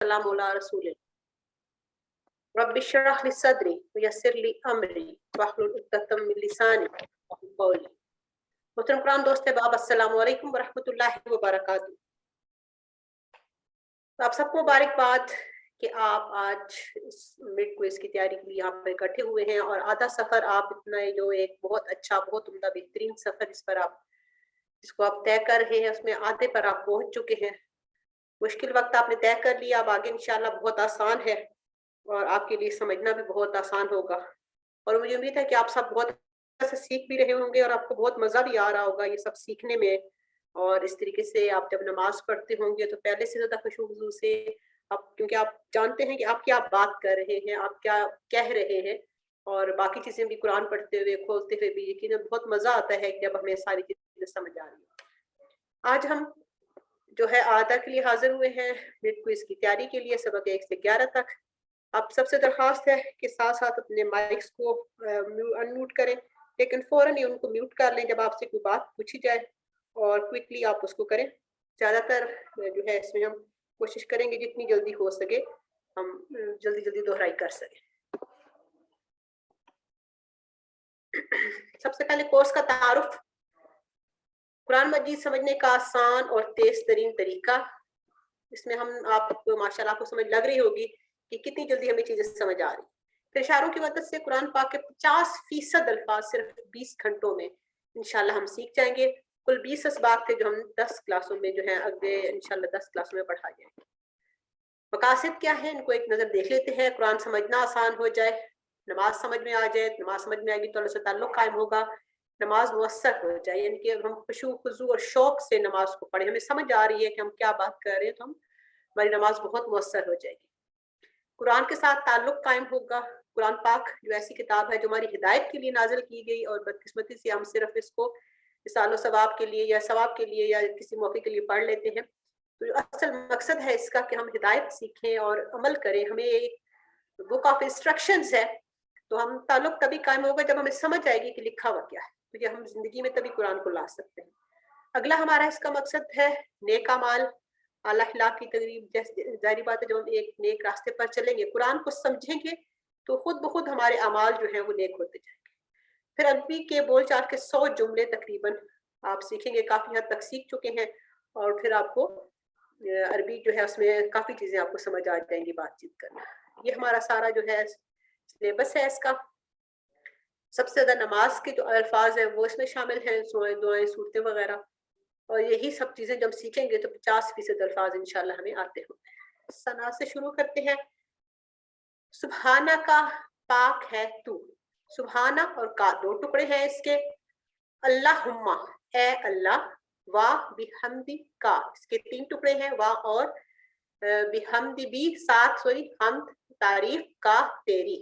सलाम अला रसूल रब्बि इश्रह ली सदरी वयस्सिर ली अमरी वहलुल उक़दतम मिन लिसानी यफ़क़हू क़ौली। मोहतरम कुरान दोस्त अहबाब, अस्सलामु अलैकुम व रहमतुल्लाहि व बरकातुहू। तो आप सबको मुबारकबाद कि आप आज इस मिड क्विज़ की तैयारी के लिए यहाँ पे इकट्ठे हुए हैं और आधा सफ़र आप इतना जो एक बहुत अच्छा, बहुत उम्दा, बेहतरीन सफ़र जिसको आप तय कर रहे हैं, उसमें आधे पर आप पहुँच चुके हैं। मुश्किल वक़्त आपने तय कर लिया, अब आगे इंशाअल्लाह बहुत आसान है और आपके लिए समझना भी बहुत आसान होगा। और मुझे उम्मीद है कि आप सब बहुत अच्छे से सीख भी रहे होंगे और आपको बहुत मज़ा भी आ रहा होगा ये सब सीखने में। और इस तरीके से आप जब नमाज़ पढ़ते होंगे तो पहले से ज़्यादा खुशू-खुशू से आप, क्योंकि आप जानते हैं कि आप क्या बात कर रहे हैं, आप क्या कह रहे हैं, और बाकी चीज़ें भी कुरान पढ़ते हुए, खोलते हुए भी यकीनन बहुत मज़ा आता है जब हमें सारी चीज़ें समझ आ रही हैं। आज हम जो है आधा के लिए हाज़िर हुए हैं मिड क्विज़ की तैयारी के लिए, सबक 1 से 11 तक। आप सबसे दरख्वास्त है कि साथ-साथ अपने माइक्स को अनम्यूट करें, लेकिन फ़ौरन ही उनको म्यूट कर लें जब आपसे कोई बात पूछी जाए, और क्विकली आप उसको करें। ज़्यादातर जो है इसमें हम कोशिश करेंगे जितनी जल्दी हो सके हम जल्दी-जल्दी दोहराई कर सकें। सबसे पहले कोर्स का तारुफ, कुरान मजीद समझने का आसान और तेज़ तरीन तरीका। इसमें हम आपको माशाल्लाह आपको समझ लग रही होगी कि कितनी जल्दी हमें चीज़ें समझ आ रही। फिर इशारों की मदद से कुरान पाक के 50% अल्फाज सिर्फ 20 घंटों में इंशाल्लाह हम सीख जाएंगे। कुल 20 असबाब थे जो हम 10 क्लासों में जो है अगले इंशाल्लाह 10 क्लासों में पढ़ा जाएंगे। मकासद क्या है, इनको एक नज़र देख लेते हैं। कुरान समझना आसान हो जाए, नमाज समझ में आ जाए, नमाज समझ में आएगी तो अल्लाह से ताल्लुक कायम होगा, नमाज मुयस्सर हो जाए, यानी कि हम खुशू खुजू और शौक से नमाज को पढ़े, हमें समझ आ रही है कि हम क्या बात कर रहे हैं, तो हमारी नमाज बहुत मुयस्सर हो जाएगी। कुरान के साथ ताल्लुक कायम होगा। कुरान पाक जो ऐसी किताब है जो हमारी हिदायत के लिए नाजिल की गई, और बदकिस्मती से हम सिर्फ इसको मिसालो सवाब के लिए या सवाब के लिए या किसी मौके के लिए पढ़ लेते हैं। तो जो असल मकसद है इसका कि हम हिदायत सीखें और अमल करें, हमें एक बुक ऑफ इंस्ट्रक्शंस है। तो हम ताल्लुक तभी कायम होगा जब हमें समझ आएगी कि लिखा हुआ क्या है, तो ये हम जिंदगी में तभी कुरान को ला सकते हैं। अगला हमारा इसका मकसद है नेक अमाल, आला अखलाक की तरगीब। जैसे ज़ाहिर बात है, जब हम एक नेक रास्ते पर चलेंगे, कुरान को समझेंगे, तो खुद ब खुद हमारे अमाल जो हैं वो नेक होते जाएंगे। फिर अरबी के बोलचाल के 100 जुमले तकरीबन आप सीखेंगे, काफ़ी हद तक सीख चुके हैं, और फिर आपको अरबी जो है उसमें काफ़ी चीज़ें आपको समझ आ जाएंगी बातचीत करना। ये हमारा सारा जो है सिलेबस है इसका। सबसे ज़्यादा नमाज के जो अल्फाज हैं वो इसमें शामिल हैं, दुआएं, सूरतें वगैरह, और यही सब चीज़ें जब सीखेंगे तो 50% अल्फाज इंशाल्लाह हमें आते होंगे। सना से शुरू करते हैं। सुबहाना का, पाक है तू। सुबहाना और का दो टुकड़े हैं इसके। अल्लाहुम्मा, ए अल्लाह। वाह बिहम्दी का, इसके 3 टुकड़े हैं, वाह और बिहम्दी भी, साथ, सॉरी, हमद, तारीफ का, तेरी।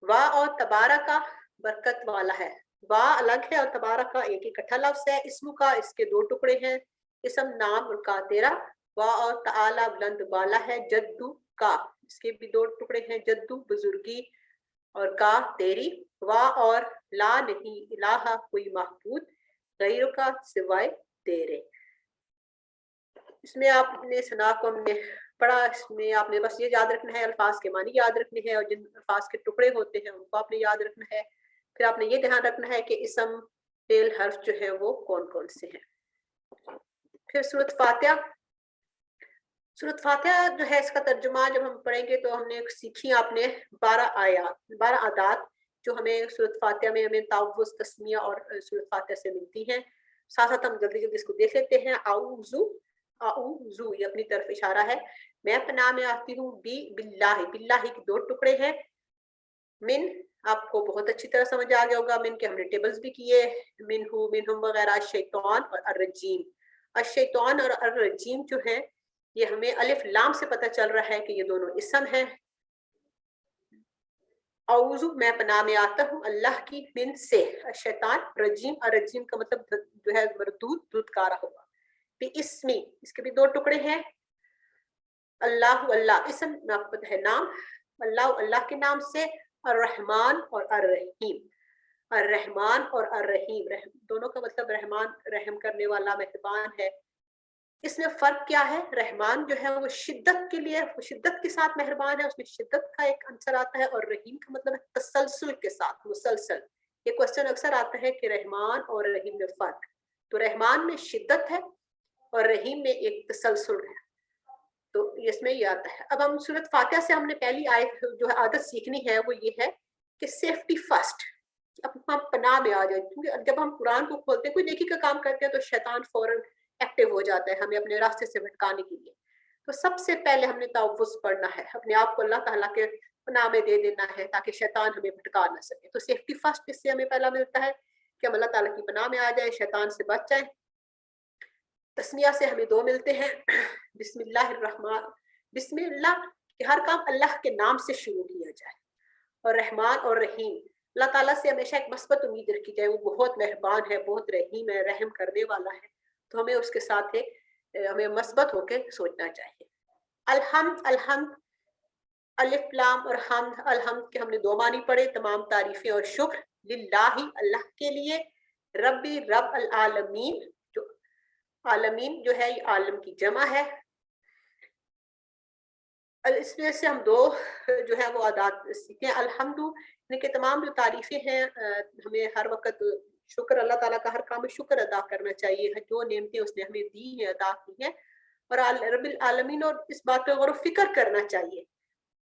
वाह और तबारा का, बरकत वाला है। वाह अलग है और तबारा का एक इकट्ठा लफ्ज है। इस्मु का, इसके 2 टुकड़े हैं, इसम नाम, और का तेरा। वाह और ताला बुलंद बाला है। जद्दू का, इसके भी 2 टुकड़े हैं, जद्दू बुजुर्गी, और का तेरी। वाह और ला नहीं इलाहा, कोई महबूद गैर का सिवाय तेरे। इसमें आपने सना को हमने पढ़ा, इसमें आपने बस ये याद रखना है, अल्फाज के मानी याद रखने हैं, और जिन अल्फाज के टुकड़े होते हैं उनको आपने याद रखना है। फिर आपने ये ध्यान रखना है कि इसम, फेल, हर्फ जो है वो कौन कौन से हैं। फिर सूरत फातिहा। सूरत फातिहा जो है इसका तर्जुमा जब हम पढ़ेंगे तो हमने सीखी आपने 12 आयात, 12 आदात जो हमें सूरत फातिहा में हमें तावुज़, तस्मिया और सूरत फातिहा से मिलती हैं। साथ साथ हम जल्दी जल्दी इसको देख लेते हैं। आऊज़ु, आऊज़ु ये अपनी तरफ इशारा है। मैं पनाह में आती हूँ। बी बिल्लाहि, बिल्लाहि के 2 टुकड़े हैं। मिन आपको बहुत अच्छी तरह समझ आ गया होगा, मिन के हमने टेबल्स भी किए, मिनहु, मिनहुम वगैरह। शैतान और अर्रजीम, अश-शैतान और अर्रजीम जो है ये हमें अलिफ लाम से पता चल रहा है कि ये दोनों इसम हैं। औज़ु मैं पनाह में आता हूँ अल्लाह की, मिन से, शैतान, रजीम, रजीम का मतलब जो है मरदूद, धुतकारा होगा। बिइस्मी, इसके भी 2 टुकड़े हैं। अल्लाह, अल्लाह इसम आपको पता है नाम, अल्लाह अल्लाह के नाम से। अर्रहमान और अर्रहीम, अर्रहमान और अर्रहीम, दोनों का मतलब रहमान रहम करने वाला, मेहरबान है, इसमें फर्क क्या है, रहमान जो है वो शिद्दत के लिए, वो शिद्दत के साथ मेहरबान है, उसमें शिद्दत का एक अंसर आता है, और रहीम का मतलब है तसलसल के साथ, मुसलसल। ये क्वेश्चन अक्सर आता है कि रहमान और रहीम में फर्क, तो रहमान में शिद्दत है और रहीम में एक तसलसल है, तो इसमें ये आता है। अब हम सूरत फातिहा से हमने पहली आयत जो है आदत सीखनी है वो ये है कि सेफ्टी फर्स्ट, अब हम पनाह में आ जाए, क्योंकि जब हम कुरान को खोलते हैं, कोई नेकी का काम करते हैं, तो शैतान फौरन एक्टिव हो जाता है हमें अपने रास्ते से भटकाने के लिए। तो सबसे पहले हमने तवज्जुह पढ़ना है, अपने आप को अल्लाह ताला के पनाह में दे देना है ताकि शैतान हमें भटका ना सके। तो सेफ्टी फर्स्ट इससे हमें पहला मिलता है कि हम अल्लाह ताला की पनाह में आ जाए, शैतान से बच जाए। तस्मिया से हमें दो मिलते हैं, बिस्मिल्लाहिर्रहमान, बिस्मिल्लाह कि हर काम अल्लाह के नाम से शुरू किया जाए, और रहमान और रहीम अल्लाह ताला से हमेशा एक मस्बत उम्मीद रखी जाए, वो बहुत मेहरबान है, बहुत रहीम है, रहम करने वाला है, तो हमें उसके साथ हमें मस्बत होकर सोचना चाहिए। अलहम्द, अलहम्द, अलिफ लाम और हमद, अलहम्द के हमने दो मानी पढ़े, तमाम तारीफें और शुक्र, लिल्लाही अल्लाह के लिए, रब्बी रब अल आलमीन, जो आलमीन जो है ये आलम की जमा है, इसमें से हम दो जो है वो अदात सीखे। अल्हम्दु के तमाम जो तारीफें हैं, हमें हर वक्त शुक्र, अल्लाह ताला का हर काम में शुक्र अदा करना चाहिए, जो नेमतें उसने हमें दी हैं, अदा की हैं, और रब्बिल आलमीन, और इस बात पे गौर फिक्र करना चाहिए,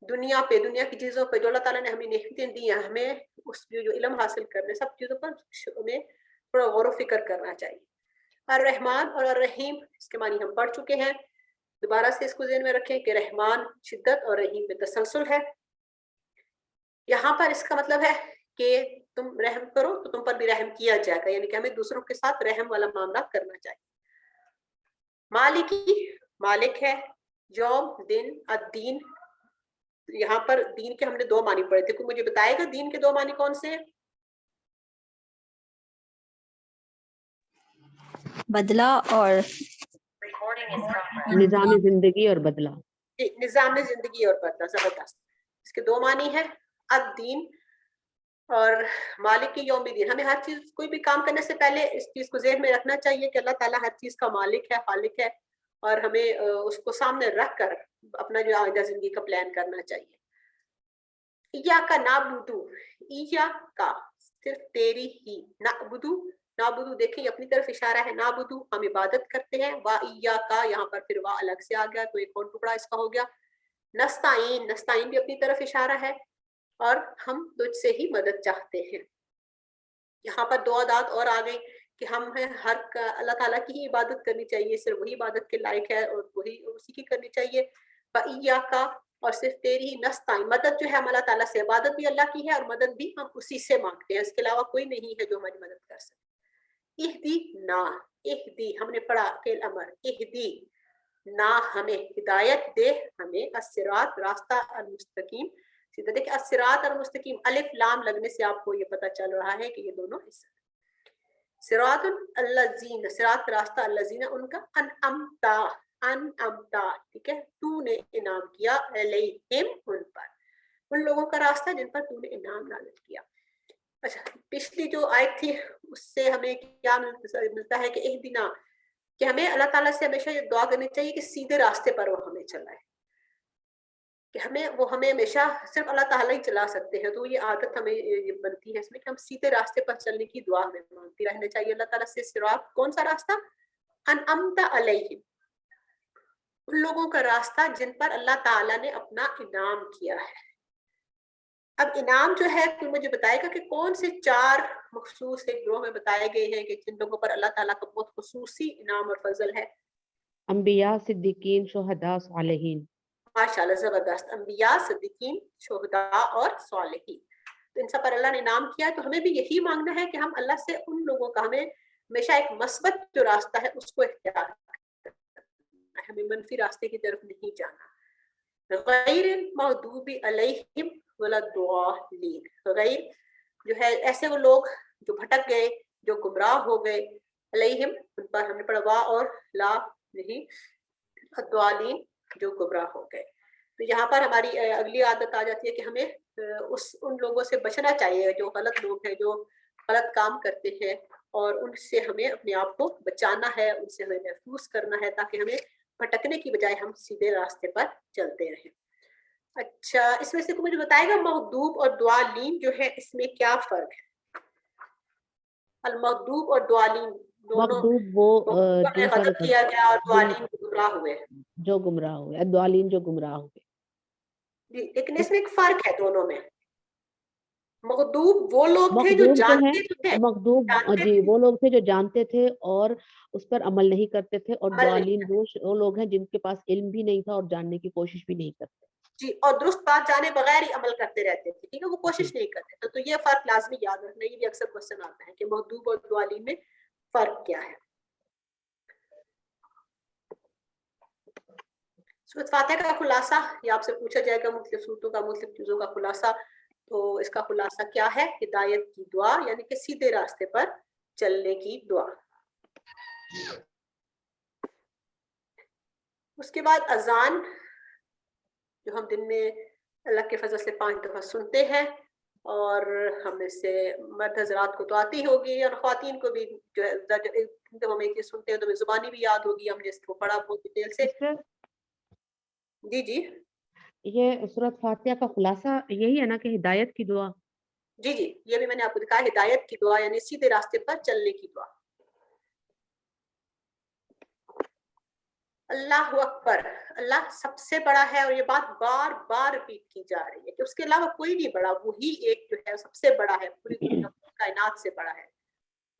दुनिया पे, दुनिया की चीजों पे जो अल्लाह ताला ने हमें नेमतें दी हैं, हमें उस जो इल्म हासिल करने, सब चीजों पर हमें थोड़ा गौर फिक्र करना चाहिए। और रहमान और रहीम इसके मानी हम पढ़ चुके हैं, दोबारा से इसको ज़हन में रखें कि रहमान शिद्दत और रहीम में तसलसल है। यहाँ पर इसका मतलब है कि तुम रहम करो तो तुम पर भी रहम किया जाएगा, यानी कि हमें दूसरों के साथ रहम वाला मामला करना चाहिए। मालिकी मालिक है, यौम दिन, अद्दीन, यहाँ पर दीन के हमने दो मानी पढ़े थे, कोई मुझे बताएगा दीन के दो मानी कौन से हैं? बदला और निजाम जिंदगी और बदला। निजाम जिंदगी और बदला, जबरदस्त। इसके दो मानी है, अद्दीन और मालिक की यौमिद्दीन। हमें हर चीज, कोई भी काम करने से पहले इस चीज को ज़हन में रखना चाहिए कि अल्लाह ताला हर चीज का मालिक है, खालिक है, और हमें उसको सामने रख कर अपना जो आइंदा जिंदगी का प्लान करना चाहिए। इया का नाबुदू, इया का सिर्फ तेरी ही, नाबुदू, नाबुदू देखिए अपनी तरफ इशारा है, नाबुदू हम इबादत करते हैं, वा इया का यहाँ पर फिर वा अलग से आ गया, तो एक और टुकड़ा इसका हो गया। नस्ताइन, नस्ताइन भी अपनी तरफ इशारा है, और हम तुझसे ही मदद चाहते हैं। यहाँ पर दो आदात और आ गई कि हम है हर अल्लाह ताला की ही इबादत करनी चाहिए, सिर्फ वही इबादत के लायक है और वही उसी की करनी चाहिए। इया का, और सिर्फ तेरी ही, नस्ताइन मदद जो है हम अल्लाह ताला से, इबादत भी अल्लाह की है और मदद भी हम उसी से मांगते हैं, इसके अलावा कोई नहीं है जो हमारी मदद कर सके। इहदी ना, इहदी हमने पढ़ा फेल अमर, इहदी ना हमें हिदायत दे, हमें अस्सिरात रास्ता अल मुस्तकीम सीधा। देखिए अस्सिरात और मुस्तकीम अलिफ लाम लगने से आपको ये पता चल रहा है कि ये दोनों हिस्से, सिरातुल अल्लज़ीना, सिरात रास्ता, अल्लज़ीना उनका, अनअमता, अनअमता ठीक है, तूने इनाम किया, अलैहिम उन पर, उन लोगों का रास्ता जिन पर तूने इनाम नाज़िल किया। अच्छा, पिछली जो आयत थी उससे हमें क्या मिलता है कि इहदिना, कि हमें अल्लाह ताला से हमेशा ये दुआ करनी चाहिए कि सीधे रास्ते पर वो हमें चलाए, कि हमें हमेशा सिर्फ अल्लाह ताला ही चला सकते हैं, तो ये आदत हमें ये बनती है इसमें कि हम सीधे रास्ते पर चलने की दुआ हमें मांगती रहनी चाहिए अल्लाह ताला से। सिरात कौन सा रास्ता? अनअमता अलैहिम, उन लोगों का रास्ता जिन पर अल्लाह ताला ने अपना इनाम किया है। अब इनाम जो है, कोई मुझे बताएगा कि कौन से चार मखसूस एक ग्रोह में बताए गए हैं कि जिन लोगों पर अल्लाह ताला का बहुत खुसूसी इनाम और फजल है? अंबिया, सिद्दीकीन, शुहदा, सालिहीन। माशाल्लाह, जबरदस्त। अंबिया, सिद्दीकीन, शुहदा और सालिहीन, तो इन सब पर अल्लाह ने इनाम किया, तो हमें भी यही मांगना है कि हम अल्लाह से उन लोगों का, हमें हमेशा एक मस्बत जो रास्ता है उसको इख्तियार करना है, हमें मनफी रास्ते की तरफ नहीं जाना। गैरिल मग़दूबी अलैहिम वलद्दालीन, गैर जो है ऐसे वो लोग जो भटक गए, जो गुमराह हो गए, अलैहिम उन पर हमने पढ़ा वा और ला नहीं, अद्वालीन जो गुमराह हो गए। तो यहाँ पर हमारी अगली आदत आ जाती है कि हमें उन लोगों से बचना चाहिए जो गलत लोग हैं, जो गलत काम करते हैं, اور ان سے ہمیں اپنے آپ کو بچانا ہے, ان سے ہمیں محفوظ کرنا ہے تاکہ ہمیں بھٹکنے کی بجائے ہم سیدھے راستے پر چلتے رہیں. اچھا, اس میں سے کوئی مجھے بتائے گا مغضوب اور ضالین جو ہے اس میں کیا فرق ہے؟ المغضوب اور ضالین دونوں مغضوب وہ مغضوب میں جن پر غضب کیا گیا اور جن ضالین گمراہ ہوئے. جو گمراہ ہوئے, ضالین جو گمراہ ہوئے. جی, لیکن اس میں ایک فرق ہے دونوں میں. مغضوب وہ لوگ تھے جو مغضوب جو جانتے ہیں, تھے, مغضوب جانتے جی تھے, وہ لوگ تھے جو جانتے تھے اور اس پر عمل نہیں کرتے تھے, اور عمل نہیں ضالین وہ لوگ ہیں جن کے پاس علم بھی نہیں تھا اور جاننے کی کوشش بھی نہیں کرتے. جی, اور درست بات جانے بغیر ہی عمل کرتے رہتے تھے, ٹھیک ہے, وہ کوشش جی. نہیں کرتے تھے. تو یہ فرق لازمی یاد رکھنا, یہ بھی اکثر کوشچن آتا ہے کہ مغضوب اور ضالین میں فرق کیا ہے. سورۃ فاتحہ کا خلاصہ یہ آپ سے پوچھا جائے گا, مختلف صورتوں کا مختلف چیزوں کا خلاصہ. تو اس کا خلاصہ کیا ہے؟ ہدایت کی دعا, یعنی کہ سیدھے راستے پر چلنے کی دعا. اس کے بعد اذان, جو ہم دن میں اللہ کے فضل سے 5 دفعہ سنتے ہیں, اور ہم میں سے مرد حضرات کو تو آتی ہوگی اور خواتین کو بھی جو ہے جب ہم ایک چیز سنتے ہیں تو ہمیں زبانی بھی یاد ہوگی, ہم نے اس کو پڑھا بہت ڈیٹیل سے. سسٹر, جی جی یہ سورۃ فاتحہ کا خلاصہ یہی ہے نا کہ ہدایت کی دعا. جی جی, یہ بھی میں نے آپ کو دکھایا, ہدایت کی دعا یعنی سیدھے راستے پر چلنے کی دعا. اللہ اکبر, اللہ سب سے بڑا ہے, اور یہ بات بار بار ریپیٹ کی جا رہی ہے کہ اس کے علاوہ کوئی نہیں بڑا, وہی ایک جو ہے سب سے بڑا ہے, پوری کائنات سے بڑا ہے.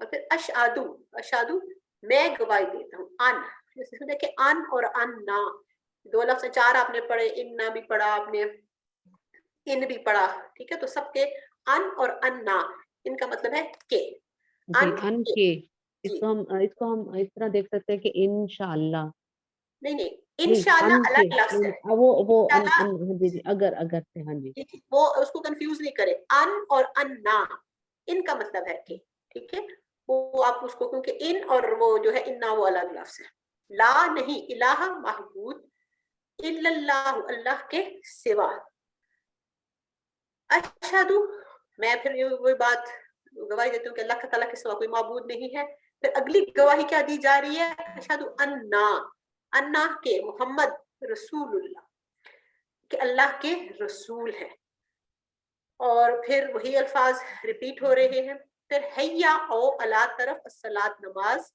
اور پھر اشہدو, اشہدو میں گواہی دیتا ہوں, ان جیسے دیکھیں ان اور ان نا, 2 لفظ 4 آپ نے پڑھے, ان نہ بھی پڑھا آپ نے, ان بھی پڑھا, ٹھیک ہے. تو سب کے ان اور ان نا, ان کا مطلب ہے کہ, جی, ان کے, جی اس کو ہم اس طرح دیکھ سکتے ہیں کہ انشاءاللہ, نہیں نہیں, نہیں انشاءاللہ ان کے, الگ لفظ ہے. وہ انشاءاللہ جی جی, اگر سے, ہاں جی. وہ اس کو کنفیوز نہیں کرے, ان اور ان نا, ان کا مطلب ہے کہ, ٹھیک ہے, وہ آپ اس کو, کیونکہ ان اور وہ جو ہے اننا وہ الگ لفظ ہے. لا نہیں, الہ معبود الا اللہ, اللہ کے سوا. اشہدو میں پھر وہی بات گواہی دیتی ہوں کہ اللہ تعالیٰ کے سوا کوئی معبود نہیں ہے. پھر اگلی گواہی کیا دی جا رہی ہے؟ اشہدو انا, انا کے محمد رسول اللہ, کہ اللہ کے رسول ہے. اور پھر وہی الفاظ ریپیٹ ہو رہے ہیں. پھر حیا او اللہ طرف الصلاۃ, نماز.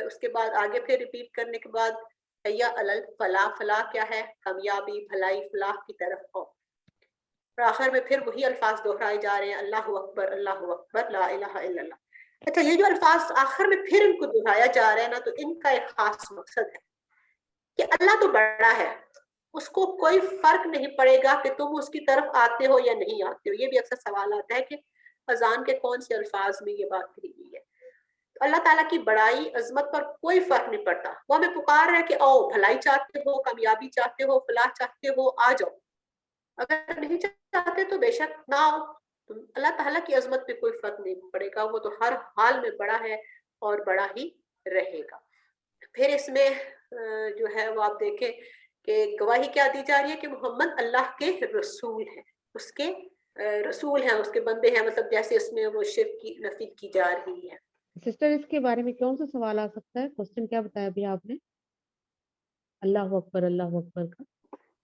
اس کے بعد آگے پھر ریپیٹ کرنے کے بعد حیا علی الفلاح, فلاح کیا ہے؟ کامیابی, بھلائی, فلاح کی طرف آؤ. اور آخر میں پھر وہی الفاظ دہرائے جا رہے ہیں, اللہ اکبر, اللہ اکبر, لا الہ الا اللہ. اچھا, یہ جو الفاظ آخر میں پھر ان کو دہرایا جا رہا ہے نا, تو ان کا ایک خاص مقصد ہے کہ اللہ تو بڑا ہے, اس کو کوئی فرق نہیں پڑے گا کہ تم اس کی طرف آتے ہو یا نہیں آتے ہو. یہ بھی اکثر سوال آتا ہے کہ اذان کے کون سے الفاظ میں یہ بات کہی گئی ہے. تو اللہ تعالیٰ کی بڑائی, عظمت پر کوئی فرق نہیں پڑتا. وہ ہمیں پکار رہا ہے کہ آؤ, بھلائی چاہتے ہو, کامیابی چاہتے ہو, فلاح چاہتے ہو, آ جاؤ. اگر نہیں چاہتے تو بے شک نہ آؤ. تو اللہ تعالیٰ کی عظمت پہ کوئی فرق نہیں پڑے گا, وہ تو ہر حال میں بڑا ہے اور بڑا ہی رہے گا. پھر اس میں جو ہے وہ آپ دیکھیں کہ گواہی کیا دی جا رہی ہے کہ محمد اللہ کے رسول ہیں, اس کے رسول ہیں, اس کے بندے ہیں, مطلب جیسے اس میں وہ شرک کی نفی کی جا رہی ہے. سسٹر, اس کے بارے میں کون سا سوال آ سکتا ہے؟ کوسچن کیا بتایا ابھی آپ نے, اللہ اکبر کا؟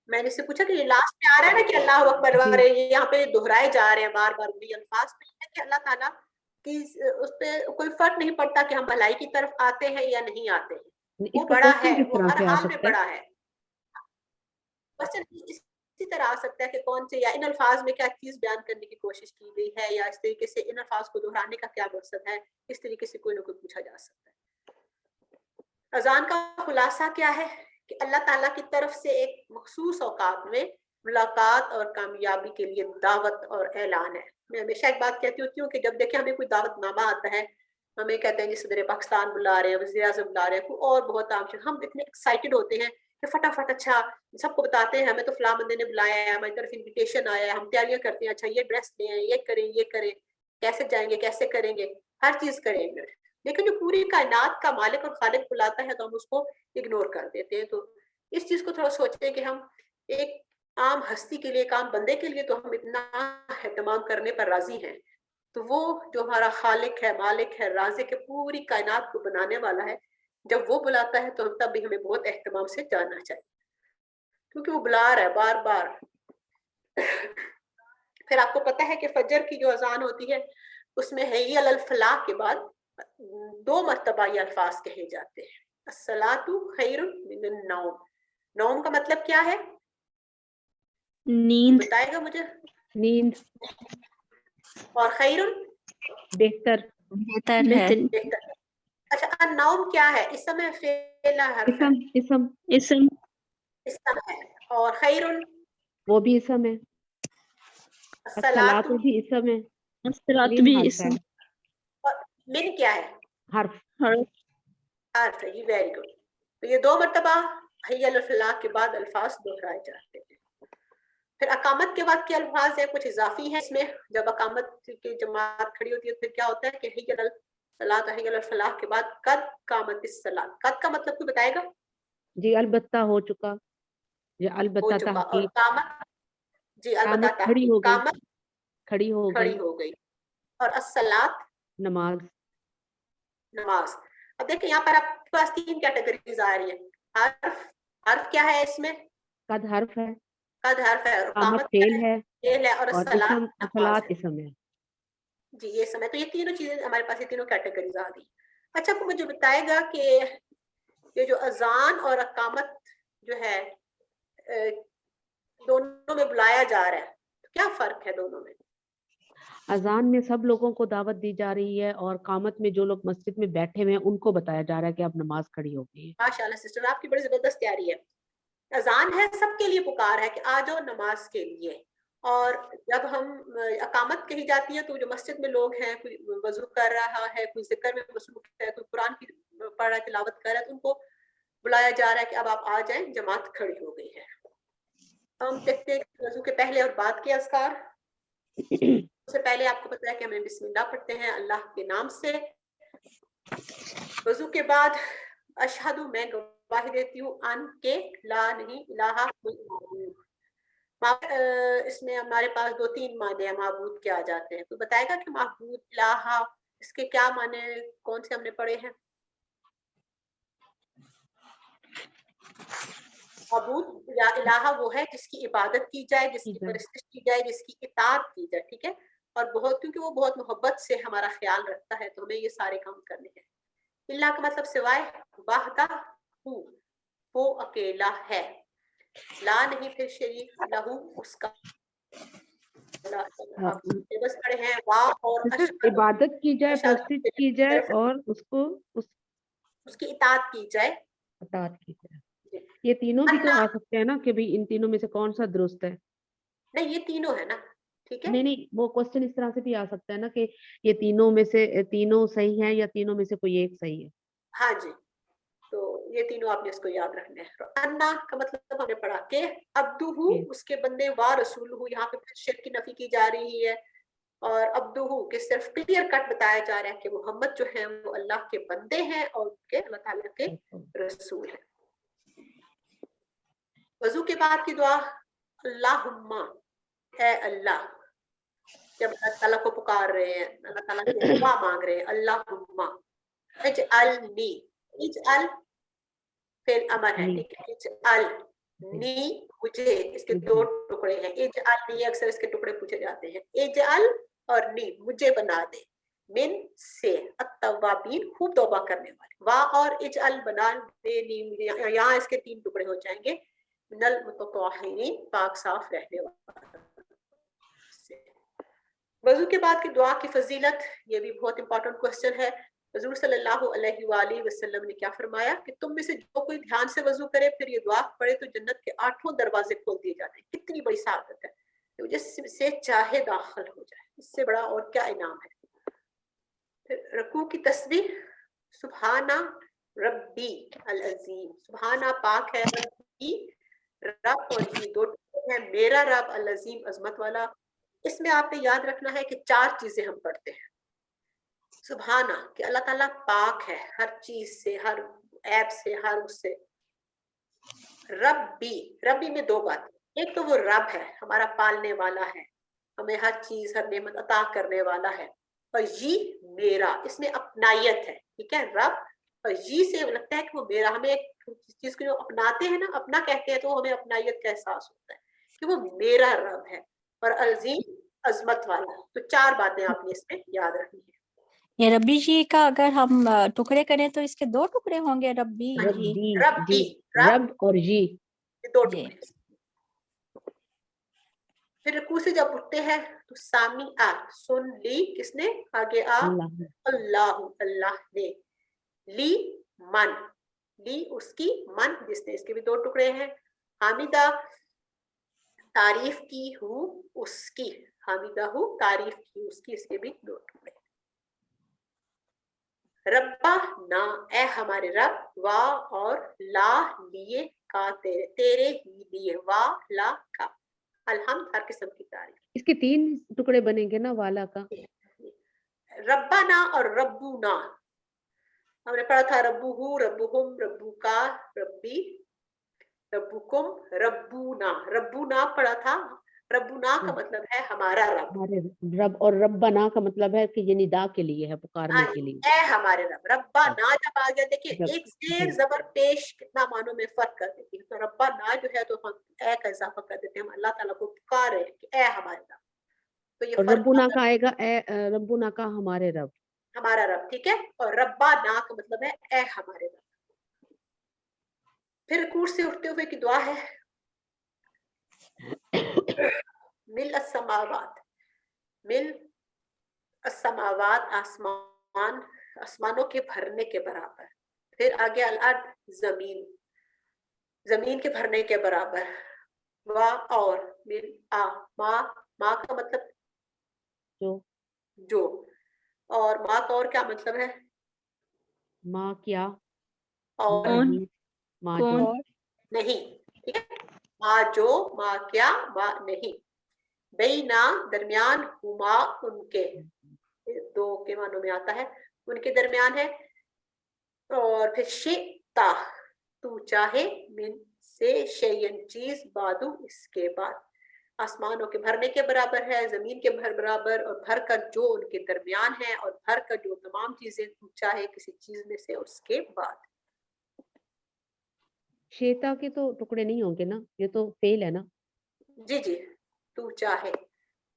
میں نے سے پوچھا کہ یہ لاسٹ میں آ رہا ہے نا کہ اللہ اکبر, یہاں پہ دہرائے جا رہے ہیں بار بار وہی الفاظ میں, ہے کہ اللہ تعالیٰ کی اس پہ کوئی فرق نہیں پڑتا کہ ہم بھلائی کی طرف آتے ہیں یا نہیں آتے ہیں. وہ اس کا بڑا ہے, کوسچن کس وہ طرح ہر سے آ حال میں سکتا ہے؟ بڑا ہے. بس اسی طرح آ سکتا ہے کہ کون سے, یا ان الفاظ میں کیا چیز بیان کرنے کی کوشش کی گئی ہے, یا اس طریقے سے ان الفاظ کو دہرانے کا کیا مقصد ہے, اس طریقے سے کوئی نہ کوئی پوچھا جا سکتا ہے. اذان کا خلاصہ کیا ہے کہ اللہ تعالیٰ کی طرف سے ایک مخصوص اوقات میں ملاقات اور کامیابی کے لیے دعوت اور اعلان ہے. میں ہمیشہ ایک بات کہتی ہوتی ہوں کہ جب دیکھیں ہمیں کوئی دعوت نامہ آتا ہے, ہمیں کہتے ہیں جی صدر پاکستان بلا رہے ہیں, وزیر اعظم بلا رہے ہیں, کوئی اور بہت عام چیز, ہم اتنے ایکسائٹیڈ ہوتے ہیں کہ فٹافٹ اچھا سب کو بتاتے ہیں ہمیں تو فلاں بندے نے بلایا ہے, ہماری طرف انویٹیشن آیا ہے, ہم تیاریاں کرتے ہیں, اچھا یہ ڈریس لیں, یہ کریں, کیسے جائیں گے, کیسے کریں گے, ہر چیز کریں گے. لیکن جو پوری کائنات کا مالک اور خالق بلاتا ہے تو ہم اس کو اگنور کر دیتے ہیں. تو اس چیز کو تھوڑا سوچیں کہ ہم ایک عام ہستی کے لیے, ایک عام بندے کے لیے تو ہم اتنا اہتمام کرنے پر راضی ہیں, تو وہ جو ہمارا خالق ہے، مالک ہے، رازق ہے، پوری کائنات کو بنانے والا ہے، جب وہ بلاتا ہے تو تب بھی ہمیں بہت اہتمام سے جاننا چاہیے، کیونکہ وہ بلا رہا ہے بار بار. پھر آپ کو پتہ ہے کہ فجر کی جو اذان ہوتی ہے اس میں حی علی الفلاح کے بعد 2 مرتبہ یہ الفاظ کہے جاتے ہیں. الصلاۃ خیر من النوم. نوم کا مطلب کیا ہے؟ نیند. بتائے گا مجھے. نیند. اور خیر بہتر. بہتر ہے. بہتر. اچھا النوم کیا ہے؟ اسم ہے، فعل ہے، حرف ہے؟ اسم. اسم ہے. اور خیر وہ بھی اسم ہے. الصلاۃ الصلاۃ بھی اسم ہے. الصلاۃ مین بھی حرف ہے. اسم. اور من کیا ہے؟ حرف. حرف ہے. Very good. تو یہ 2 مرتبہ حی علی الفلاح کے بعد الفاظ دہرائے جاتے ہیں. پھر اقامت کے بعد کیا الفاظ ہیں؟ کچھ اضافی ہیں اس میں. جب اقامت کی جماعت کھڑی ہوتی ہے پھر کیا ہوتا ہے کہ حی علی الصلاۃ حی علی الفلاح کے بعد قد قامت الصلاۃ. قد کا مطلب کوئی بتائے گا؟ جی البتہ ہو چکا، یا ہو البتہ چکا. اور تحقیق. قامت، جی البتہ قامت کھڑی تحقیق. ہو گئی. قامت کھڑی ہو کھڑی گئی. ہو گئی. اور الصلاۃ نماز. نماز. اب دیکھیں یہاں پر آپ کے پاس 3 کیٹیگریز آ رہی ہیں. حرف، حرف کیا ہے اس میں؟ قد حرف ہے. قد حرف ہے. اور قامت قامت کیا فعل ہے؟ ہے. فعل ہے. اور اور الصلاۃ اسم نماز الصلاۃ ہے. اسم ہے. جی یہ سمے. تو یہ تینوں چیزیں ہمارے پاس، یہ تینوں کیٹیگریز آ گئی. اچھا آپ مجھے بتائے گا کہ یہ جو اذان اور اقامت جو ہے دونوں میں بلایا جا رہا ہے، تو کیا فرق ہے دونوں میں؟ اذان میں سب لوگوں کو دعوت دی جا رہی ہے، اور قامت میں جو لوگ مسجد میں بیٹھے ہوئے ہیں ان کو بتایا جا رہا ہے کہ اب نماز کھڑی ہو گئی ہے. ماشاء اللہ سسٹر، آپ کی بڑی زبردست تیاری ہے. اذان ہے، سب کے لیے پکار ہے کہ آ جاؤ نماز کے لیے. اور جب ہم اقامت کہی جاتی ہے تو جو مسجد میں لوگ ہیں، کوئی وضو کر رہا ہے، کوئی ذکر میں مصروف ہے، کوئی قرآن کی پڑھ رہا ہے، تلاوت کر رہا ہے، تو ان کو بلایا جا رہا ہے کہ اب آپ آ جائیں، جماعت کھڑی ہو گئی ہے. ہم دیکھتے ہیں وضو کے پہلے اور بعد کے اذکار. اس سے پہلے آپ کو پتہ ہے کہ ہمیں بسم اللہ پڑھتے ہیں اللہ کے نام سے. وضو کے بعد اشہد، میں گواہی دیتی ہوں، ان کے لا نہیں الہ الا اللہ. اس میں ہمارے پاس 2-3 معنی ہیں معبود کیا جاتے ہیں. تو بتائے گا کہ معبود الہ اس کے کیا معنی، کون سے ہم نے پڑھے ہیں؟ معبود یا الہ وہ ہے جس کی عبادت کی جائے، جس کی پرستش کی جائے، جس کی اطاعت کی جائے. ٹھیک ہے. اور بہت، کیونکہ وہ بہت محبت سے ہمارا خیال رکھتا ہے تو ہمیں یہ سارے کام کرنے ہیں. اللہ کا مطلب سوائے، واحدہ وہ اکیلا ہے، لا نہیں پھر شریک، لہو اس کا. آپ بس پڑے ہیں وا اور اشہد، عبادت کی جائے، اشہد پرستش کی جائے، اور اس کی اطاعت کی جائے. اطاعت کی جائے. یہ تینوں بھی تو آ سکتے ہیں نا کہ بھئی ان تینوں میں سے کون سا درست ہے. نہیں یہ تینوں ہے نا. ٹھیک ہے. نہیں وہ کوسچن اس طرح سے بھی آ سکتا ہے نا کہ یہ تینوں میں سے تینوں صحیح ہیں یا تینوں میں سے کوئی ایک صحیح ہے. ہاں جی. تو یہ تینوں آپ نے اس کو یاد رکھنا ہے. انا کا مطلب ہم نے پڑھا کہ عبدہ اس کے بندے، وا رسولہ یہاں پہ شرک کی نفی کی جا رہی ہے. اور عبدہ کہ صرف کلیئر کٹ بتایا جا رہا ہے کہ محمد جو ہیں وہ اللہ کے بندے ہیں اور ان کے اللہ تعالیٰ کے رسول ہیں. وضو کے بعد کی دعا اللہم، اے اللہ. جب اللہ تعالیٰ کو پکار رہے ہیں، اللہ تعالیٰ سے دعا مانگ رہے ہیں، اللہم اجعلنی، اجعل فعل امر ہے. ٹھیک ہے. اجعلنی مجھے، اس کے 2 ٹکڑے ہیں. اجعلنی اکثر اس کے ٹکڑے پوچھے جاتے ہیں. اجعل اور نی مجھے بنا دے، من سے التوابین خوب توبہ کرنے والے. وا اور اجعل بنا دے، یہاں اس کے 3 ٹکڑے ہو جائیں گے. من المتطہرین پاک صاف رہنے والے. وضو کے بعد کی دعا کی فضیلت، یہ بھی بہت امپورٹنٹ کوسچن ہے. حضور صلی اللہ علیہ وآلہ وسلم نے کیا فرمایا کہ تم میں سے جو کوئی دھیان سے وضو کرے پھر یہ دعا پڑھے تو جنت کے 8 دروازے کھول دیے جاتے ہیں. کتنی بڑی سعادت ہے کہ جس سے چاہے داخل ہو جائے. اس سے بڑا اور کیا انعام ہے. پھر رکوع کی تسبیح، سبحانہ ربی العظیم. سبحانہ پاک ہے، ربی رب، اور یہ 2 ہیں، میرا رب، العظیم عظمت والا. اس میں آپ نے یاد رکھنا ہے کہ 4 چیزیں ہم پڑھتے ہیں. سبحانہ کہ اللہ تعالیٰ پاک ہے ہر چیز سے، ہر عیب سے، ہر اس سے. ربی، ربی میں 2 باتیں. ایک تو وہ رب ہے، ہمارا پالنے والا ہے، हमें हर चीज हर नेमत अता करने वाला है। और ये मेरा, इसमें अपनायत है, ठीक है, रब, और ये से लगता है कि वो मेरा, हमें एक चीज को जो अपनाते हैं ना, अपना कहते हैं, तो हमें अपनायत का एहसास होता है कि वो मेरा रब है। और अजीम, अजमत वाला। तो 4 बातें आपने इसमें याद रखनी है। ये रब्बी जी का अगर हम टुकड़े करें तो इसके 2 टुकड़े होंगे, रब्बी जी। रब्बी रब्बी, जी, रब और जी, ये 2 जी। टुकड़े। फिर रुकू से जब उठते हैं तो सामी आ, सुन ली, किसने, आगे आ, अल्लाह, अल्लाह, अल्लाह ने, ली मन, ली उसकी, मन जिसने, इसके भी 2 टुकड़े हैं। हामिदा, तारीफ की हूँ उसकी, हामिदा हूँ तारीफ की उसकी, इसके भी 2 टुकड़े। रब्बा ना, ए हमारे रब, वा और ला, लिए का, तेरे, तेरे ही लिए, वा ला का, अलहम्द, हर किस्म की तारीफ। इसके 3 टुकड़े बनेंगे ना वाला का। रब्बाना और रब्बूना, हमने पढ़ा था रब्बुहु, रब्बुहुम, रब्बुका, रब्बी, रब्बुकुम, रब्बूना, रब्बूना पढ़ा था। रब्बूना का मतलब है हमारा रब। हमारे रब, और रब्बना का मतलब है कि ये निदा के लिए है, पुकारने हाँ, के लिए। ए हमारे रब, रब्बा ना जब आ गया, देखिए रब, एक जेर जबर पेश कितना मानों में फर्क कर देती है। तो रब्बा ना जो है तो हम ए का इजाफा कर देते हैं, हम अल्लाह ताला को पुकार रहे हैं कि ए हमारे रब। तो ये और फर्क रब्बुना आता का है, आएगा रब्बुना का हमारे रब। हमारा रब, ठीक है। और रब्बा ना का मतलब है ए हमारे रब। फिर रुकूअ से उठते हुए की दुआ है, मिल अस्समावात, मिल अस्समावात, आसमान, आसमानों के भरने के बराबर। फिर आगे अल अर्द, जमीन, जमीन के भरने के बराबर। वा और, मिल आ, माँ, माँ का मतलब जो, और माँ का और क्या मतलब है, माँ क्या, और माँ नहीं, माँ जो, कौन, नहीं, ठीक है। माँ जो, माँ क्या, माँ नहीं। बैना, दरमियान, हुमा उनके, 2 के मानों में आता है, उनके दरमियान है। और फिर शिता, तू चाहे, मिन से, शयन चीज, बादू इसके बाद। आसमानों के भरने के बराबर है, जमीन के बराबर, और भर कर जो उनके दरमियान है, और भर कर जो तमाम चीजें तू चाहे किसी चीज में से उसके बाद। श्वेता के तो टुकड़े नहीं होंगे ना, ये तो फेल है ना। जी जी, तू चाहे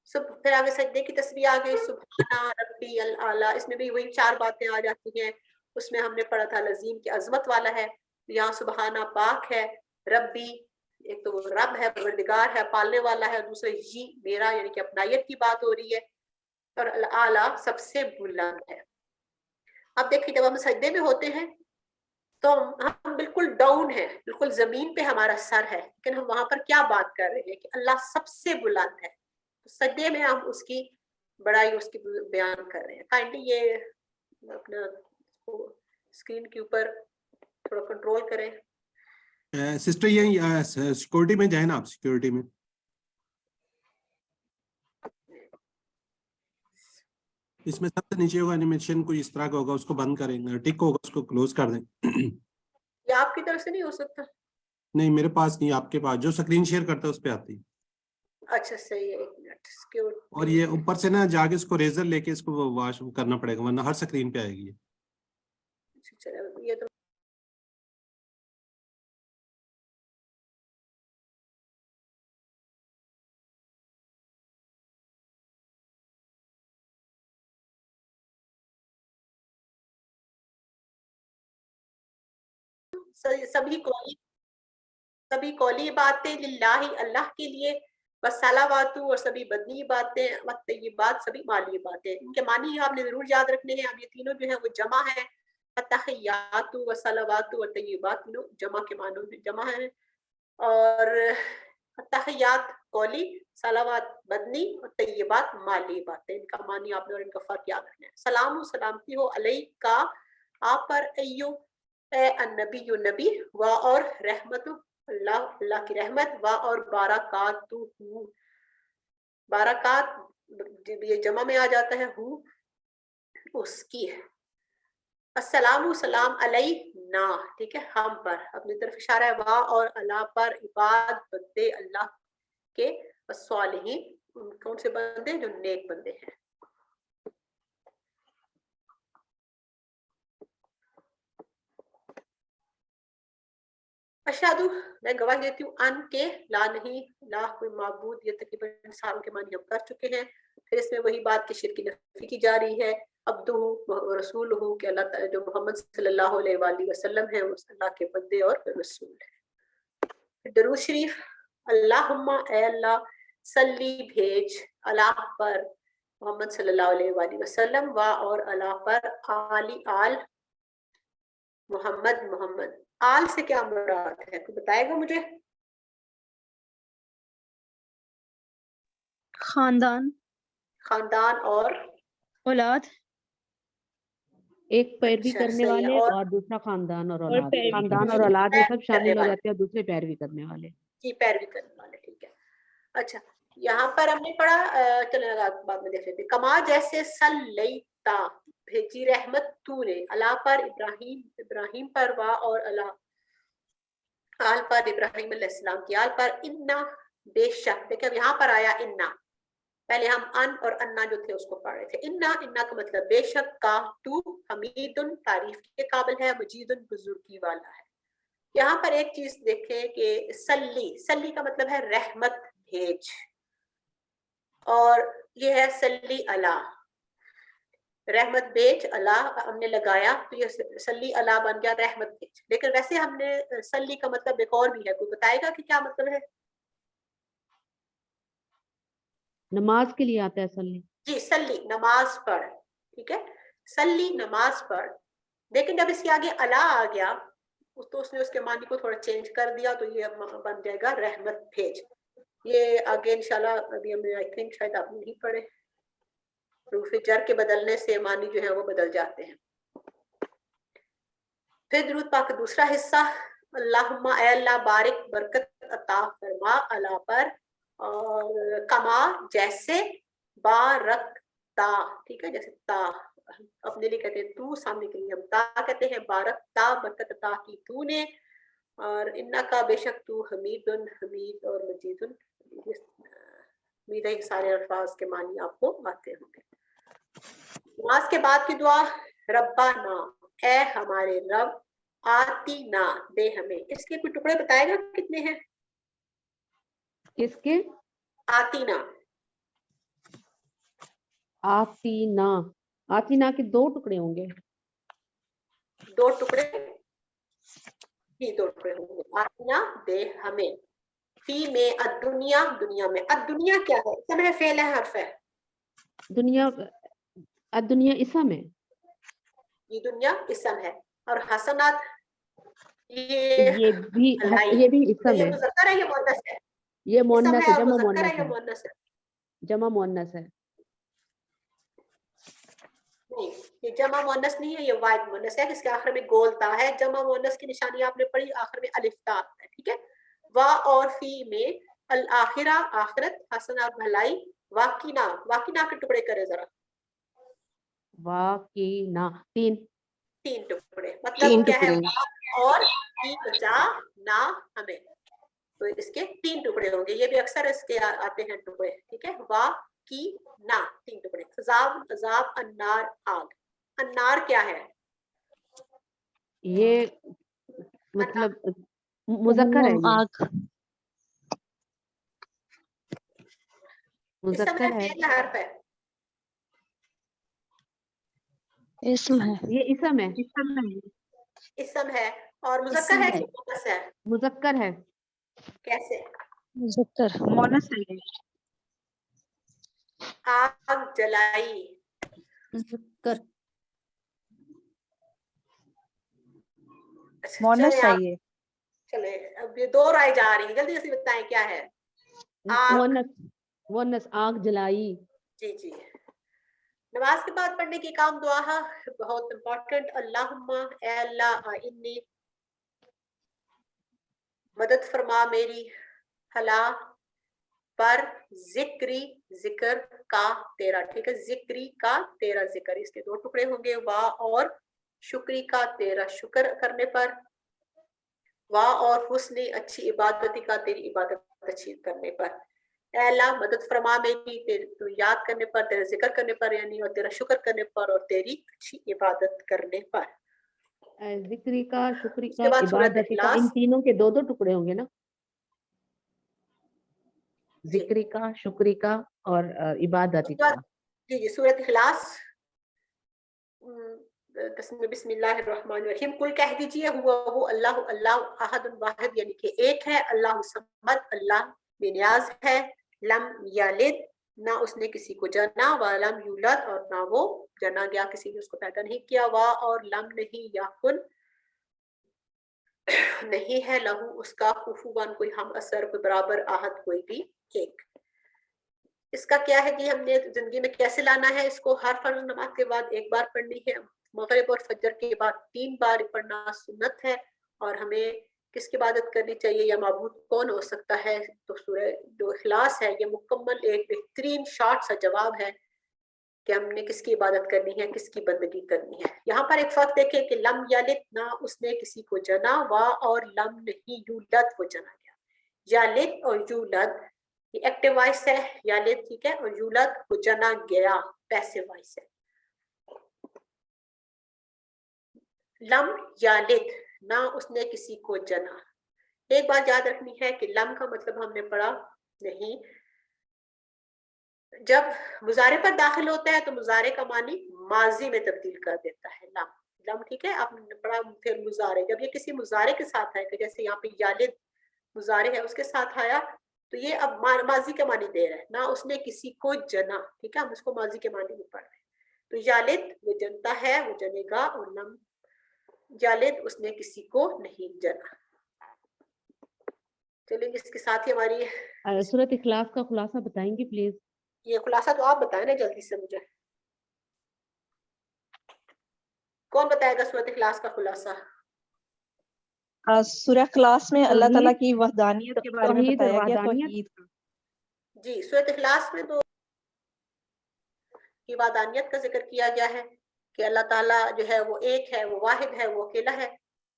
सब। फिर आगे सजदे की तस्बीह आ गई, सुभाना रब्बी अल आला, इसमें भी वही 4 बातें आ जाती हैं। उसमें हमने पढ़ा था लजीम की अजमत वाला है, यहाँ सुभाना पाक है, रब्बी एक तो वो रब है, परवरदिगार है, पालने वाला है, दूसरा जी मेरा, यानी कि अपनायत की बात हो रही है, और अल आला सबसे बुलंद है। अब देखिए जब हम सजदे में होते हैं तो हम बिल्कुल डाउन है, बिल्कुल जमीन पे हमारा सर है, लेकिन हम वहां पर क्या बात कर रहे हैं कि अल्लाह सबसे बुलंद है। तो सजदे में हम उसकी बड़ाई, उसकी बयान कर रहे हैं। काइंडली ये अपना स्क्रीन के ऊपर थोड़ा कंट्रोल करें। सिस्टर ये सिक्योरिटी में जाए ना आप, सिक्योरिटी में इसमें सबसे नीचे होगा एनिमेशन, कोई इस तरह का होगा, उसको बंद करेंगे, टिक होगा उसको क्लोज कर दें। ये आपकी तरफ से नहीं हो सकता? नहीं मेरे पास नहीं, आपके पास जो स्क्रीन शेयर करता है उस पर आती है। अच्छा सही है, 1 मिनट, सिक्योरिटी। और ये ऊपर से ना जाके इसको रेजर लेके इसको वॉश करना पड़ेगा, वरना हर स्क्रीन पे आएगी ये। चलो ये तो सभी कौली बातें लिल्लाही, अल्लाह के लिए, बस सलावातु, और सभी बदनी बातें, वक्त ये बात सभी माली बातें। इनके मानी आपने जरूर याद रखने हैं। अब ये तीनों जो है वो जमा है, अतहियातु व सलावातु और तय्यिबात, तीनों जमा के मानों में जमा है। और अतहियात कौली, सलावात बदनी, और तय्यिबात माली बातें। इनका मानी आपने और इनका फर्क याद रखना है। सलाम सलामती हो अलैका, आप पर, अय्यु नबी, नबी, व और रहमत, अल्लाह, अल्लाह की रहमत, व और बारकातुहू, बारकात ये जमा में आ जाता है, हु उसकी। अस्सलामु सलाम अलैना, ठीक है, हम पर, अपनी तरफ इशारा है, वा और अल्लाह पर, इबाद बंदे अल्लाह के, अस्सालिहीन कौन से बंदे? जो नेक बंदे हैं। अशहदु, मैं गवाही देती हूँ अन के ला नहीं ला कोई माबूद, ये तकरीबन सारों के मानी हम कर चुके हैं। फिर इसमें वही बात की शिर्क की नफी की जा रही है। अब्दुहु व रसूलुहु के अल्लाह ताला जो मोहम्मद सल्लल्लाहु अलैहि वसल्लम है वो अल्लाह के बंदे और रसूल है। दरूद शरीफ, अल्लाहुम्मा ए अल्लाह सल्ली भेज अला पर मोहम्मद सल्लल्लाहु अलैहि वसल्लम व और अला पर आली आल मोहम्मद मोहम्मद। आल से क्या मुराद है, कोई बताएगा मुझे? खानदान, खानदान और औलाद एक पैरवी अच्छा, करने सही है। वाले और और दूसरा खानदान और और औलाद। पैरवी खानदान करने और वाले। औलाद में सब करने शामिल हो वाले। जाते हैं, दूसरे पैरवी करने वाले। की पैरवी करने वाले, ठीक है। अच्छा, यहाँ पर हमने पढ़ा, चलो बाद में देख लेते हैं। कमा जैसे सल्लैता भेजी रहमत तूने अला पर इब्राहिम इब्राहिम पर वा और अला आल पर इब्राहिम अलैहिस्सलाम की आल पर। इन्ना बेशक, देखिए अब यहाँ पर आया इन्ना, पहले हम अन और अन्ना जो थे उसको पढ़ रहे थे। इन्ना, इन्ना का मतलब बेशक का तू हमीदुन तारीफ के काबिल है, मजीदुन बुजुर्गी वाला है। यहाँ पर एक चीज देखें कि सल्ली, सल्ली का मतलब है रहमत भेज, और ये है सल्ली अला, रहमत भेज अला हमने लगाया तो ये सल्ली अला बन गया रहमत भेज। लेकिन वैसे हमने सल्ली का मतलब एक और भी है, कोई बताएगा कि क्या मतलब है? नमाज के लिए आता है सल्ली। जी, सल्ली नमाज पढ़, ठीक है, सल्ली नमाज पढ़। लेकिन जब इसके आगे अला आ गया तो उसने उसके मानी को थोड़ा चेंज कर दिया, तो ये बन जाएगा रहमत भेज। ये आगे इंशाल्लाह अभी हमने आई थिंक शायद आपने नहीं पढ़े, रूफ़े जर के बदलने से मानी जो है वो बदल जाते हैं। फिर दुरूद पाक का दूसरा हिस्सा, अल्लाहुम्मा ए अल्लाह बारिक बरकत अता फरमा अला पर, और कमा जैसे बारकता, ठीक है, जैसे ता अपने लिए कहते हैं तू, सामने के लिए हम ता कहते हैं, बारकता बरकत अता की तूने, और इन्ना का बेशक तू हमीदुन हमीद और मजीदुन। उम्मीद है सारे अल्फाज के मानी आपको आते होंगे। नमाज के बाद की दुआ, रब्बाना ए हमारे रब, आती ना दे हमें। इसके कुछ टुकड़े बताएगा कितने हैं? किसके? आतीना, आतीना, आतीना के दो टुकड़े होंगे। दो टुकड़े ही, दो टुकड़े होंगे। आतीना दे हमें, फी में अद्दुनिया, दुनिया में। अद्दुनिया क्या है? इसम है, फेल है, हर्फ है? दुनिया, दुनिया इसम है। ये दुनिया इसम है, और हसनात ये भी भलाई। ये भी तो इसम ये है। मुज़क्कर है, ये मुअन्नस है? ये इसम मुअन्नस है है, और जमा मुज़क्कर है मुअन्नस या है। मुअन्नस है? जमा मुअन्नस है। नहीं, ये जमा मुअन्नस नहीं है, ये वाहिद मुअन्नस है, जिसके आखिर में गोलता है। जमा मुअन्नस की निशानी आपने पढ़ी, आखिर में अलिफ ता है, ठीक है। वा और फी में अल आखिरा, आखिरत, हसना भलाई, वाकिना, वाकिना के टुकड़े करे जरा। वाकिना, तीन। तीन टुकड़े, मतलब क्या है? और की बचा ना हमें, तो इसके तीन टुकड़े होंगे। ये भी अक्सर इसके आते हैं टुकड़े, ठीक है। वा की ना, तीन टुकड़े। अजाब, अजाब, अन्नार, आग। अन्नार क्या है? ये मतलब मुजक्कर है, ये आग, मुजक्कर है। फेल हर्फ है? इसम है। ये इसम है। इसम है, और मुजक्कर है कि मुअन्नस है? मुजक्कर है। कैसे? मुज़क्कर, मोनस है। आग जलाई, मुज़क्कर, अच्छा, मोनस चले आप, है ये। चले अब ये दो राय जा रही है, जल्दी जल्दी बताएं क्या है? आग, मुअन्नस, मुअन्नस, आग जलाई। जी जी। नमाज के बाद पढ़ने की काम दुआ है, बहुत इंपॉर्टेंट। अल्लाहुम्मा ए अल्लाह इन्नी, मदद फरमा मेरी, हला पर जिक्री, जिक्र का तेरा, ठीक है, जिक्री का तेरा जिक्र। इसके दो टुकड़े होंगे, वाह और शुक्री का तेरा शुक्र करने पर, वाह और हुस्न अच्छी इबादती का तेरी इबादत अच्छी करने पर। اے اللہ مدد فرما میری تو یاد کرنے پر، تیرا ذکر کرنے پر یعنی، اور تیرا شکر کرنے پر اور تیری اچھی عبادت کرنے پر. ذکری کا، شکری اس کا، کے بعد سورۃ عبادتی کا، اخلاص. ان تینوں کے دو ٹکڑے ہوں گے نا؟ ذکری کا، شکری کا اور عبادتی کا. جی سورۃ اخلاص. بسم اللہ الرحمن الرحیم. کل کہہ دیجئے ہوا وہ اللہ، اللہ احد واحد یعنی کہ ایک ہے، اللہ صمد اللہ بے نیاز ہے، لم یلد نہ اس نے کسی کو جنا، ولم یولد اور نہ وہ جنا گیا، کسی نے اس کو پیدا نہیں کیا، وا اور لم نہیں یکن نہیں ہے، لہو اس کا کفوان کوئی ہم اثر، کوئی برابر، احد کوئی بھی ایک. اس کا کیا ہے کہ ہم نے زندگی میں کیسے لانا ہے اس کو؟ ہر فرض نماز کے بعد ایک بار پڑھنی ہے، مغرب اور فجر کے بعد 3 بار پڑھنا سنت ہے. اور ہمیں کس کی عبادت کرنی چاہیے یا معبود کون ہو سکتا ہے؟ تو سورہ جو اخلاص ہے یہ مکمل ایک بہترین شارٹ سا جواب ہے کہ ہم نے کس کی عبادت کرنی ہے، کس کی بندگی کرنی ہے. یہاں پر ایک فرق دیکھیں کہ لم یلد نہ اس نے کسی کو جنا، وا اور لم نہیں یولد وہ جنا گیا. یلد اور یولد یہ ایکٹیو وائس ہے، یلد ٹھیک ہے، اور یولد وہ جنا گیا پیسیو وائس ہے. لم یلد نہ اس نے کسی کو جنا. ایک بات یاد رکھنی ہے کہ لم کا مطلب ہم نے پڑھا نہیں. جب مضارع پر داخل ہوتا ہے تو مضارع کا معنی ماضی میں تبدیل کر دیتا ہے لم. لم ٹھیک ہے، آپ نے پڑھا. پھر مضارع جب یہ کسی مضارع کے ساتھ آئے گا، جیسے یہاں پہ یلد مضارع ہے اس کے ساتھ آیا تو یہ اب ماضی کے معنی دے رہا ہے، نہ اس نے کسی کو جنا. ٹھیک ہے، ہم اس کو ماضی کے معنی میں پڑھ رہے ہیں. تو یلد وہ جنتا ہے، وہ جنے گا، اور لم یلد اس نے کسی کو نہیں جنا. چلیں اس کے ساتھ ہی ہماری سورۃ اخلاص کا خلاصہ بتائیں گی پلیز؟ یہ خلاصہ تو آپ بتائیں نا جلدی سے. مجھے کون بتائے گا سورۃ اخلاص کا خلاصہ؟ سورہ اخلاص میں اللہ تعالیٰ توحید، کی وحدانیت کے بارے میں توحید اور بتایا گیا، وحدانیت. توحید کا. جی سورۃ اخلاص میں تو کی وحدانیت کا ذکر کیا گیا ہے کہ اللہ تعالیٰ جو ہے وہ ایک ہے، وہ واحد ہے، وہ اکیلا ہے.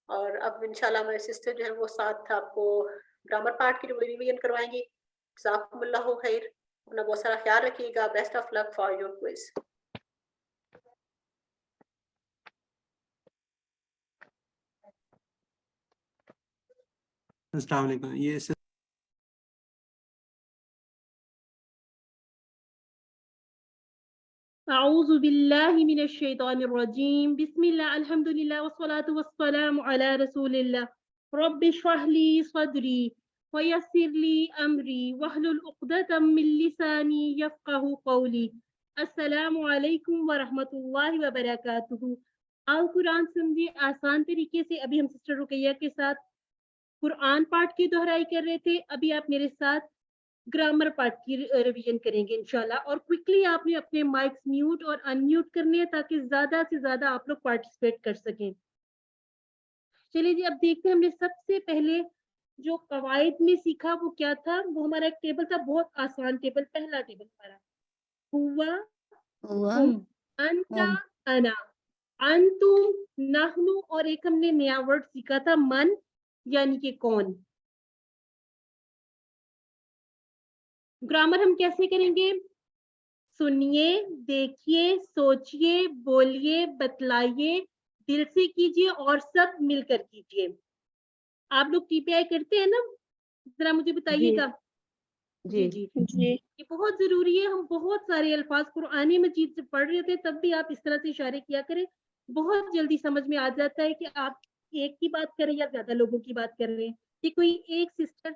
اور اب انشاءاللہ میرے سسٹر جو ہے وہ ساتھ آپ کو گرامر پارٹ کی ریویژن کروائیں گی. جزاکم اللہ خیر. اپنا بہت سارا خیال رکھیے گا. Best of luck for your quiz. السلام علیکم. یہ اعوذ باللہ من الشیطان الرجیم. بسم اللہ، الحمد للہ والصلاة والسلام علی رسول اللہ. رب اشرح لی صدری ویسر لی امری واحلل عقدۃ من لسانی یفقہوا قولی. السلام علیکم ورحمۃ اللہ وبرکاتہ. آؤ قرآن سمجھے آسان طریقے سے. ابھی ہم سسٹر رقیہ کے ساتھ قرآن پارٹ کی دہرائی کر رہے تھے، ابھی آپ میرے ساتھ گرامر پارٹ کی ریویژن کریں گے انشاءاللہ. اور کوئکلی آپ نے اپنے مائکس میوٹ اور ان میوٹ کرنے ہیں تاکہ زیادہ سے زیادہ آپ لوگ پارٹیسپیٹ کر سکیں. چلیے جی، اب دیکھتے ہیں ہم نے سب سے پہلے جو قواعد میں سیکھا وہ کیا تھا. وہ ہمارا ایک ٹیبل تھا، بہت آسان ٹیبل. پہلا ٹیبل ہمارا ہوا، ہم، انتا، انا، انتم، نحنو، اور ایک ہم نے نیا ورڈ سیکھا تھا من یعنی کہ کون. گرامر ہم کیسے کریں گے؟ سنیے، دیکھیے، سوچئے، بولیے، بتلائیے، دل سے کیجئے اور سب مل کر کیجئے. آپ لوگ ٹی پی آئی کرتے ہیں نا؟ ذرا مجھے بتائیے گا. جی جی جی، یہ بہت ضروری ہے. ہم بہت سارے الفاظ قرآن مجید سے پڑھ رہے تھے، تب بھی آپ اس طرح سے اشارے کیا کریں. بہت جلدی سمجھ میں آ جاتا ہے کہ آپ ایک کی بات کر رہے ہیں یا زیادہ لوگوں کی بات کر رہے ہیں. کہ کوئی ایک سسٹر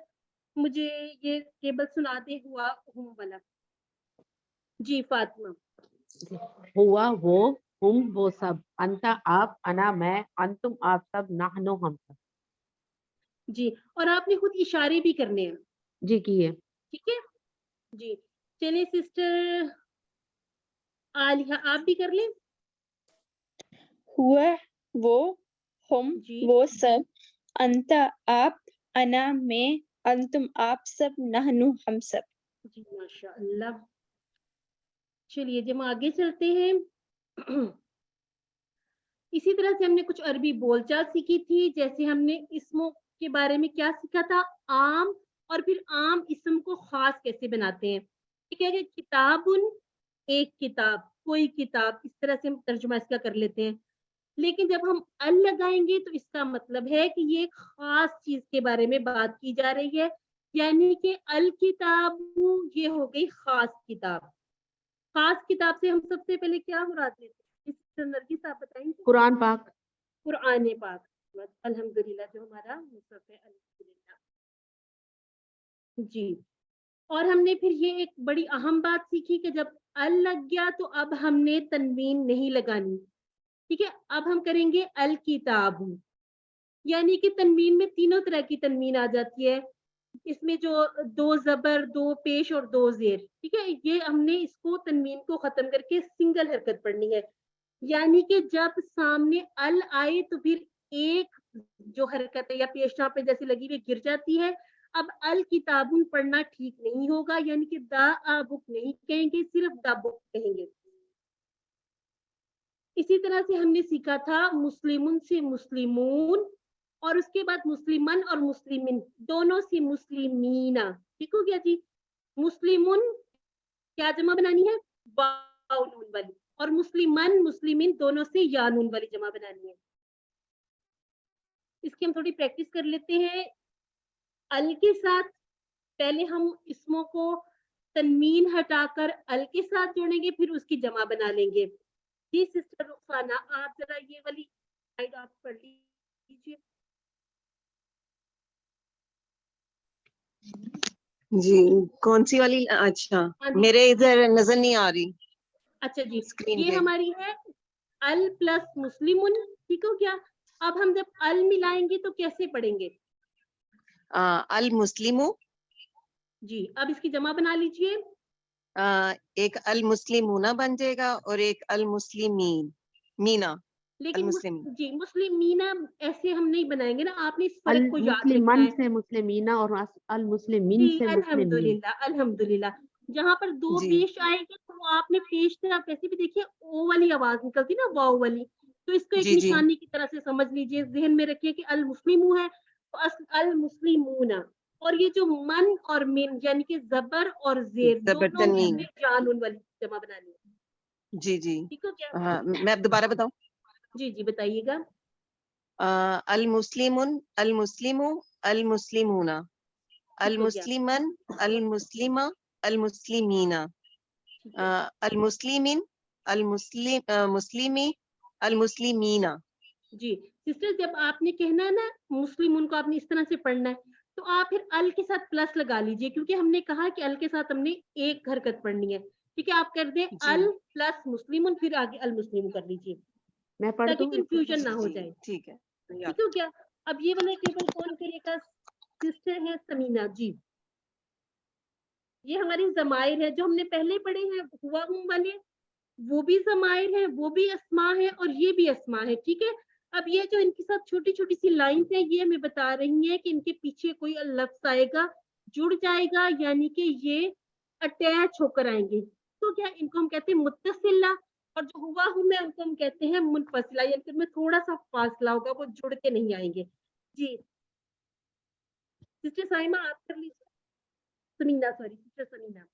مجھے یہ ٹیبل سنا دے ہوا ہم والا. جی فاطمہ. ہوا وہ، ہم وہ سب، انتا آپ، انا میں، انتم آپ سب، نحنو ہم سب. جی، اور آپ نے خود اشارے بھی کرنے ہیں. جی کیے. ٹھیک ہے جی. چلیے سسٹر عالیہ آپ بھی کر لیں. ہوا وہ، ہم جی وہ سب، انتا آپ، انا میں، انتم آپ سب، نحنو ہم سب. جی ماشاء اللہ. چلیے جی ہم آگے چلتے ہیں. اسی طرح سے ہم نے کچھ عربی بول چال سیکھی تھی. جیسے ہم نے اسموں کے بارے میں کیا سیکھا تھا؟ عام، اور پھر عام اسم کو खास कैसे बनाते हैं। ठीक है कि किताबुन एक किताब, कोई किताब, इस तरह से हम तर्जुमा इसका कर लेते हैं। लेकिन जब हम अल लगाएंगे तो इसका मतलब है कि ये एक खास चीज के बारे में बात की जा रही है, यानी कि अल किताबु ये हो गई खास किताब। खास किताब से हम सबसे पहले क्या मुराद लेते हैं, इस नरगिस आप बताएंगे। कुरान पाक। कुरान पाक, अल्हम्दुलिल्लाह, जो हमारा मुसहफ है, अल्हम्दुलिल्लाह जी। और हमने फिर ये एक बड़ी अहम बात सीखी कि जब अल लग गया तो अब हमने तनवीन नहीं लगानी। ठीक है, अब हम करेंगे अल किताब, यानी कि तनवीन में तीनों तरह की तनवीन आ जाती है। इसमें जो 2 ज़बर, 2 पेश और 2 ज़ेर, ठीक है, ये हमने इसको तनवीन को खत्म करके सिंगल हरकत पढ़नी है, यानी कि जब सामने अल आए तो फिर एक जो हरकत है या पेशना पे जैसे लगी हुई गिर जाती है। अब अल किताबुन पढ़ना ठीक नहीं होगा, यानी कि द आ बुक नहीं कहेंगे, सिर्फ द बुक कहेंगे। इसी तरह से हमने सीखा था मुस्लिमुन से मुस्लिमून, और उसके बाद मुस्लिमन और मुस्लिमिन दोनों से मुस्लिमीना। ठीक हो गया जी। मुस्लिमुन क्या जमा बनानी है, वाव नून वाली, और मुस्लिमन मुस्लिमिन दोनों से या नून वाली जमा बनानी है। इसकी हम थोड़ी प्रैक्टिस कर लेते हैं। अल के साथ पहले हम इसमों को तनवीन हटाकर अल के साथ जोड़ेंगे, फिर उसकी जमा बना लेंगे। जी सिस्टर रुखसाना, आप जरा ये वाली स्लाइड आप पढ़ लीजिए। जी, कौन सी वाली? अच्छा, हाँ जी। मेरे इधर नजर नहीं आ रही अच्छा जी, स्क्रीन ये पे। हमारी है अल प्लस मुस्लिमुन। ठीक हो गया। अब हम जब अल मिलाएंगे तो कैसे पढ़ेंगे अल मुस्लिमु, जी। अब इसकी जमा बना लीजिए। एक अल मुस्लिमूना बन जाएगा और एक अल मुस्लिमीन, मीना, अल लेकिन मुस्लिमीन। जी मुस्लिमीना ऐसे हम नहीं बनाएंगे ना, आपने इस अल फर्क को याद रखना मुस्लिमन है। से मुस्लिमीना और अल मुस्लिमीन जी से मुस्लिमीन। अल्हम्दुलिल्लाह, अल्हम्दुलिल्लाह। जहाँ पर 2 जी। पेश आएंगे तो आपने पेश से आप वैसे भी देखिए ओ वाली आवाज निकलती ना, वाव वाली, तो इसको एक जी, जी। निशानी की तरह से समझ लीजिए, जहन में रखिए कि अल मुस्लिमू है तो अल मुस्लिमूना। और ये जो मन और मिन यानी कि जबर और जेर जबर दोनों तनवीन। में जानून वाली जमा बनानी है। जी, जी। ठीक हो क्या? हाँ, मैं अब दोबारा बताऊं। जी जी बताइएगा। अल मुस्लिमुन, अल मुस्लिमु, अल मुस्लिमूना, अल ठीक हो गया। मुस्लिमन, अल मुस्लिमा, अल मुस्लिमीना, ठीक है अल मुस्लिमिन, अल मुस्लिमी, अल मुस्लिमीना। जी। सिस्टर, जब आपने कहना है ना मुस्लिम, उनको आपने इस तरह से पढ़ना है, तो आप फिर अल के साथ प्लस लगा लीजिए, क्योंकि हमने कहा कि अल के साथ हमने एक हरकत पढ़नी है। ठीक है, आप कर दें जी। अल प्लस मुस्लिम, फिर आगे अल मुस्लिम कर लीजिए, मैं पढ़ ताकि दूं? कंफ्यूजन ना हो जी, जाए। ठीक है। ठीक हो क्या? अब ये वाला टेबल कौन करेगा? सिस्टर है समीना जी। ये हमारी जमाइर है जो हमने पहले पढ़े हैं, हुआ हुम वाले, वो भी जमाइर है, वो भी अस्मा है, और ये भी अस्मा है। ठीक है, अब ये जो इनके साथ छोटी छोटी सी लाइंस है, ये हमें बता रही है कि इनके पीछे कोई लफ्ज आएगा, जुड़ जाएगा, यानी कि ये अटैच होकर आएंगे। तो क्या इनको हम कहते हैं मुत्तसिला, और जो हुआ हुम है उनको हम कहते हैं मुनफसिला, यानी कि इनमें थोड़ा सा फासला होगा, वो जुड़ के नहीं आएंगे। जी सिस्टर साइमा आप कर लीजिए। Samina, sorry sister Samina.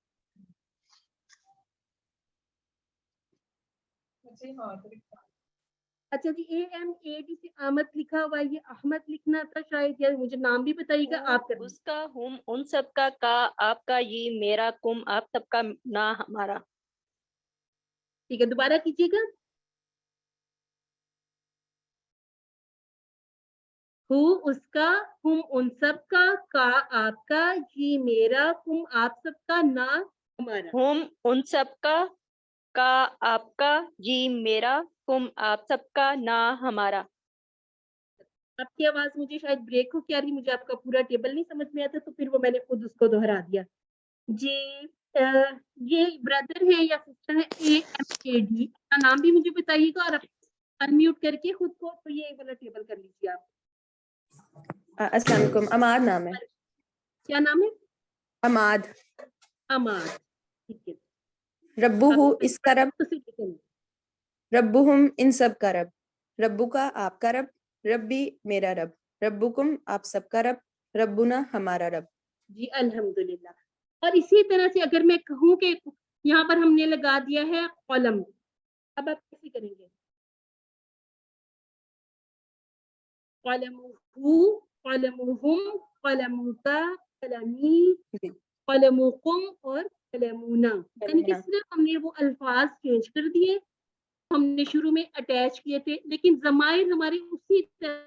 अच्छा जी, AMAD से अहमद लिखा हुआ है, ये अहमद लिखना था शायद, या मुझे नाम भी बताइएगा आप कर लीजिए। उसका हुम उन सब का आपका ये मेरा कुम आप सबका ना हमारा। ठीक है, दोबारा कीजिएगा। हु उसका, हुम उन सब का आपका, ये मेरा, कुम आप सबका, ना हमारा। हुम उन सब का आपका, ये मेरा, कुम आप सबका, ना हमारा। आपकी आवाज मुझे शायद ब्रेक हो क्या रही, मुझे आपका पूरा टेबल नहीं समझ में आता, तो फिर वो मैंने खुद उसको दोहरा दिया। जी ये ब्रदर है या सिस्टर है AMAD, अपना नाम भी मुझे बताइएगा, और अनम्यूट करके खुद को, तो ये वाला टेबल कर लीजिए आप। अस्सलाम वालेकुम, अमाद नाम है। क्या नाम है? अमाद। अमाद। ठीक है, रब्बुहु इसका रब, तो सिर्फ लिखेंगे। रब्बुहुम इन सब का रब, रब्बुका आपका रब, रब्बी मेरा रब, रब्बुकुम आप सबका रब, रब्बुना हमारा रब। जी अल्हम्दुलिल्लाह। اور اسی طرح سے اگر میں کہوں کہ یہاں پر ہم نے لگا دیا ہے قلم, اب آپ کیسے کریں گے؟ قلمہ, قلمہم, قلمک, قلمی, جی. قلمکم اور قلمونا, یعنی کہ صرف ہم نے وہ الفاظ چینج کر دیے, ہم نے شروع میں اٹیچ کیے تھے, لیکن ضمائر ہمارے اسی طرح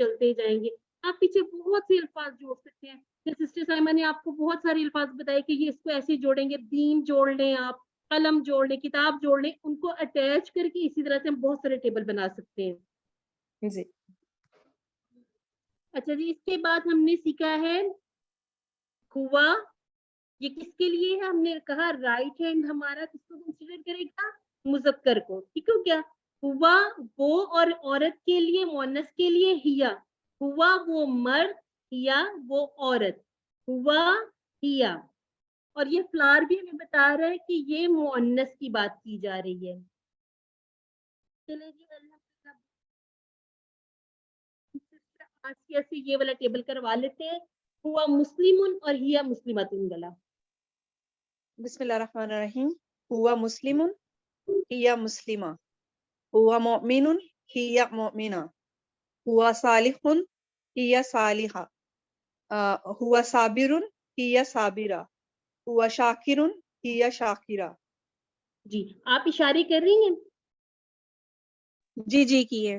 چلتے جائیں گے. آپ پیچھے بہت سے الفاظ جوڑ سکتے ہیں. سسٹر سائمہ نے آپ کو بہت سارے الفاظ بتائے کہ یہ اس کو ایسے جوڑیں گے, دین جوڑ لیں, آپ قلم جوڑ لیں, کتاب جوڑ لیں, ان کو اٹیچ کر کے اسی طرح سے ہم بہت سارے ٹیبل بنا سکتے ہیں. جی. اچھا جی, اس کے بعد ہم نے سیکھا ہے ہوا. یہ کس کے لیے ہے؟ ہم نے کہا رائٹ ہینڈ ہمارا کس کو کنسیڈر کرے گا؟ مذکر کو. ٹھیک ہے کیا؟ ہوا وہ اور عورت کے لیے, مؤنث کے لیے ہیا. ہوا وہ مرد, ہیا وہ عورت. ہوا ہیا. اور یہ فلار بھی ہمیں بتا رہا ہے کہ یہ مؤنث کی بات کی جا رہی ہے. چلے جی, آج سے یہ والا ٹیبل کروا لیتے ہیں. ہوا مسلم اور ہیا مسلمۃ. گلا. بسم اللہ الرحمن الرحیم. ہوا مسلم ہیا مسلمہ. ہوا مؤمن ہیا مؤمنہ. ہوا صالح ہیا صالحہ. ہوا صابر ہیا صابرہ. ہوا شاکر ہیا شاکرہ. جی, آپ اشارے کر رہی ہیں؟ جی جی کیے.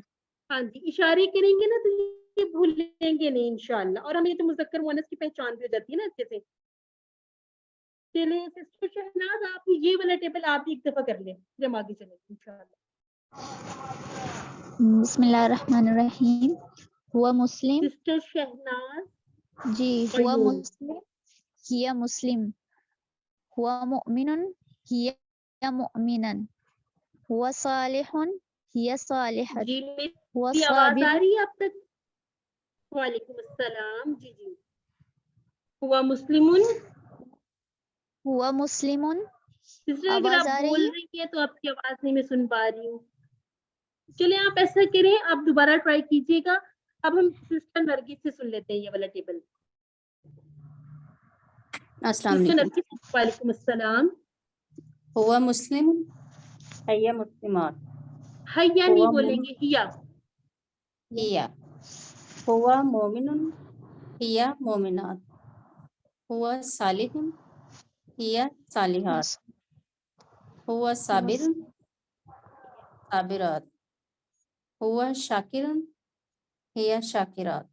ہاں جی, اشارے کریں گے نا تو یہ بھولیں گے نہیں انشاءاللہ, اور ہمیں تو مذکر مؤنث کی پہچان بھی ہو جاتی ہے نا اچھے سے. چلیں سسٹر شہناز, آپ یہ والا ٹیبل آپ بھی ایک دفعہ کر لیں, پھر ہم آگے چلیں گے انشاءاللہ. بسم اللہ الرحمن الرحیم. ہوا مسلم. سسٹر شہناز, جی, ہوا قیوم. مسلم ہیا مسلم. ہوا مؤمن ہیا مؤمنا. ہوا صالح ہیا صالحۃ. جی, ہوا میری آواز آ صابر. رہی ہے آپ تک؟ وعلیکم السلام. جی جی. ہوا مسلمن. ہوا مسلم. سسٹر اگر آواز آپ آ بول رہی ہے؟ رہی ہیں تو آپ کی آواز نہیں میں سن پا رہی ہوں. چلیں آپ ایسا کریں, آپ دوبارہ ٹرائی کیجیے گا. اب ہم سسٹر نرگس سے سن لیتے ہیں یہ والا ٹیبل. السلام سسٹر علیکم. نرگس, وعلیکم السلام. ہوا مسلم ہیا مسلمات. حیا نہیں ہوا بولیں گے, ہیا. ہیا. ہوا مومن ہیا مومنات. ہوا صالح ہیا صالحات. ہوا صابر صابرات. ہوا شاکر ہیا شاکرات.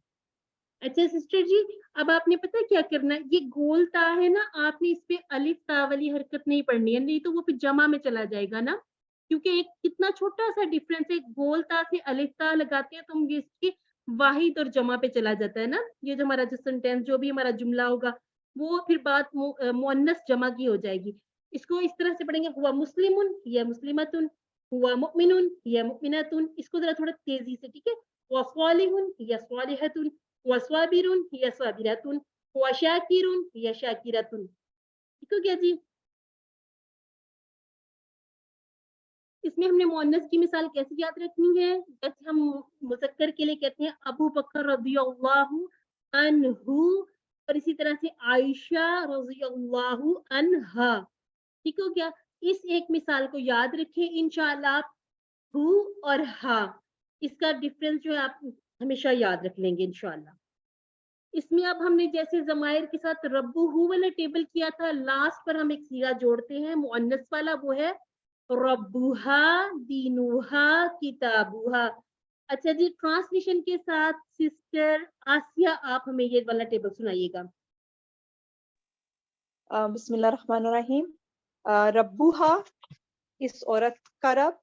اچھا سسٹر جی, اب آپ نے پتا کیا کرنا ہے, یہ گول تا ہے نا, آپ نے اس پہ الف تا والی حرکت نہیں پڑھنی ہے, نہیں تو وہ پھر جمع میں چلا جائے گا نا, کیونکہ ایک کتنا چھوٹا سا ڈفرینس ہے. گول تا سے الف تا لگاتے ہیں تو ہم یہ اس کی واحد اور جمع پہ چلا جاتا ہے نا. یہ جو ہمارا جو سینٹینس, جو بھی ہمارا جملہ ہوگا, وہ پھر بات مؤنث جمع کی ہو جائے گی. اس کو اس طرح سے پڑھیں گے, ہوا مسلم یا مسلمۃ. ہوا مؤمن یا مؤمنۃ. اس کو ذرا تھوڑا تیزی سے, ٹھیک ہے. ہوا صالح یا صالحۃ. ہوا صابر یا صابرۃ. ہوا شاکر یا شاکرۃ. ٹھیک ہو گیا جی. اس میں ہم نے مؤنث کی مثال کیسے یاد رکھنی ہے؟ جیسے ہم مذکر کے لیے کہتے ہیں ابو بکر رضی اللہ عنہ, اور اسی طرح سے عائشہ رضی اللہ عنہا. ٹھیک ہو گیا. اس ایک مثال کو یاد رکھیں انشاءاللہ. آپ ہو اور ہا, اس کا ڈفرینس جو ہے آپ ہمیشہ یاد رکھ لیں گے انشاءاللہ. اس میں اب ہم نے جیسے ضمائر کے ساتھ ربو ہو والا ٹیبل کیا تھا, لاسٹ پر ہم ایک صیغہ جوڑتے ہیں مؤنث والا, وہ ہے ربوہا دینوہا کتابوہا. اچھا جی, ٹرانسلیشن کے ساتھ سسٹر آسیہ, آپ ہمیں یہ والا ٹیبل سنائیے گا. بسم اللہ الرحمن الرحیم. ربوہا اس عورت کا رب.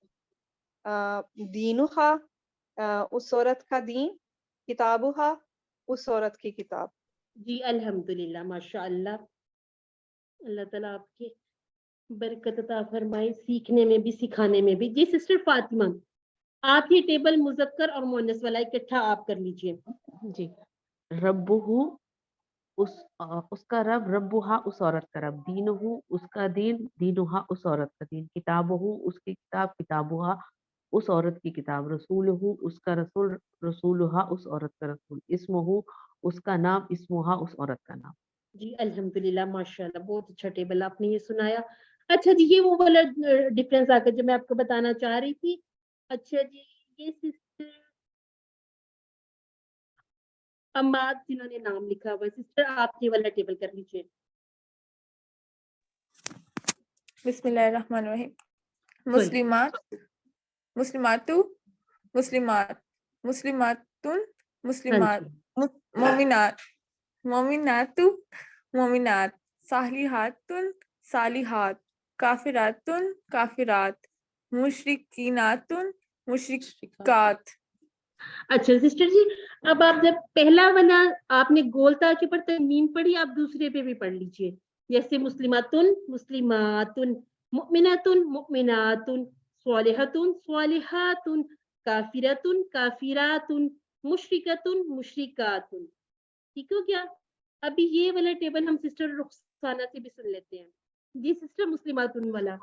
دینوہا اس عورت کا دین. کتابوہا اس عورت کی کتاب. جی الحمدللہ, ماشاء اللہ. اللہ تعالیٰ آپ کے برکت عطا فرمائے, سیکھنے میں بھی سکھانے میں بھی. جی سسٹر فاطمہ, آپ یہ ٹیبل مذکر اور مؤنث والا اکٹھا آپ کر لیجئے. جی. ربہ اس کا رب, ربہا اس عورت کا رب. دینہ اس کا دین, دینہا اس عورت کا دین. کتابہ اس کی کتاب, کتابہا اس عورت کی کتاب. رسولہ اس کا رسول, رسولہا اس عورت کا رسول. اسمہ اس کا نام, اسمہا اس عورت کا نام. जी अल्हम्दुलिल्लाह माशाल्लाह, बहुत अच्छा टेबल आपने ये सुनाया। अच्छा जी, ये वो वाला डिफरेंस आ गया जो मैं आपको बताना चाह रही थी। अच्छा जी, ये सिस्टर अम्माद जिन्होंने नाम लिखा हुआ है, सिस्टर आप ये वाला टेबल कर लीजिए। बिस्मिल्लाहिर्रहमानिर्रहीम। बोलिए। मुस्लिमात, मुस्लिमातु, मुस्लिमात, मुस्लिमातुन, हाँ मुस्लिमात, जी, मोमिनात, मोमिनातु, मोमिनात, सालिहातुन, सालिहात, काफिरातुन, काफिरात, मुशरिकीनातुन, मुशरिकात। अच्छा सिस्टर जी, अब आप जब पहला वाला आपने गोलता के ऊपर तनवीन पढ़ी, आप दूसरे पे भी पढ़ लीजिए। जैसे मुस्लिमातुन, मुस्लिमातुन, मुमिनातुन, मुमिनातुन, स्वालिहतुन, स्वालिहातुन, काफिरतुन, काफिरातुन, मुशरिकतुन, मुशरिकातुन। ठीक हो गया? अभी ये वाला टेबल हम सिस्टर रुखसाना से भी सुन लेते हैं। जी सिस्टर, मुस्लिमातुन वाला।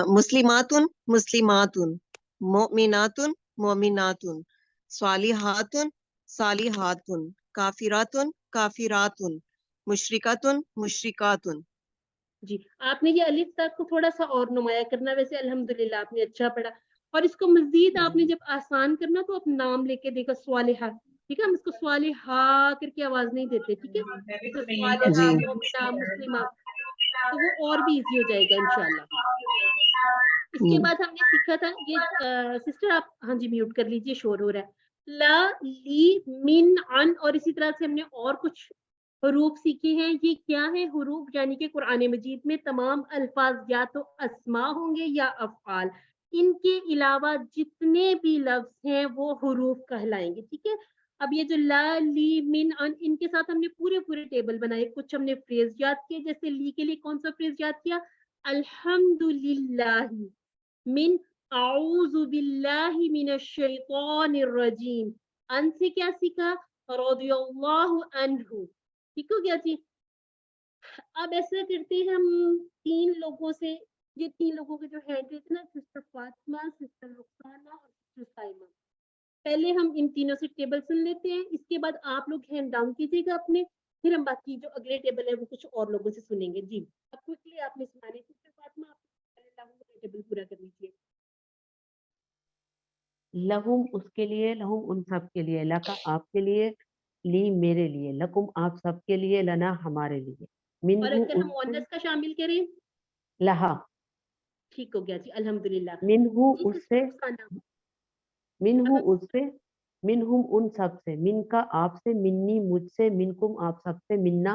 मुस्लिमातुन मुस्लिमातुन, मोमिनातुन मोमिनातुन, स्वालिहातुन सालिहातुन, काफिरातुन काफिरातुन, मुशरिकातुन मुशरिकातुन। जी, आपने ये अलिफ तक को थोड़ा सा और नुमाया करना, वैसे अल्हम्दुलिल्लाह आपने अच्छा पढ़ा। और इसको मजीद आपने जब आसान करना तो आप नाम लेके देखो, स्वालिहा, ठीक है? हम इसको स्वालिहा करके आवाज नहीं देते, ठीक है? तो स्वालिहा, जी मोमिना, मुस्लिमा, तो वो और भी इजी हो जाएगा इंशाल्लाह। इसके बाद हमने सीखा था ये सिस्टर आप, हाँ जी म्यूट कर लीजिए, शोर हो रहा है। ला, ली, मिन, अन, और इसी तरह से हमने और कुछ हरूफ सीखे हैं। ये क्या है हरूफ? यानी कि कुरान मजीद में तमाम अल्फाज या तो अस्मा होंगे या अफ़आल, इनके अलावा जितने भी लफ्ज हैं वो हरूफ कहलाएंगे, ठीक है? अब ये जो ला, ली, मिन, अन, इनके साथ हमने पूरे पूरे टेबल बनाए। कुछ हमने फ्रेज याद किए, जैसे ली के लिए कौन सा फ्रेज याद किया? अल्हम्दुलिल्लाहि मिन आऊज़ु बिल्लाहि मिनश शैतानिर रजीम। अन से क्या सीखा? रदियल्लाहु अन्हु। ठीक हो गया जी? अब ऐसा करते हैं हम तीन लोगों से, ये तीन लोगों के जो हैंड थे ना, सिस्टर फातिमा, सिस्टर रुखसाना और सिस्टर साइमा। पहले हम इन तीनों से टेबल सुन लेते हैं, इसके बाद आप लोग हैंड डाउन कीजिएगा अपने, फिर हम बाकी जो अगले टेबल है वो कुछ और लोगों से सुनेंगे। जी, अब क्विकली आपने सुनाने, सिस्टर फातिमा आप पहले टेबल पूरा कर लीजिए। लहुम उसके लिए, लहुम उन सब के लिए, लका आपके लिए, ली मेरे लिए, लकुम आप सब के लिए, लना हमारे लिए, और मिनहु अगर हम उससे, मुअन्नस का शामिल करें, लहा, ठीक हो गया जी अल्हम्दुलिल्लाह। मिनहु जी सिस्टर उससे, रुखसाना, मिनहु अब हम उससे, मिनहुम उन सब से, मिनका आपसे, मिन्नी मुझसे, मिनकुम आप सब से, मिन्ना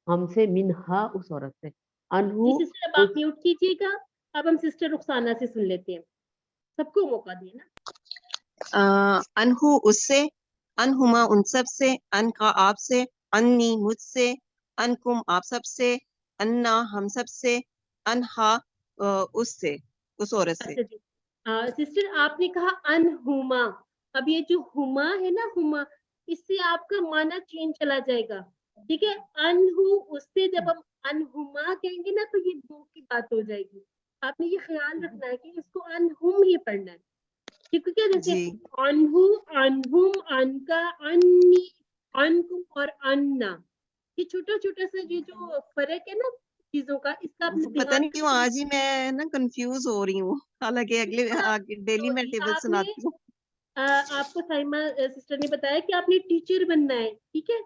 हमसे, मिनहा उस औरत से, अनहु जी सिस्टर अब आप उस, म्यूट कीजिएगा। अब हम सिस्टर रुखसाना से सुन लेते हैं, सबको मौका दिए ना। अनहु उससे, अनहुमा उन सब से, अन का आपसे, अन्नी मुझसे, अनकुम आप सब से, अन्ना हम सब से, अनहा उससे उस औरत से। अच्छा जी, सिस्टर आपने कहा अनहुमा। अब ये जो हुमा है ना, हुमा, इससे आपका माना चेंज चला जाएगा, ठीक है? अनहु उससे जब हम अनहुमा कहेंगे ना तो ये दो की बात हो जाएगी। आपने ये ख्याल रखना है कि इसको अनहुम ही पढ़ना है, ठीक है? जैसे जी अनहु, अनहुम, अनका, अन्नी, अनकुम और अन्ना, ये छोटा छोटा सा ये जो फर्क है ना चीजों का, इसका आपने पता ध्यान नहीं क्यों रखना है। आज ही मैं ना कंफ्यूज हो रही हूँ, हालांकि अगले डेली तो मैं जी टेबल आपने सुनाती हूँ। आपको साइमा सिस्टर ने बताया कि आपने टीचर बनना है, ठीक है?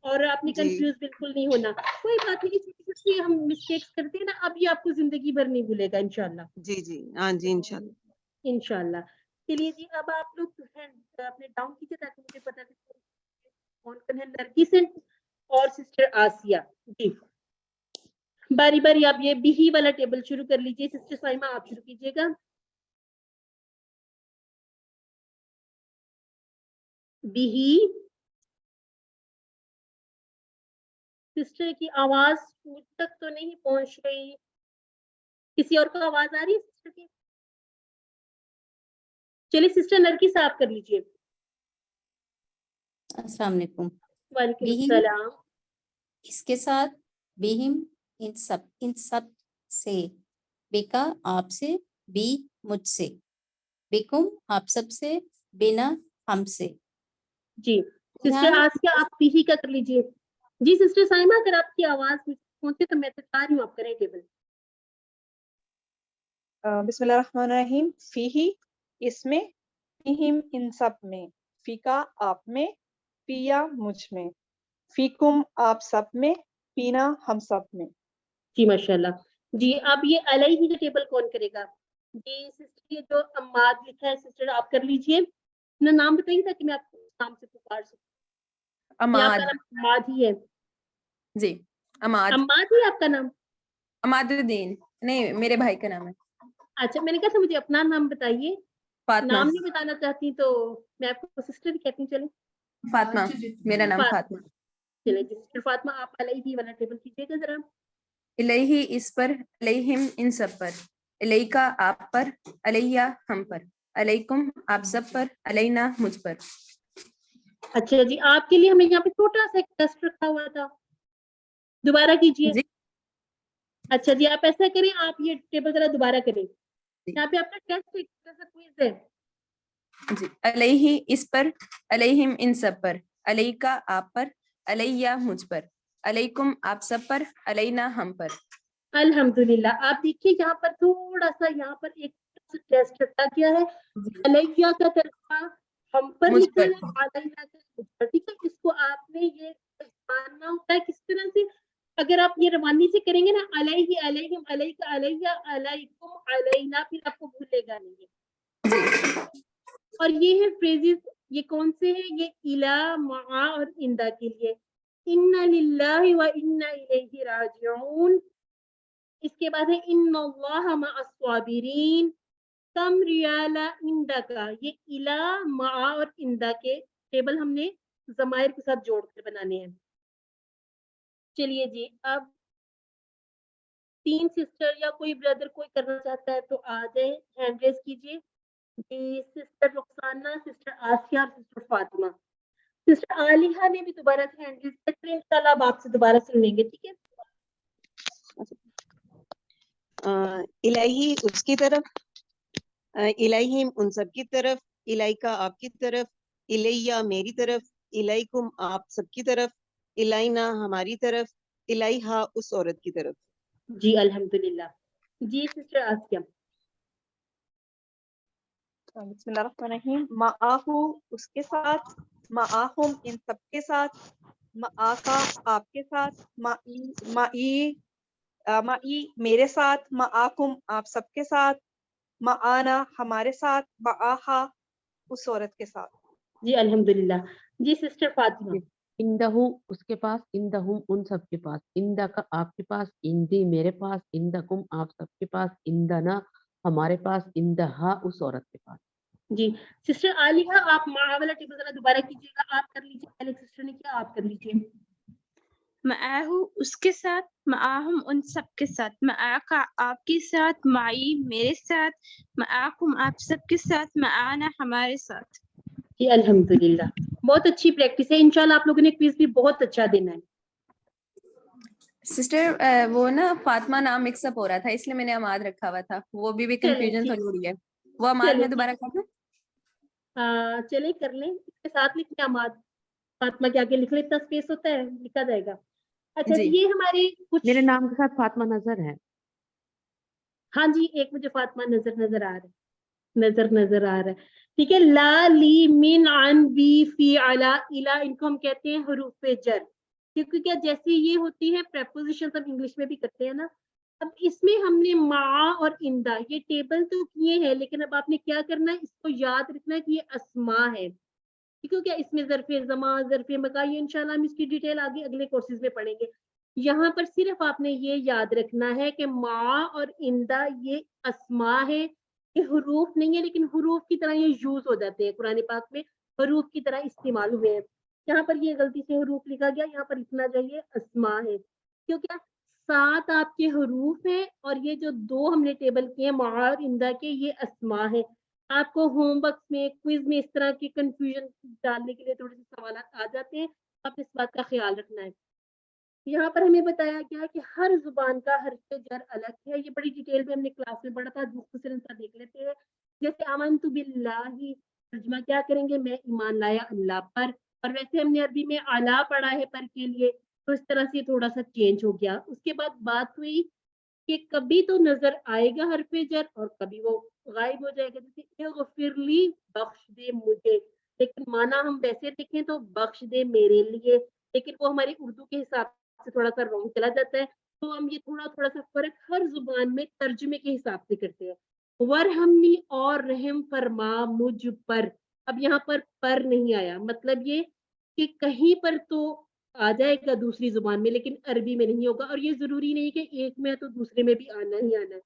और आपने जी कंफ्यूज बिल्कुल नहीं होना, कोई बात नहीं, छोटी छोटी हम मिस्टेक्स करते हैं ना, अब ये आपको जिंदगी भर नहीं भूलेगा इंशाल्लाह। जी हाँ जी इंशाल्लाह। इंशाल्लाह। चलिए जी, अब आप लोग अपने डाउन कीजिए ताकि मुझे पता चले कौन कौन है। नरगिस और सिस्टर आसिया जी, बारी बारी आप ये बिही वाला टेबल शुरू कर लीजिए। सिस्टर साइमा आप शुरू कीजिएगा। बिही, सिस्टर की आवाज मुझ तक तो नहीं पहुंच रही, किसी और को आवाज आ रही है सिस्टर की? चलिए सिस्टर नरगिस आप कर लीजिए। अस्सलाम वालेकुम। वालेकुम बिहिम सलाम। इसके साथ, बिहिम इन सब से, बेका आपसे, बी मुझसे, बेकुम आप सब से, बिना हमसे। जी सिस्टर बिहान आसिया आप बिही का कर लीजिए। جی سسٹر سائمہ اگر آپ کی آواز پہنچے تو میں بتا رہی ہوں، آپ کریں ٹیبل. بسم اللہ الرحمن الرحیم. فیہی اس میں، فیہم ان سب میں، فیکا آپ میں، فیا مجھ میں، فیکم آپ سب میں، فینا ہم سب میں. جی ماشاء اللہ. جی اب یہ علیہ کا ٹیبل کون کرے گا؟ جی سسٹر یہ جو اماد لکھا ہے سسٹر آپ کر لیجئے. اپنا نام بتائیے تاکہ میں آپ کو نام سے پکار سکوں. یہ آپ اماد. کا نام اماد ہی ہے؟ جی اماد. اماد ہی آپ کا نام؟ اماد الدین نہیں، میرے بھائی کا نام ہے. اچھا میں نے کہا مجھے اپنا نام بتائیے. فاطمہ. نام نہیں بتانا چاہتی تو میں آپ کو سسٹر کہتی ہوں. چلیں فاطمہ میرا نام فاطمہ. فاطمہ. چلیں جی سسٹر فاطمہ آپ علیہ والا ٹیبل کیجیے گا ذرا. الیہ اس پر، علیہم ان سب پر، الیکا آپ پر، علیہ ہم پر، علیکم آپ سب پر، علینا مجھ پر. اچھا جی آپ کے لیے ہمیں یہاں پہ چھوٹا سا ایک ٹیسٹ رکھا ہوا تھا، دوبارہ کیجیے. جی اچھا جی آپ ایسا کریں، آپ یہ ٹیبل ذرا دوبارہ کریں. یہاں پہ آپ کا ٹیسٹ ایک چھوٹا سا کوئز ہے. جی علیہ اس پر، علیہم ان سب پر، علیکا آپ پر، علیہ مجھ پر، علیکم آپ سب پر، علینا ہم پر. الحمدللہ. آپ دیکھیے یہاں پر تھوڑا سا یہاں پر ایک ٹیسٹ رکھا گیا ہے. جی علیہ کا ترجمہ ہم پر مجھ لکھا پر. ہے، علیہ کا مجھ پر. ٹھیک ہے، اس کو آپ نے یہ ماننا ہوتا ہے کس طرح سے. اگر آپ یہ روانی سے کریں گے نا، علیہ علیہم علیہ علیہ علیکم علینا، پھر آپ کو بھولے گا نہیں. اور یہ ہے فریزز، یہ کون سے ہیں؟ یہ الا، مع اور اندا کے لیے. انا للہ و انا الیہ راجعون. اس کے بعد ہے ان اللہ مع الصابرین. کم ریالا اندا کا، یہ الا، مع اور اندا کے ٹیبل ہم نے ضمائر کے ساتھ جوڑ کر بنانے ہیں. چلیے جی اب 3 سسٹر یا کوئی بردر کوئی کرنا چاہتا ہے تو آ جائے، ہینڈ ریز کیجیے. جی سسٹر رخسانہ، سسٹر آسیہ اور سسٹر فاطمہ. سسٹر عالیہ نے بھی دوبارہ سے ہینڈ ریز کیا، انشاءاللہ اب آپ سے دوبارہ سن لیں گے. ٹھیک ہے. الہی اس کی طرف، الہیم ان سب کی طرف، الیکا آپ کی طرف، الیہ میری طرف، الیکم آپ سب کی طرف، الینا ہماری طرف، الیہا اس عورت کی طرف. جی الحمدللہ. جی سسٹر آسیہ. بسم اللہ الرحمن الرحیم. معاہو اس کے ساتھ، معاہم ان سب کے ساتھ، معاکا آپ کے ساتھ، معی میرے ساتھ، معاکم آپ سب کے ساتھ، معانا ہمارے ساتھ، معاہا اس عورت کے ساتھ. جی الحمدللہ. جی سسٹر فاطمہ. اندہو اس کے پاس، اندہم ان سب کے پاس، اندہ کا آپ کے پاس، اندی میرے پاس، اندکم آپ سب کے پاس، اندنا ہمارے پاس، اندہا اس عورت کے پاس. جی سسٹر عالیہ آپ مع والا ٹیبل ذرا دوبارہ کیجیے گا. آپ کر لیجیے، پہلے سسٹر نے کیا، آپ کر لیجیے. معاہو اس کے ساتھ، معاہم ان سب کے ساتھ، معاکا آپ کے ساتھ، معی میرے ساتھ، معاکم آپ سب کے ساتھ، معانا ہمارے ساتھ. جی الحمدللہ. بہت اچھی پریکٹس ہے. انشاءاللہ آپ لوگوں نے کوئز بھی بہت اچھا دینا ہے. سسٹر وہ نا فاطمہ نام مکس اپ ہو رہا تھا، اس لیے میں نے اماد رکھا ہوا تھا. وہ بھی چلیں کنفیوژن ٹھیک، تھوڑی ہو رہی ہے. وہ اماد چلیں میں دوبارہ ٹھیک. کر دوں؟ چلیں کر لیں، اس کے ساتھ لکھیں اماد. فاطمہ کے آگے لکھ لیں، اتنا اسپیس ہوتا ہے، لکھا جائے گا. اچھا جی جی یہ ہماری کچھ، میرے نام کے ساتھ فاطمہ نظر ہے. ہاں جی ایک مجھے فاطمہ نظر آ رہا ہے، نظر آ رہا ہے. ٹھیک ہے. لا، لی، من، عن، بی، فی، علی، الا، ان کو ہم کہتے ہیں حروف جر. کیونکہ کیا جیسے یہ ہوتی ہے پریپوزیشن، ہم انگلش میں بھی کرتے ہیں نا. اب اس میں ہم نے مع اور اندا یہ ٹیبل تو کیے ہیں، لیکن اب آپ نے کیا کرنا ہے، اس کو یاد رکھنا ہے کہ یہ اسماء ہے. کیونکہ اس میں ظرف زمان، ظرف مکان، یہ انشاءاللہ ہم اس کی ڈیٹیل آگے اگلے کورسز میں پڑھیں گے. یہاں پر صرف آپ نے یہ یاد رکھنا ہے کہ مع اور اندا یہ اسماء ہے، یہ حروف نہیں ہے، لیکن حروف کی طرح یہ یوز ہو جاتے ہیں قرآن پاک میں، حروف کی طرح استعمال ہوئے ہیں. یہاں پر یہ غلطی سے حروف لکھا گیا، یہاں پر لکھنا چاہیے اسماء ہے. کیونکہ 7 آپ کے حروف ہیں اور یہ جو 2 ہم نے ٹیبل کیے مع اور اندا کے، یہ اسماء ہے. آپ کو ہوم ورک میں، کوئز میں اس طرح کی کنفیوژن ڈالنے کے لیے تھوڑے سے سوالات آ جاتے ہیں. آپ اس بات کا خیال رکھنا ہے. یہاں پر ہمیں بتایا گیا کہ ہر زبان کا حرف جر الگ ہے. یہ بڑی ڈیٹیل میں ہم نے کلاس میں پڑھا تھا، مختصراً سا دیکھ لیتے ہیں. جیسے آمنت باللہ، ترجمہ کیا کریں گے، میں ایمان لایا اللہ پر. اور ویسے ہم نے عربی میں اعلیٰ پڑھا ہے پر کے لیے، तो इस तरह से थोड़ा सा चेंज हो गया। उसके बाद बात हुई कि कभी तो नजर आएगा हरफ जर और कभी वो गायब हो जाएगा, जैसे इग़फिरली बख्श दे मुझे, लेकिन माना हम वैसे देखें तो बख्श दे मेरे लिए, लेकिन वो हमारी उर्दू के हिसाब से थोड़ा सा रॉन्ग चला जाता है। तो हम ये थोड़ा थोड़ा सा फर्क हर जुबान में तर्जुमे के हिसाब से करते हैं। वरहमनी और रहम फरमा मुझ पर, अब यहाँ पर नहीं आया, मतलब ये कि कहीं पर तो आ जाएगा दूसरी जुबान में, लेकिन अरबी में नहीं होगा, और ये जरूरी नहीं कि एक में है तो दूसरे में भी आना ही आना है।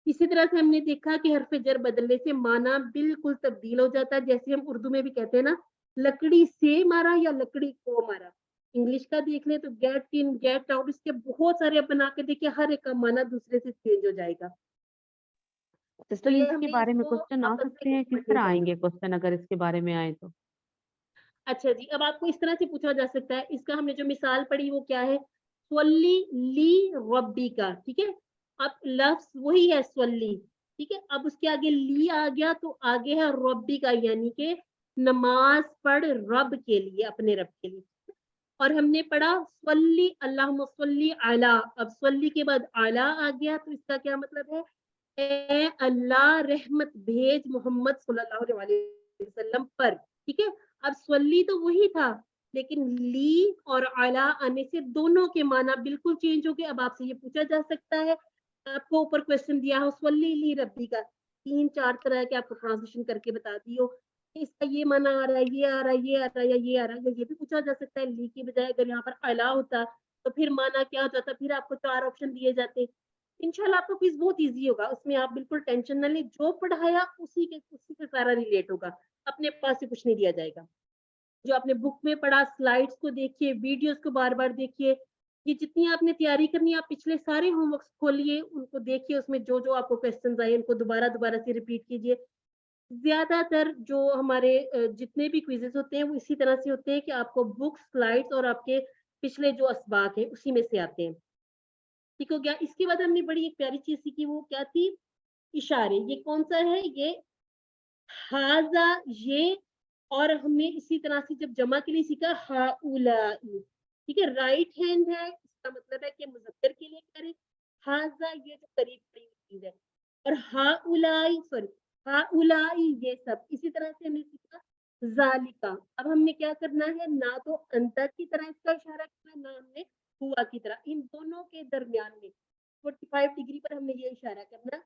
इसी तरह से हमने देखा कि हरफ जर बदलने से माना बिल्कुल तब्दील हो जाता है, जैसे हम उर्दू में भी कहते हैं ना, लकड़ी से मारा या लकड़ी को मारा। इंग्लिश का देख ले तो गेट इन गेट आउट, इसके बहुत सारे आप बना के देखिए, हर एक का माना दूसरे से चेंज हो जाएगा। तो सिस्टर ये इसके हमने बारे में इसको क्वेश्चन आ आपस सकते में हैं, किस पढ़ने तरह जाना। आएंगे क्वेश्चन अगर इसके बारे में आए तो? अच्छा जी, अब आपको इस तरह से पूछा जा सकता है, इसका हमने जो मिसाल पढ़ी वो क्या है, स्वल्ली ली रब्बी का, ठीक है। अब लफ्ज वही है स्वल्ली, ठीक है। अब उसके आगे ली आ गया तो आगे है रब्बी का, यानी कि नमाज पढ़ रब के लिए, अपने रब के लिए। और हमने पढ़ा स्वल्ली अल्लाहुम्मा स्वल्ली अला, अब स्वल्ली के बाद अला आ गया तो इसका क्या मतलब है, ए अल्लाह रहमत भेज मोहम्मद सल्लल्लाहु अलैहि वसल्लम पर, ठीक है। अब स्वल्ली तो वही था, लेकिन ली और अला आने से दोनों के माना बिल्कुल चेंज हो गए। अब आपसे ये पूछा जा सकता है, आपको ऊपर क्वेश्चन दिया हो स्वल्ली ली रब्बी का, 3-4 तरह के आपको ट्रांसलेशन करके बता दियो, इसका ये माना आ रहा है, ये आ रहा है, ये आ रहा है, या ये आ रहा है, या ये भी पूछा जा सकता है। ली की बजाय अगर यहाँ पर अला होता तो फिर माना क्या हो जाता, फिर आपको 4 ऑप्शन दिए जाते। इंशाल्लाह आपका क्विज बहुत इजी होगा, उसमें आप बिल्कुल टेंशन न लें, जो पढ़ाया उसी से सारा रिलेट होगा, अपने पास से कुछ नहीं दिया जाएगा। जो आपने बुक में पढ़ा, स्लाइड्स को देखिए, वीडियोस को बार बार देखिए, ये जितनी आपने तैयारी करनी है, आप पिछले सारे होमवर्क खोलिए, उनको देखिए, उसमें जो जो आपको क्वेश्चन आए उनको दोबारा दोबारा से रिपीट कीजिए। ज्यादातर जो हमारे जितने भी क्विजेस होते हैं वो इसी तरह से होते हैं कि आपको बुक्स, स्लाइड्स और आपके पिछले जो असबाक है उसी में से आते हैं, ठीक हो गया। इसके बाद हमने बड़ी एक प्यारी चीज सीखी, वो क्या थी, इशारे। ये कौन सा है, ये हाजा, ये, और हमने इसी तरह से जब जमा के लिए सीखा हाउलाई, ठीक है। राइट हैंड है, इसका मतलब है कि मुज़क्कर के लिए करें, हाजा ये जो करीब करीब चीज है, और हाउलाई सॉरी हाउलाई ये सब। इसी तरह से हमने सीखा जालिका। अब हमने क्या करना है, ना तो अंतर की तरह इसका इशारा करना, ना हमने हुआ की तरह, इन दोनों के दरमियान में 45 डिग्री पर हमने ये इशारा करना।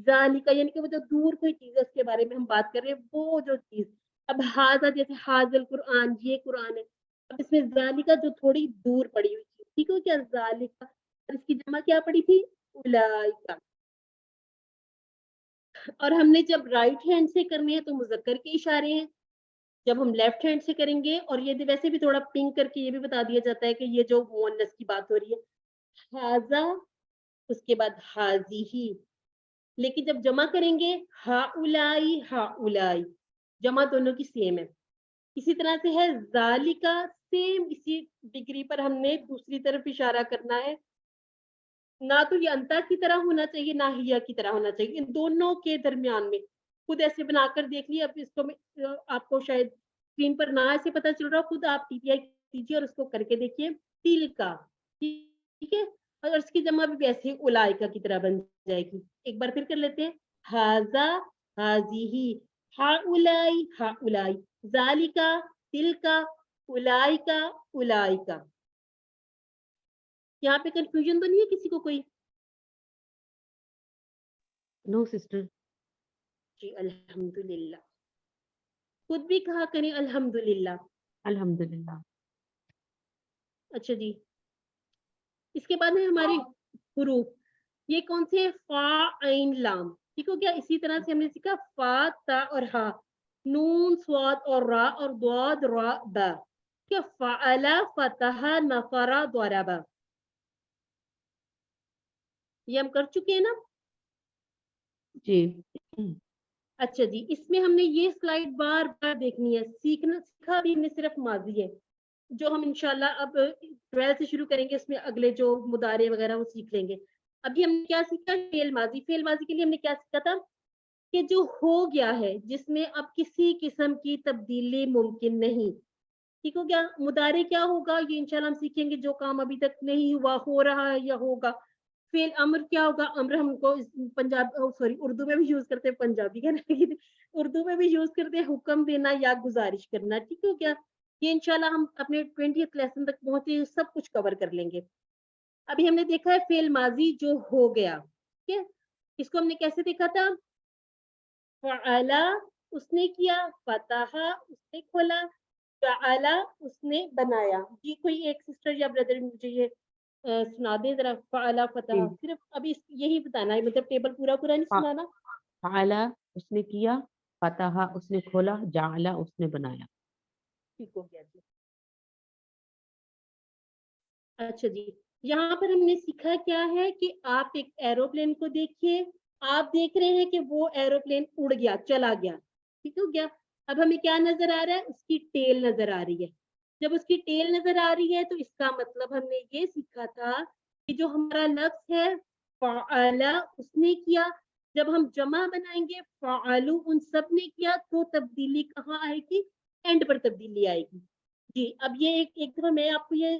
जालिका यानी कि वो जो दूर कोई चीज है उसके बारे में हम बात कर रहे हैं, वो जो चीज। अब हाजा जैसे हाजल कुरान, ये कुरान है। अब इसमें जालिका जो थोड़ी दूर पड़ी हुई चीज, ठीक है क्या, जालिका। और इसकी जमा क्या पड़ी थी, उलाइका। और हमने जब राइट हैंड से करने हैं तो मुज़क्कर के इशारे हैं, जब हम लेफ्ट हैंड से करेंगे, और ये वैसे भी थोड़ा पिंक करके ये भी बता दिया जाता है कि ये जो मुअन्नस की बात हो रही है, हाजा उसके बाद हाजिही। लेकिन जब जमा करेंगे हाउलाई, जमा दोनों की सेम है। इसी तरह से है जालिका, सेम इसी डिग्री पर हमने दूसरी तरफ इशारा करना है, ना तो ये अंता की तरह होना चाहिए ना हिया की तरह होना चाहिए, इन दोनों के दरमियान में। खुद ऐसे बनाकर देख लिया, अब इसको आपको शायद स्क्रीन पर ना ऐसे पता चल रहा, खुद आप टीपीआई कीजिए और उसको करके देखिए, तिल का, ठीक है। और इसकी जमा भी वैसे उलाइका की तरह बन जाएगी। एक बार फिर कर लेते हैं, हाजा हाजिही, हाउलाई, जालिका, तिलका, उलाइका, उलाइका। यहाँ पे कंफ्यूजन तो नहीं है किसी को कोई? No sister. जी अल्हम्दुलिल्लाह, खुद भी कहा करें अल्हम्दुलिल्लाह। अल्हम्दुलिल्लाह। अच्छा जी, इसके बाद है हमारे हुरूफ, ये कौन से हैं, फा ऐन लाम, ठीक हो गया। इसी तरह से हमने सीखा फा ता और हा, नून स्वाद और रा और द्वाद रा बा, क्या फ़अला फ़तहा नफ़रा ज़रबा, ये हम कर चुके हैं ना जी। अच्छा जी, इसमें हमने ये स्लाइड बार बार देखनी है, सीखा भी हमने सिर्फ माजी है, जो हम इंशाल्लाह अब 12 से शुरू करेंगे, इसमें अगले जो मुदारे वगैरह वो सीख लेंगे। अभी हमने क्या सीखा, फेल माजी। फेल माजी के लिए हमने क्या सीखा था कि जो हो गया है, जिसमें अब किसी किस्म की तब्दीली मुमकिन नहीं, ٹھیک ہو گیا. مدارے کیا ہوگا یہ انشاءاللہ ہم سیکھیں گے, جو کام ابھی تک نہیں ہوا, ہو رہا ہے یا ہوگا. فعل امر کیا ہوگا, امر ہم کو اردو میں بھی یوز کرتے ہیں, پنجابی کا نہیں, اردو میں بھی یوز کرتے ہیں حکم دینا یا گزارش کرنا. ٹھیک ہو گیا. یہ انشاءاللہ ہم اپنے 20th لیسن تک پہنچے سب کچھ کور کر لیں گے. ابھی ہم نے دیکھا ہے فعل ماضی جو ہو گیا, ٹھیک ہے, اس کو ہم نے کیسے دیکھا تھا, فعلا اس نے کیا, فتح اس نے کھولا, جعلا اس نے بنایا. جی کوئی ایک سسٹر یا بردر مجھے یہ سنا دیں ذرا, فعلا فتح, صرف ابھی یہی بتانا ہے, مطلب ٹیبل پورا نہیں سنانا. فعلا اس نے کیا, فتح اس نے کھولا, جعلا اس نے بنایا. ٹھیک ہو گیا جی. اچھا جی, یہاں پر ہم نے سیکھا کیا ہے کہ آپ ایک ایروپلین کو دیکھیے, آپ دیکھ رہے ہیں کہ وہ ایروپلین اڑ گیا, چلا گیا. ٹھیک ہو گیا. اب ہمیں کیا نظر آ رہا ہے, اس کی ٹیل نظر آ رہی ہے. جب اس کی ٹیل نظر آ رہی ہے تو اس کا مطلب ہم نے یہ سیکھا تھا کہ جو ہمارا لفظ ہے فعلا اس نے کیا, جب ہم جمع بنائیں گے فعلو ان سب نے کیا, تو تبدیلی کہاں آئے گی, اینڈ پر تبدیلی آئے گی. جی اب یہ ایک دفعہ میں آپ کو یہ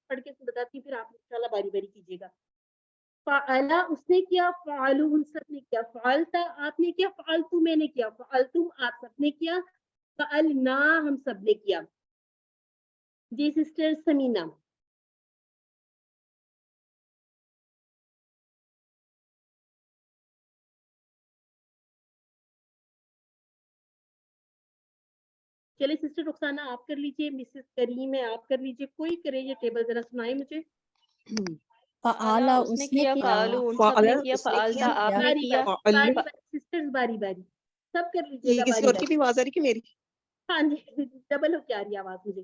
پڑھ کے بتاتی ہوں, پھر آپ انشاءاللہ باری باری کیجیے گا. فعلا اس نے کیا, فعلو ان سب نے کیا, فعلتا آپ نے کیا, فعلتو میں نے کیا, فعلتم آپ سب نے کیا, فعلنا ہم سب نے کیا. جی سسٹر سمینا. چلے سسٹر رخسانہ آپ کر لیجیے, مسز کریم ہے آپ کر لیجیے, کوئی کرے یہ ٹیبل ذرا سنائے مجھے. فعلا اس نے کیا, فعلو ان سب نے کیا, فعلتا آپ نے باری کیا. باری سسٹرز باری باری سب کر لیجیے یہ گا, کسی باری اور کی باری. بھی آواز آ رہی کہ میری؟ ہاں جی ڈبل ہو کے آ رہی ہے آواز مجھے.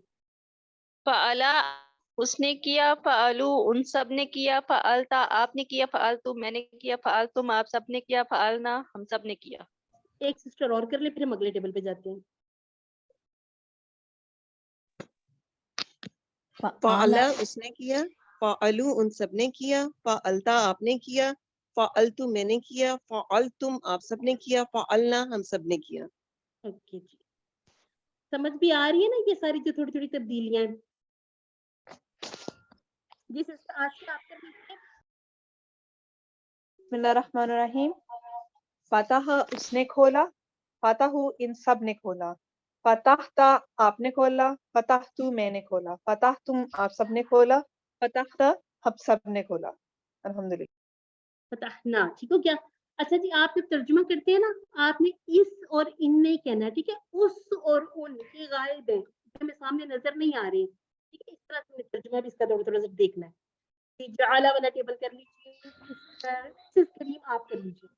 فعلا اس نے کیا, فعلو ان سب نے کیا, فعلتا آپ نے کیا, فعلتو میں نے کیا, فعلتم آپ سب نے کیا, فعلنا ہم سب نے کیا. ایک سسٹر اور کر لے, پھر ہم اگلے ٹیبل پہ جاتے ہیں. فعلا اس نے کیا, فعلو ان سب نے کیا, فعلتا آپ نے کیا, فعلتو میں نے کیا, فعلتم آپ سب نے کیا, فعلنا ہم سب نے کیا. اوکے جی, سمجھ بھی آ رہی ہے نا یہ ساری جو تھوڑی تھوڑی تبدیلیاں ہیں. جی سسٹر آشا آپ کر لیجیے. بسم اللہ الرحمن الرحیم. فتح اس نے کھولا, فتح ان سب نے کھولا, فتحتا آپ نے کھولا, فتحتو میں نے کھولا, فتحتم آپ سب نے کھولا, فتحتا ہم سب نے کھولا. الحمدللہ. فتحنا, ٹھیک ہو گیا. اچھا جی, آپ جب ترجمہ کرتے ہیں نا, آپ نے اس اور ان نہیں کہنا ہے, ٹھیک ہے, اس اور ان کے غائب ہیں, ہمیں سامنے نظر نہیں آ رہے, ٹھیک ہے, اس طرح سے ترجمہ بھی اس کا تھوڑا سا دیکھنا ہے. جعلا والا ٹیبل کر لیجیے, کریم آپ کر لیجیے.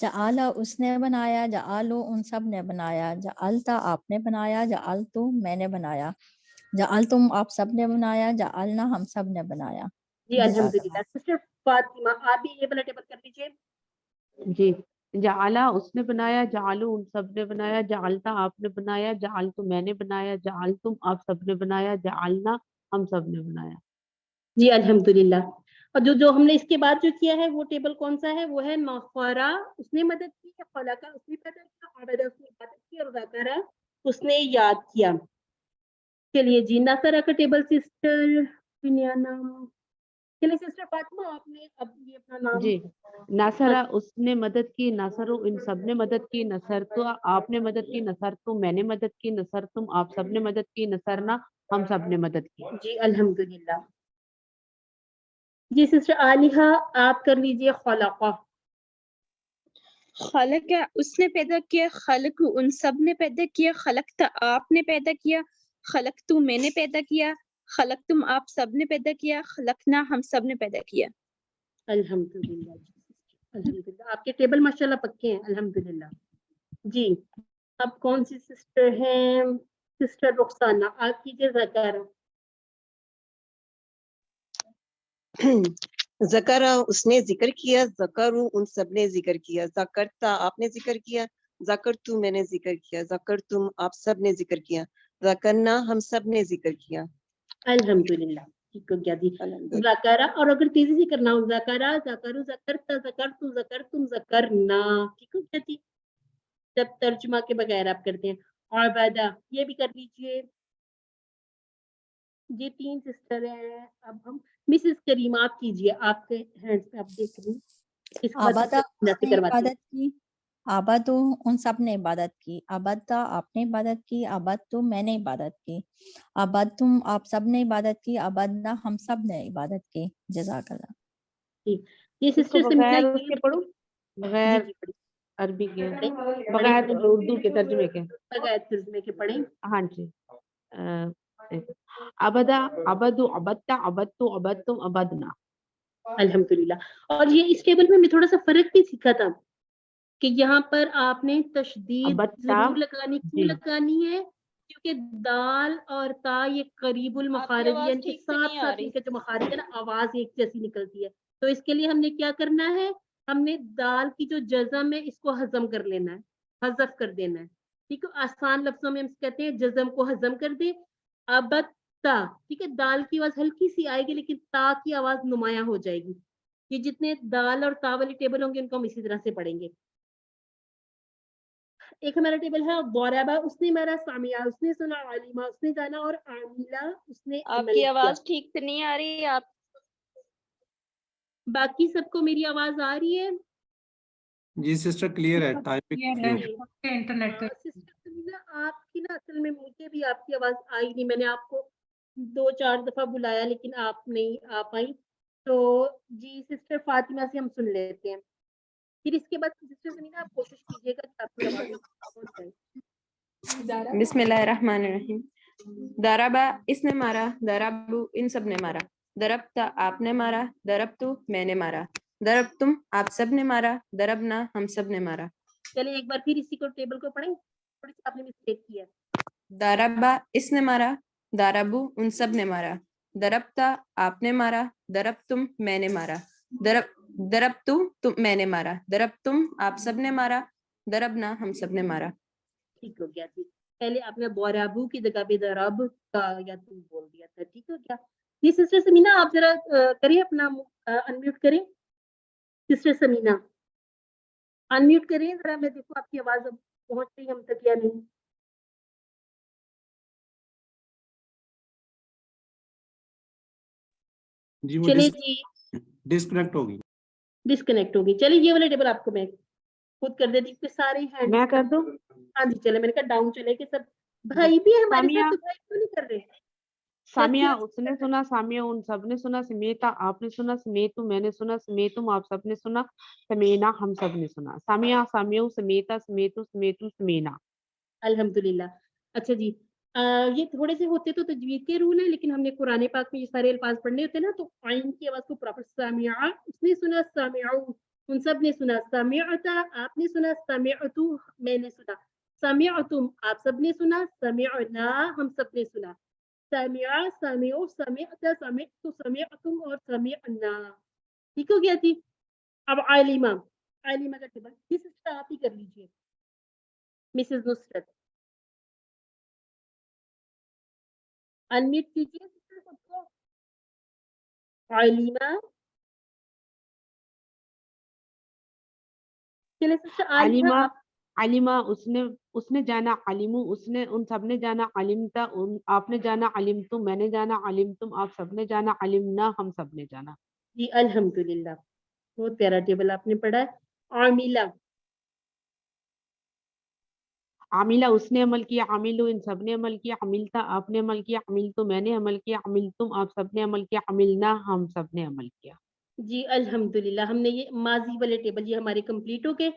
جعلا اس نے بنایا, جعلو ان سب نے بنایا, جعلتا آپ نے بنایا, جعلتو میں نے بنایا, جعلتم آپ سب نے بنایا, جعلنا ہم سب نے بنایا. جی الحمدللہ. سسٹر فاطمہ آپ بھی یہ والا ٹیبل کر لیجیے. جی, جعلا اس نے بنایا, جعلو ان سب نے بنایا, جعلتا آپ نے بنایا, جعلتو میں نے بنایا, جعلتم آپ سب نے بنایا, جعلنا ہم سب نے بنایا. جی الحمدللہ. اور جو ہم نے اس کے بعد جو کیا ہے وہ ٹیبل کون سا ہے, وہ ہے نفرا اس نے مدد کی, خلقہ اس نے مدد کیا, عبد اس نے مدد کی, اور ذکرہ اس نے یاد کیا. چلیے جی, نصرہ کا ٹیبل سسٹر نام. چلیے سسٹر فاطمہ آپ نے اب یہ اپنا نام. جی, نصرہ اس نے مدد کی, نصرو ان سب نے مدد کی, نصرتو آپ نے مدد کی, نصرتم میں نے مدد کی, نصرتم آپ سب نے مدد کی, نصرنا ہم سب نے مدد کی. جی الحمدللہ. جی سسٹر عالیہ آپ کر لیجیے خلقہ. خلق اس نے پیدا کیا, خلق ان سب نے پیدا کیا, خلقت آپ نے پیدا کیا, خلقتو میں نے پیدا کیا, خلقتم آپ سب نے پیدا کیا, خلقنا ہم سب نے پیدا کیا. الحمدللہ. الحمدللہ آپ کے ٹیبل ماشاءاللہ پکے ہیں, الحمدللہ. جی اب کون سی سسٹر ہیں, سسٹر رخسانہ آپ کیجیے ذکر. ذکرہ اس نے ذکر کیا, ذکرو ان سب نے ذکر کیا, ذکرتا آپ نے ذکر کیا, ذکرتو میں نے ذکر کیا, ذکرتم آپ سب نے ذکر کیا, ذکرنا ہم سب نے ذکر کیا. الحمدللہ. ٹھیک ہو گیا جی. ذکرہ, اور اگر تیزی سے کرنا ہو, ذکرہ, ذکرو, ذکرتا, ذکرتو, ذکرتم, ذکرنا. ٹھیک ہو گیا جی, جب ترجمہ کے بغیر آپ کرتے ہیں. आबादा, ये भी कर लीजिए। ये 3 सिस्टर हैं। अब हम मिसेस करीम आप कीजिए, आपके हैंड्स पे आप देख रही हैं। इसके बाद आबादा सिस्टर समीना से उसने करवाती हूँ। इबादत की, आबादो उन सब ने इबादत की, आबादा आपने इबादत की, आबादतु मैंने इबादत की, आबादतुम आप सब ने इबादत की, आबादना हम सब ने इबादत की। जज़ाकल्लाह। ठीक, ये इसको सिस्टर समीना बगैर ये उसके पढ़ूं, जी बगैर जी पढ़ें अरबी के, पढ़ें बगैर पढ़ें उर्दू के तर्जुमे के। बगैर तर्जुमे के पढ़ें। हाँ जी। देखो, अबदा, अबदु, अबत्ता, अबत्तु, अबत्तुम, अबदना। अल्हम्दुलिल्लाह। और ये इस टेबल में हमने थोड़ा सा फर्क भी सीखा था कि यहाँ पर आपने तशदीद अबत्ता, जरूर लगानी, क्यों जी। लगानी है? क्योंकि दाल और ता ये करीबुल मखारिज आवाज यानी कि ठीक से नहीं आ साथ रही। इनके जो मखारिज है ना, आवाज एक जैसी निकलती है। तो इसके लिए हमने क्या करना है, हमने दाल की जो जज़म है इसको हजम कर लेना है, हजफ कर देना है। ठीक है, आसान लफ्जों में हम कहते हैं जज़म को हजम कर दे। अबत्ता, ठीक है, दाल की आवाज हल्की सी आएगी लेकिन ता की आवाज नुमाया हो जाएगी। ये जितने दाल और ता वाली टेबल होंगे उनको हम इसी तरह से पढ़ेंगे। एक हमारा टेबल है बौराबा, उसने मारा, सामिया उसने सुना, आलिमा उसने जाना, और आमिला उसने अमल आपकी किया। आवाज ठीक से नहीं आ रही। आप बाकी सबको मेरी आवाज आ रही है? जी सिस्टर क्लियर है, टाइपिंग जी। सिस्टर समीना, आपकी ना असल में मुझे भी आपकी आवाज आई नहीं, मैंने आपको 2-4 दफा बुलाया लेकिन आप नहीं आ पाई। तो जी सिस्टर फातिमा से हम सुन लेते हैं, फिर इसके बाद सिस्टर समीना आप कोशिश कीजिएगा कि आपकी आवाज पहुंच जाए। बिस्मिल्लाहिर्रहमानिर्रहीम। दराबा इसने मारा, दराबू इन सब ने मारा, दरबता आपने मारा, दरबतु मैंने मारा, दरबतुम आप सब ने मारा, दरबना हम सब ने मारा। चलिए एक बार फिर इसी को टेबल को पढ़ें, थोड़ी सी आपने मिस्टेक की है। दराबा इसने मारा, दाराबू उन सब ने मारा, दरबता आपने मारा, दरबतुम मैंने मारा, दरबतु तुम मैंने मारा, दरबतुम आप सब ने मारा, दरबना हम सब ने मारा। ठीक हो गया जी। पहले आपने बोराबू की जगह पे दराब का या तुम बोल दिया था, ठीक हो गया। ये सिस्टर समीना आप जरा करिए अपना अनम्यूट करें। सिस्टर समीना अनम्यूट करिए जरा, मैं देखो आपकी आवाज अब पहुंच रही हम तक या नहीं। जी वो चलिए जी, डिस्कनेक्ट होगी। डिस्कनेक्ट होगी। चलिए ये वाला टेबल आपको मैं खुद कर देती हूँ, सारे हैंड। मैं कर दूं? हाँ जी, चले, मैंने कहा डाउन चले कि सब भाई भी है हमारे साथ, सामिया, तो भाई क्यों नहीं कर रहे? सामिया उसने सुना, सामिया उन सब ने सुना, समेता आपने सुना, समेतु मैंने सुना, समेतुम आप सब ने सुना, समेना हम सब ने सुना। सामिया, सामिया, समेता, समेतु, समेतुम, समेना। अल्हम्दुलिल्लाह। अच्छा जी, ये थोड़े से होते तो तजवीद के रूल है, लेकिन हमने कुरान पाक में ये सारे अल्फाज पढ़ने होते हैं ना, तो आइन की आवाज को प्रॉपर सामिया उसने सुना, सामिउ उन सब ने सुना, सामिअता आपने सुना, सामिअतु मैंने सुना, सामिअतुम आप सब ने सुना, सामिअना हम सब ने सुना, सामिआ सामिउ सामिअता सामिअतु सामिअतुम और सामिअना। ठीक हो गया जी। अब आलिमा, आलिमा का टेबल किस तरह आप ही कर लीजिए। मिसेस नुसरत अनम्यूट कीजिए सबको। आलिमा, चलिए सिस्टर आलिमा अलिमा, आप। अलिमा उसने उसने जाना, अलिमु उसने उन सब ने जाना, अलिमता उन आपने जाना, अलिमतुम मैंने जाना, अलिमतुम आप सब ने जाना, अलिमना हम सब ने जाना। जी अल्हम्दुलिल्लाह, बहुत प्यारा टेबल आपने पढ़ा है। आमिला, आमिला उसने अमल किया, आमिलु इन सब ने अमल किया, अमिलता आपने अमल किया, अमिलतु मैंने अमल किया, अमिलतुम आप सब ने अमल किया, अमिलना हम सब ने अमल किया। जी अल्हम्दुलिल्लाह, हमने ये माजी वाले टेबल ये हमारे कंप्लीट हो गए।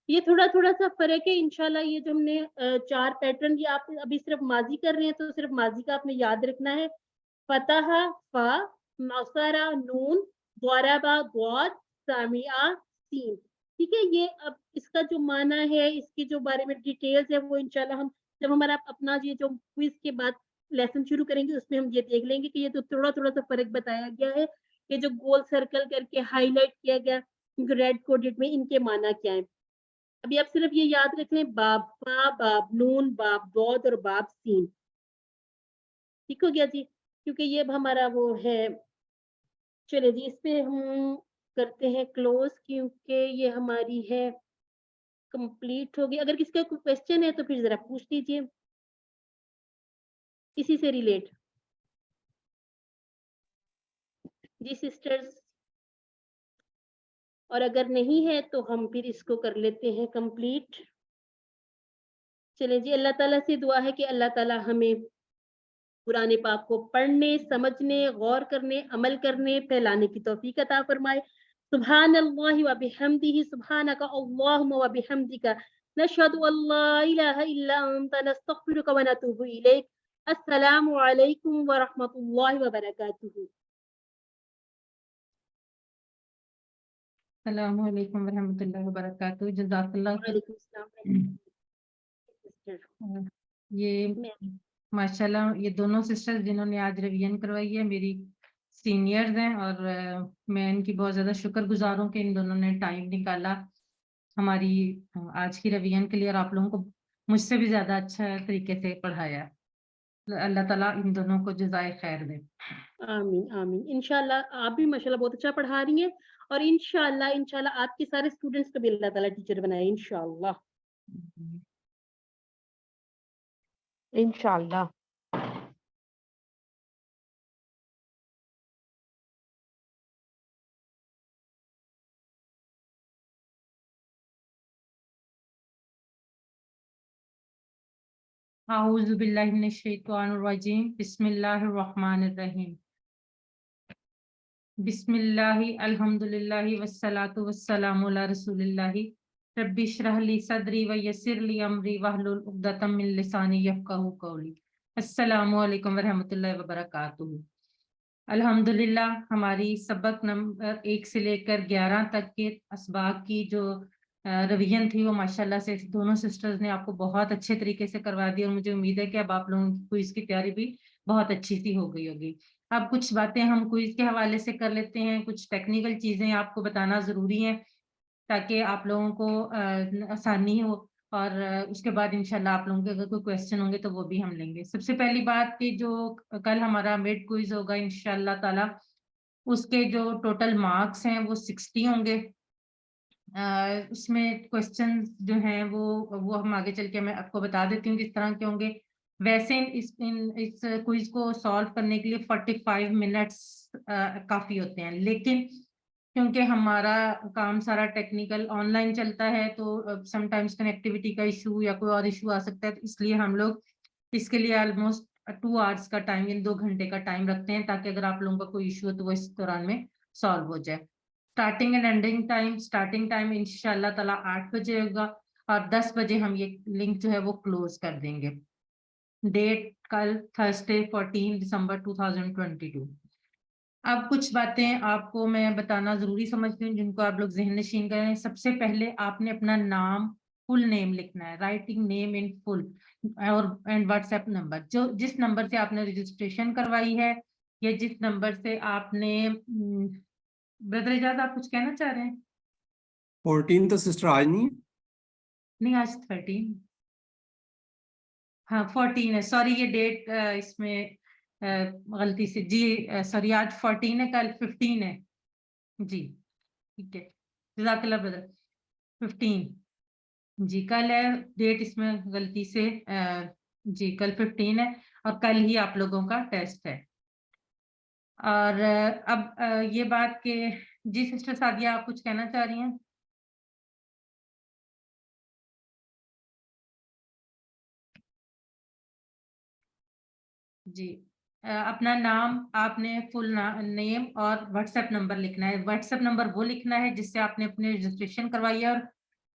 ये थोड़ा थोड़ा सा फर्क है इंशाल्लाह। ये जो हमने 4 पैटर्न, ये आप अभी सिर्फ माजी कर रहे हैं तो सिर्फ माजी का आपने याद रखना है। फतह फा, नौसरा नून, ज़रबा ज़ाद, सामिआ सीन। ठीक है, ये अब इसका जो माना है, इसके जो बारे में डिटेल्स है, वो इंशाल्लाह हम जब हमारा अपना ये जो क्विज के बाद लेसन शुरू करेंगे उसमें हम ये देख लेंगे कि ये तो थोड़ा थोड़ा सा फर्क बताया गया है। ये जो गोल सर्कल करके हाईलाइट किया गया रेड कोडेड में, इनके माना क्या है। अभी आप सिर्फ ये याद रख लें, बाब फा, बाब नून, बाब दौद और बाब सीन। ठीक हो गया जी, क्योंकि ये अब हमारा वो है। चलिए जी, इस पे हम करते हैं क्लोज, क्योंकि ये हमारी है कंप्लीट होगी। अगर किसी का कोई क्वेश्चन है तो फिर जरा पूछ लीजिए। इसी से रिलेट। जी सिस्टर्स, और अगर नहीं है तो हम फिर इसको कर लेते हैं कंप्लीट। चलें जी, अल्लाह ताला से दुआ है कि अल्लाह ताला हमें कुरान पाक को पढ़ने, समझने, गौर करने, अमल करने, फैलाने की तौफीक अता फरमाए। सुब्हानल्लाहि व बिहम्दिही, सुब्हानका अल्लाहुम्मा व बिहम्दिका, नशहदु अल्ला इलाहा इल्ला अंता, नस्तगफिरुका व नतूबु इलैक। अस्सलामु अलैकुम व रहमतुल्लाहि व बरकातुहू। अस्सलामु अलैकुम वरहमतुल्लाहि वबरकातुहू। जज़ाकल्लाह खैर। वालेकुम सलाम सिस्टर। ये माशाल्लाह ये दोनों सिस्टर्स जिन्होंने आज रिवीजन करवाई है मेरी सीनियर्स हैं, और मैं इनकी बहुत ज़्यादा शुक्रगुजार हूँ कि इन दोनों ने टाइम निकाला हमारी आज की रिवीजन के लिए, और आप लोगों को मुझसे भी ज़्यादा अच्छा तरीके से पढ़ाया। अल्लाह ताला इन दोनों को जज़ाए खैर दे। आमीन आमीन। इंशाल्लाह आप भी माशाल्लाह बहुत अच्छा पढ़ा रही हैं, और इंशाल्लाह आपके सारे स्टूडेंट्स को भी अल्लाह ताला टीचर बनाए इंशाल्लाह। इंशाल्लाह। आऊज़ु बिल्लाहि मिनश शैतानिर रजीम, बिस्मिल्लाहिर रहमानिर रहीम। बिस्मिल्लाहि अल्हम्दुलिल्लाहि वस्सलातु वस्सलामु अला रसूलिल्लाहि, रब्बि इश्रह ली सदरी व यस्सिर ली अमरी वहलुल उक़दतम मिन लिसानी यफ़क़हू क़ौली। अस्सलामु अलैकुम वरहमतुल्लाहि वबरकातुहू। अल्हम्दुलिल्लाह हमारी सबक नंबर 1 से लेकर 11 तक के असबाक की जो रिवीजन थी वो माशाल्लाह से दोनों सिस्टर्स ने आपको बहुत अच्छे तरीके से करवा दी, और मुझे उम्मीद है कि अब आप लोगों की क्विज की तैयारी भी बहुत अच्छी सी हो गई होगी। अब कुछ बातें हम क्विज के हवाले से कर लेते हैं, कुछ टेक्निकल चीज़ें आपको बताना ज़रूरी है ताकि आप लोगों को आसानी हो, और उसके बाद इंशाल्लाह आप लोगों के अगर कोई क्वेश्चन होंगे तो वो भी हम लेंगे। सबसे पहली बात कि जो कल हमारा मिड क्विज होगा इंशाल्लाह ताला, उसके जो टोटल मार्क्स हैं वो 60 होंगे। उसमें क्वेश्चन जो हैं वो हम आगे चल के मैं आपको बता देती हूँ किस तरह के होंगे। वैसे इस क्विज को सॉल्व करने के लिए 45 मिनट्स काफ़ी होते हैं, लेकिन क्योंकि हमारा काम सारा टेक्निकल ऑनलाइन चलता है तो समटाइम्स कनेक्टिविटी का इशू या कोई और इशू आ सकता है, तो इसलिए हम लोग इसके लिए ऑलमोस्ट 2 आवर्स का टाइम, यानी 2 घंटे का टाइम रखते हैं, ताकि अगर आप लोगों का कोई इशू हो तो वो इस दौरान में सॉल्व हो जाए। स्टार्टिंग टाइम इंशाल्लाह ताला 8 बजे होगा, और 10 बजे हम ये लिंक जो है वो क्लोज कर देंगे। डेट कल थर्सडे 14 दिसंबर 2022। अब कुछ बातें आपको मैं बताना जरूरी समझती हूँ जिनको आप लोग ज़हन नशीन करें। सबसे पहले आपने अपना नाम, फुल नेम लिखना है, राइटिंग नेम इन फुल, और एंड व्हाट्सएप नंबर, जो जिस नंबर से आपने रजिस्ट्रेशन करवाई है या जिस नंबर से आपने ब्रदर इजाज़ आप कुछ कहना चाह रहे हैं? 14 तो सिस्टर आज नहीं है? नहीं, आज 13। हाँ 14 है, सॉरी ये डेट इसमें गलती से जी, सॉरी आज 14 है, कल 15 है जी, ठीक है, जज़ाकल्लाह ब्रदर। 15 जी कल है डेट, इसमें गलती से जी कल 15 है, और कल ही आप लोगों का टेस्ट है। और अब ये बात कि जी सिस्टर सादिया आप कुछ कहना चाह रही हैं? जी अपना नाम, आपने फुल नेम और व्हाट्सएप नंबर लिखना है। व्हाट्सएप नंबर वो लिखना है जिससे आपने अपने रजिस्ट्रेशन करवाई है, और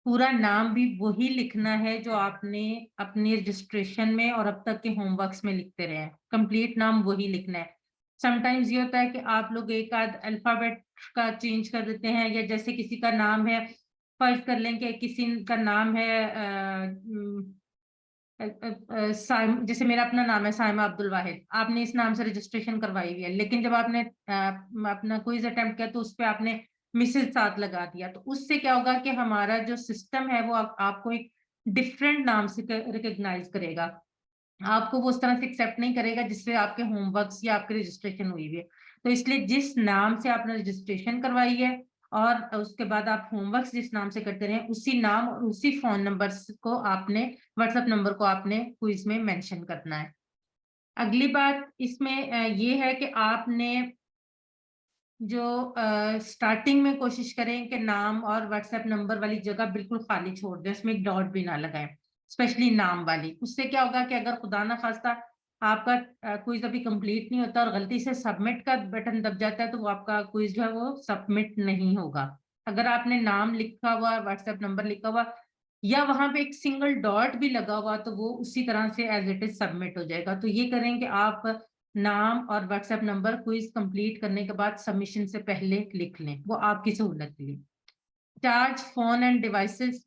पूरा नाम भी वही लिखना है जो आपने अपने रजिस्ट्रेशन में और अब तक के होमवर्क्स में लिखते रहे हैं। कंप्लीट नाम वही लिखना है। समटाइम्स ये होता है कि आप लोग एक आध अल्फाबेट का चेंज कर देते हैं, या जैसे किसी का नाम है, फर्ज कर लें कि किसी का नाम है जैसे मेरा अपना नाम है साइमा अब्दुल वाहिद, आपने इस नाम से रजिस्ट्रेशन करवाई हुई है, लेकिन जब आपने अपना क्विज अटेम्प्ट किया तो उस पर आपने मिसेज साथ लगा दिया, तो उससे क्या होगा कि हमारा जो सिस्टम है वो आपको एक डिफरेंट नाम से रिकॉग्नाइज करेगा, आपको वो उस तरह से एक्सेप्ट नहीं करेगा जिससे आपके होमवर्क्स या आपके रजिस्ट्रेशन हुई हुई है। तो इसलिए जिस नाम से आपने रजिस्ट्रेशन करवाई है और उसके बाद आप होमवर्क जिस नाम से करते रहे, उसी नाम और उसी फोन नंबर को आपने, व्हाट्सएप नंबर को आपने क्विज में मेंशन करना है। اگلی بات اس میں یہ ہے کہ آپ نے جو سٹارٹنگ میں کوشش کریں کہ نام اور واٹس ایپ نمبر والی جگہ بالکل خالی چھوڑ دیں، اس میں ایک ڈاٹ بھی نہ لگائیں، اسپیشلی نام والی. اس سے کیا ہوگا کہ اگر خدا نہ خواستہ آپ کا کوئز ابھی کمپلیٹ نہیں ہوتا اور غلطی سے سبمٹ کا بٹن دب جاتا ہے تو وہ آپ کا کوئز جو ہے وہ سبمٹ نہیں ہوگا. اگر آپ نے نام لکھا ہوا، واٹس ایپ نمبر لکھا ہوا یا وہاں پہ ایک سنگل ڈاٹ بھی لگا ہوا تو وہ اسی طرح سے ایز اٹ از سبمٹ ہو جائے گا. تو یہ کریں کہ آپ نام اور what's app number quiz complete کرنے کے بعد سبمیشن سے پہلے لکھ لیں، وہ آپ کی سہولت کے لیے. چارج فون اینڈ ڈیوائسز،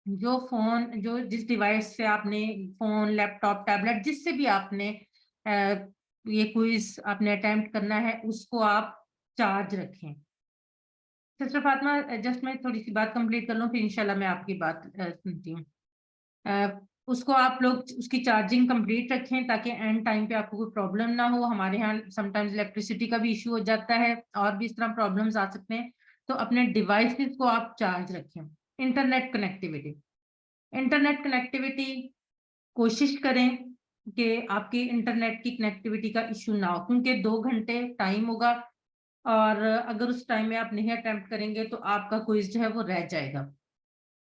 جو جس ڈیوائس سے آپ نے فون، لیپ ٹاپ، ٹیبلٹ، جس سے بھی آپ نے یہ کوئز آپ نے اٹیمپٹ کرنا ہے اس کو آپ چارج رکھیں. سسٹر فاطمہ جسٹ میں تھوڑی سی بات کمپلیٹ کر لوں پھر انشاءاللہ میں آپ کی بات سنتی ہوں. اس کو آپ لوگ اس کی چارجنگ کمپلیٹ رکھیں تاکہ اینڈ ٹائم پہ آپ کو کوئی پرابلم نہ ہو. ہمارے یہاں سم ٹائمز الیکٹریسٹی کا بھی ایشو ہو جاتا ہے اور بھی اس طرح پرابلمز آ سکتے ہیں، تو اپنے ڈیوائسز کو آپ چارج رکھیں. انٹرنیٹ کنیکٹیوٹی کوشش کریں کہ آپ کی انٹرنیٹ کی کنیکٹیوٹی کا ایشو نہ ہو، کیونکہ 2 گھنٹے ٹائم ہوگا اور اگر اس ٹائم میں آپ نہیں اٹیمپٹ کریں گے تو آپ کا کوئز جو ہے وہ رہ جائے گا.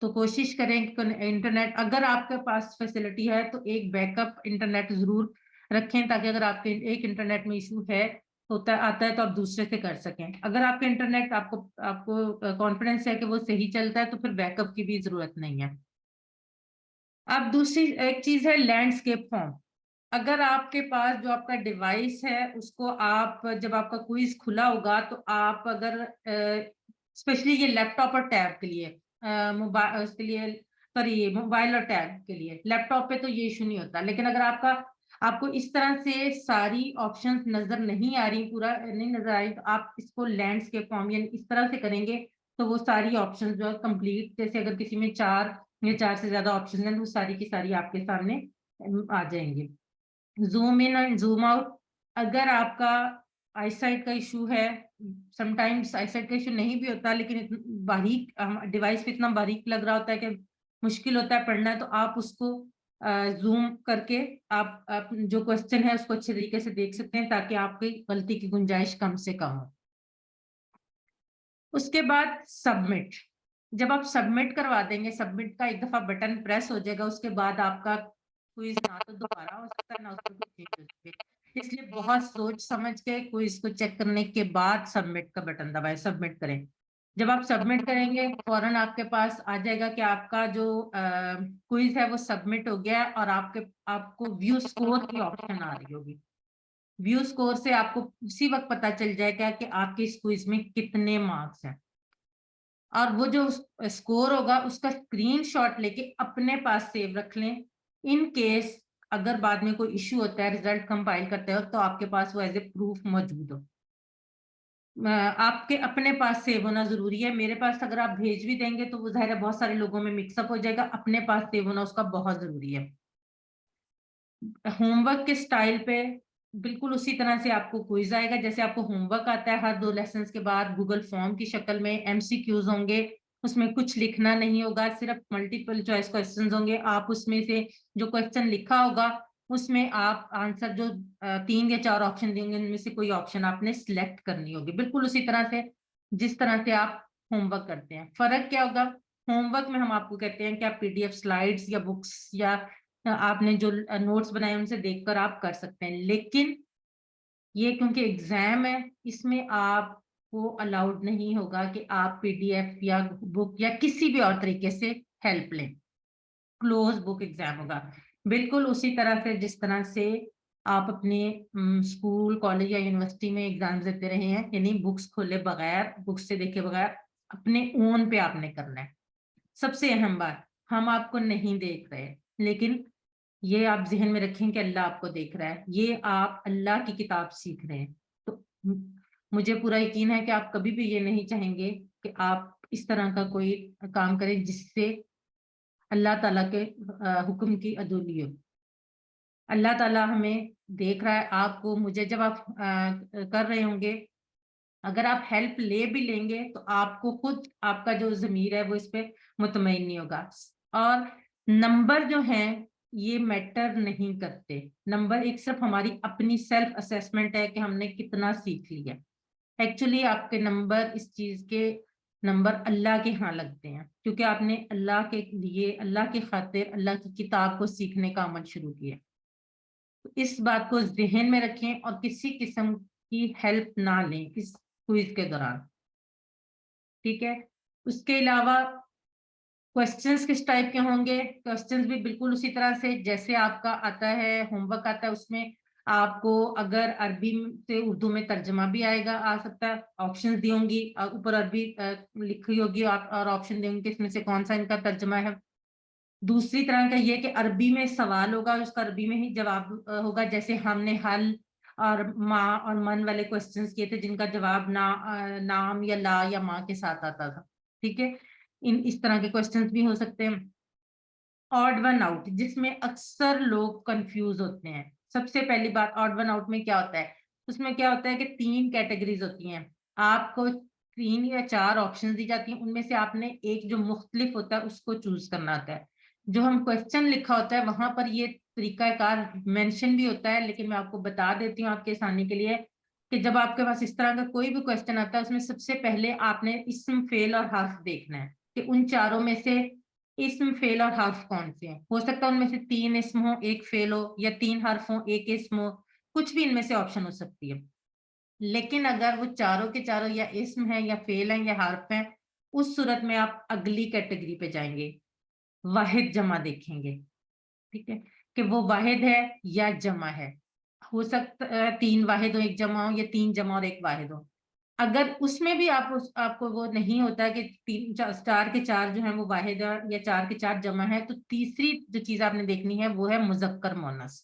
تو کوشش کریں کہ انٹرنیٹ اگر آپ کے پاس فیسلٹی ہے تو ایک بیک اپ انٹرنیٹ ضرور رکھیں تاکہ اگر آپ کے ایک انٹرنیٹ میں ایشو آتا ہے تو آپ دوسرے سے کر سکیں. اگر آپ کے انٹرنیٹ آپ کو کانفیڈنس ہے کہ وہ صحیح چلتا ہے تو پھر بیک اپ کی بھی ضرورت نہیں ہے. اب دوسری ایک چیز ہے لینڈسکیپ فارم. اگر آپ کے پاس جو آپ کا ڈیوائس ہے اس کو آپ جب آپ کا کوئز کھلا ہوگا تو آپ اگر اسپیشلی یہ لیپ ٹاپ اور ٹیب کے لیے اس کے لیے سوری موبائل اور ٹیب کے لیے، لیپ ٹاپ پہ تو یہ ایشو نہیں ہوتا، لیکن اگر آپ کو اس طرح سے ساری آپشنز نظر نہیں آ رہی، پورا نہیں نظر آ رہی، تو آپ اس کو لینڈسکیپ فارم یعنی اس طرح سے کریں گے تو وہ ساری آپشنز جو ہے کمپلیٹ، جیسے اگر کسی میں 4 یا 4 سے زیادہ آپشنز ہیں وہ ساری کی ساری آپ کے سامنے آ جائیں گے. Zoom in and zoom out, اگر آپ کا آئی سائٹ کا ایشو ہے، سم ٹائمس آئی سائٹ کا ایشو نہیں بھی ہوتا لیکن باریک ڈیوائس پہ اتنا باریک لگ رہا ہوتا ہے کہ مشکل ہوتا ہے پڑھنا، تو آپ اس کو زوم کر کے آپ جو کوشچن ہے اس کو اچھے طریقے سے دیکھ سکتے ہیں تاکہ آپ کی غلطی کی گنجائش کم سے کم ہو. اس کے بعد سبمٹ، جب آپ سبمٹ کروا دیں گے، سبمٹ کا ایک دفعہ بٹن پریس ہو جائے گا، اس کے بعد آپ کا کوئز نہ تو دوبارہ ہو سکتا ہے نہ اس میں کچھ چینج ہو سکتے. اس لیے بہت سوچ سمجھ کے کوئز کو چیک کرنے کے بعد سبمٹ کا بٹن دبائیں، سبمٹ کریں. جب آپ سبمٹ کریں گے فوراً آپ کے پاس آ جائے گا کہ آپ کا جو کوئز ہے وہ سبمٹ ہو گیا اور آپ کو ویو اسکور کی آپشن آ رہی ہوگی. ویو اسکور سے آپ کو اسی وقت پتا چل جائے گا کہ آپ کے اس کوئز میں کتنے مارکس ہیں، اور وہ جو اسکور ہوگا اس کا اسکرین شاٹ لے کے اپنے پاس سیو رکھ لیں. ان کیس اگر بعد میں کوئی ایشو ہوتا ہے ریزلٹ کمپائل کرتے ہو تو آپ کے پاس وہ ایز اے پروف موجود ہو. آپ کے اپنے پاس سیو ہونا ضروری ہے. میرے پاس اگر آپ بھیج بھی دیں گے تو وہ ظاہر ہے بہت سارے لوگوں میں مکس اپ ہو جائے گا، اپنے پاس سیو ہونا اس کا بہت ضروری ہے. ہوم ورک کے سٹائل پہ بالکل اسی طرح سے آپ کو کوئز آئے گا جیسے آپ کو ہوم ورک آتا ہے. ہر 2 لیسنز کے بعد گوگل فارم کی شکل میں MCQs ہوں گے، اس میں کچھ لکھنا نہیں ہوگا، صرف ملٹیپل چوائس کوسچنز ہوں گے. آپ اس میں سے جو کوسچن لکھا ہوگا اس میں آپ آنسر جو 3 یا 4 آپشن دیں گے ان میں سے کوئی آپشن آپ نے سلیکٹ کرنی ہوگی، بالکل اسی طرح سے جس طرح سے آپ ہوم ورک کرتے ہیں. فرق کیا ہوگا؟ ہوم ورک میں ہم آپ کو کہتے ہیں کہ آپ PDF سلائیڈز یا بکس یا آپ نے جو نوٹس بنائے ان سے دیکھ کر آپ کر سکتے ہیں، لیکن یہ کیونکہ ایگزام ہے اس میں آپ کو الاؤڈ نہیں ہوگا کہ آپ PDF یا بک یا کسی بھی اور طریقے سے ہیلپ لیں. کلوز بک ایگزام ہوگا بالکل اسی طرح سے جس طرح سے آپ اپنے اسکول، کالج یا یونیورسٹی میں ایگزام دیتے رہے ہیں، یعنی بکس کھولے بغیر، بکس سے دیکھے بغیر اپنے اون پہ آپ نے کرنا ہے. سب سے اہم بات، ہم آپ کو نہیں دیکھ رہے، لیکن یہ آپ ذہن میں رکھیں کہ اللہ آپ کو دیکھ رہا ہے. یہ آپ اللہ کی کتاب سیکھ رہے ہیں. تو مجھے پورا یقین ہے کہ آپ کبھی بھی یہ نہیں چاہیں گے کہ آپ اس طرح کا کوئی کام کریں جس سے اللہ تعالیٰ کے حکم کی عدولی ہو. اللہ تعالیٰ ہمیں دیکھ رہا ہے، آپ کو، مجھے. جب آپ کر رہے ہوں گے اگر آپ ہیلپ لے بھی لیں گے تو آپ کو خود آپ کا جو ضمیر ہے وہ اس پہ مطمئن نہیں ہوگا. اور نمبر جو ہیں یہ میٹر نہیں کرتے. نمبر ایک صرف ہماری اپنی سیلف اسیسمنٹ ہے کہ ہم نے کتنا سیکھ لیا. ایکچولی آپ کے نمبر اس چیز کے نمبر اللہ کے ہاں لگتے ہیں کیونکہ آپ نے اللہ کے لیے اللہ کی خاطر اللہ کی کتاب کو سیکھنے کا عمل شروع کیا. اس بات کو ذہن میں رکھیں اور کسی قسم کی ہیلپ نہ لیں اس کوئز کے دوران. ٹھیک ہے. اس کے علاوہ کوسچنز کس ٹائپ کے ہوں گے؟ کوسچنز بھی بالکل اسی طرح سے جیسے آپ کا آتا ہے ہوم ورک آتا ہے. اس میں آپ کو اگر عربی سے اردو میں ترجمہ بھی آئے گا آ سکتا ہے. آپشنز دی ہوں گی اوپر عربی لکھی ہوگی اور آپشن دیں گے کہ اس میں سے کون سا ان کا ترجمہ ہے. دوسری طرح کا یہ کہ عربی میں سوال ہوگا اس کا عربی میں ہی جواب ہوگا. جیسے ہم نے حل اور ماں اور من والے کوسچنز کیے تھے جن کا جواب نام یا لا یا ماں کے ساتھ آتا تھا. ٹھیک ہے. اس طرح کے کوسچنز بھی ہو سکتے ہیں. آڈ ون آؤٹ جس میں اکثر لوگ کنفیوز ہوتے ہیں. سب سے پہلی بات آڈ ون آؤٹ میں کیا ہوتا ہے؟ اس میں کیا ہوتا ہے کہ 3 کیٹیگریز ہوتی ہیں. آپ کو 3 یا 4 آپشن دی جاتی ہیں. ان میں سے آپ نے ایک جو مختلف ہوتا ہے اس کو چوز کرنا ہوتا ہے. جو ہم کوسچن لکھا ہوتا ہے وہاں پر یہ طریقہ کار مینشن بھی ہوتا ہے لیکن میں آپ کو بتا دیتی ہوں آپ کے آسانی کے لیے کہ جب آپ کے پاس اس طرح کا کوئی بھی کوسچن آتا ہے اس میں سب سے پہلے آپ نے اسم فعل اور حرف دیکھنا ہے کہ ان چاروں میں سے اسم فعل اور حرف کون سے ہیں. ہو سکتا ہے ان میں سے 3 اسم ہو 1 فعل ہو یا 3 حرف ہو 1 اسم ہو. کچھ بھی ان میں سے آپشن ہو سکتی ہے. لیکن اگر وہ چاروں کے چاروں یا اسم ہیں یا فعل ہیں یا حرف ہیں اس صورت میں آپ اگلی کیٹیگری پہ جائیں گے. واحد جمع دیکھیں گے. ٹھیک ہے کہ وہ واحد ہے یا جمع ہے. ہو سکتا ہے 3 واحد ہو 1 جمع ہو یا 3 جمع اور 1 واحد ہو. اگر اس میں بھی آپ کو وہ نہیں ہوتا کہ 4 کے 4 جو ہیں وہ واحد ہے یا 4 کے 4 جمع ہے تو تیسری جو چیز آپ نے دیکھنی ہے وہ ہے مذکر مؤنث.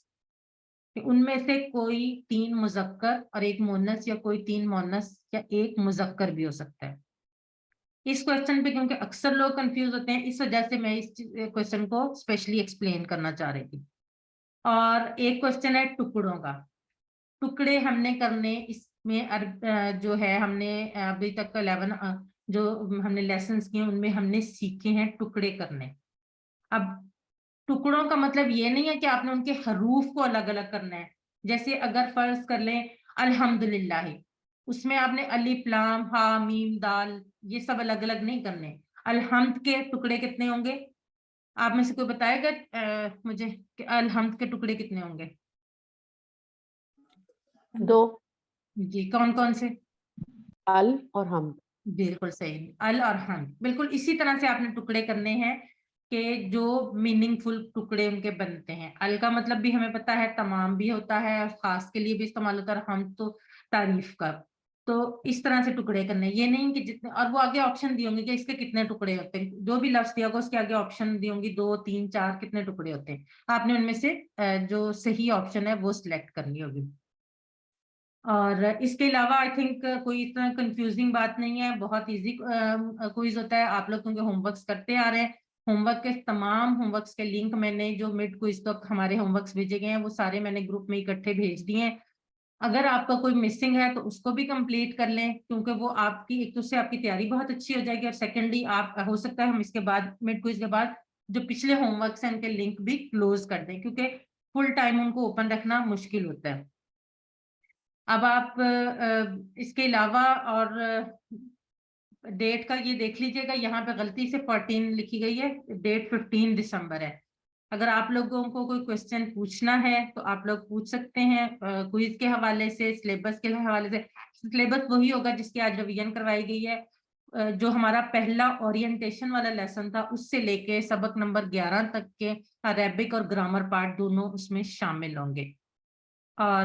ان میں سے کوئی 3 مذکر اور 1 مؤنث یا کوئی 3 مؤنث یا 1 مذکر بھی ہو سکتا ہے. اس کوشچن پہ کیونکہ اکثر لوگ کنفیوز ہوتے ہیں اس وجہ سے میں اس کوشچن کو اسپیشلی ایکسپلین کرنا چاہ رہی تھی. اور ایک کوشچن ہے ٹکڑوں کا. ٹکڑے ہم نے کرنے اس میں جو ہے ہم نے ابھی تک 11 جو ہم نے لیسنز کیے ان میں ہم نے سیکھے ہیں ٹکڑے کرنے. اب ٹکڑوں کا مطلب یہ نہیں ہے کہ آپ نے ان کے حروف کو الگ الگ کرنا ہے. جیسے اگر فرض کر لیں الحمدللہ اس میں آپ نے الف لام ہا میم دال یہ سب الگ الگ نہیں کرنے. الحمد کے ٹکڑے کتنے ہوں گے؟ آپ میں سے کوئی بتائے گا مجھے کہ الحمد کے ٹکڑے کتنے ہوں گے؟ 2. جی کون کون سے؟ ال اور حمد. بالکل صحیح. ال اور حمد. بالکل اسی طرح سے آپ نے ٹکڑے کرنے ہیں کہ جو میننگ فل ٹکڑے ان کے بنتے ہیں. ال کا مطلب بھی ہمیں پتا ہے تمام بھی ہوتا ہے اور خاص کے لیے بھی استعمال ہوتا ہے. حمد تو تعریف کا. تو اس طرح سے ٹکڑے کرنے. یہ نہیں کہ جتنے اور وہ آگے آپشن دی ہوں گے کہ اس کے کتنے ٹکڑے ہوتے ہیں. جو بھی لفظ دیا ہوگا اس کے آگے آپشن دی ہوں گی 2 3 4 کتنے ٹکڑے ہوتے ہیں. آپ نے ان میں سے جو صحیح آپشن ہے وہ سلیکٹ کرنی ہوگی. اور اس کے علاوہ آئی تھنک کوئی اتنا کنفیوزنگ بات نہیں ہے. بہت ایزی کوئز ہوتا ہے. آپ لوگ کیونکہ ہوم ورکس کرتے آ رہے ہیں. ہوم ورک کے تمام ہوم ورکس کے لنک میں نے جو مڈ کوئز تک ہمارے ہوم ورکس بھیجے گئے ہیں وہ سارے میں نے گروپ میں اکٹھے بھیج دیے ہیں. اگر آپ کا کوئی مسنگ ہے تو اس کو بھی کمپلیٹ کر لیں کیونکہ وہ آپ کی ایک تو سے آپ کی تیاری بہت اچھی ہو جائے گی اور سیکنڈلی آپ ہو سکتا ہے ہم اس کے بعد مڈ کوئز کے بعد جو پچھلے ہوم ورکس ہیں ان کے لنک بھی کلوز کر دیں کیونکہ فل ٹائم ان کو اوپن رکھنا مشکل ہوتا ہے. اب آپ اس کے علاوہ اور ڈیٹ کا یہ دیکھ لیجئے گا. یہاں پہ غلطی سے 14 لکھی گئی ہے. ڈیٹ 15 دسمبر ہے. اگر آپ لوگوں کو کوئی کوشچن پوچھنا ہے تو آپ لوگ پوچھ سکتے ہیں کوئز کے حوالے سے سلیبس کے حوالے سے. سلیبس وہی ہوگا جس کی آج ریویژن کروائی گئی ہے. جو ہمارا پہلا اورینٹیشن والا لیسن تھا اس سے لے کے سبق نمبر 11 تک کے عربک اور گرامر پارٹ دونوں اس میں شامل ہوں گے. اور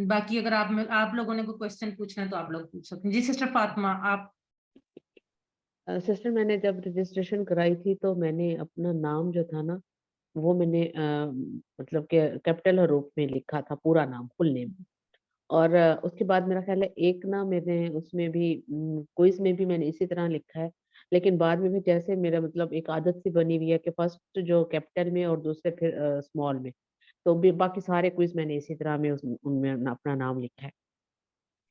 باقی اگر آپ لوگوں نے کوئی کوشچن پوچھنا ہے تو آپ لوگ پوچھ سکتے ہیں. جی سسٹر فاطمہ آپ. سسٹر میں نے جب رجسٹریشن کرائی تھی تو میں نے اپنا نام جو تھا نا وہ میں نے مطلب کہ کیپٹل حروف میں لکھا تھا پورا نام فل نیم. اور اس کے بعد میرا خیال ہے ایک نا میں نے اس میں بھی کوئز میں بھی میں نے اسی طرح لکھا ہے. لیکن بعد میں بھی جیسے میرا مطلب ایک عادت سی بنی ہوئی ہے کہ فرسٹ جو کیپٹل میں اور دوسرے پھر اسمال میں. تو باقی سارے کوئز میں نے اسی طرح میں ان میں اپنا نام لکھا ہے.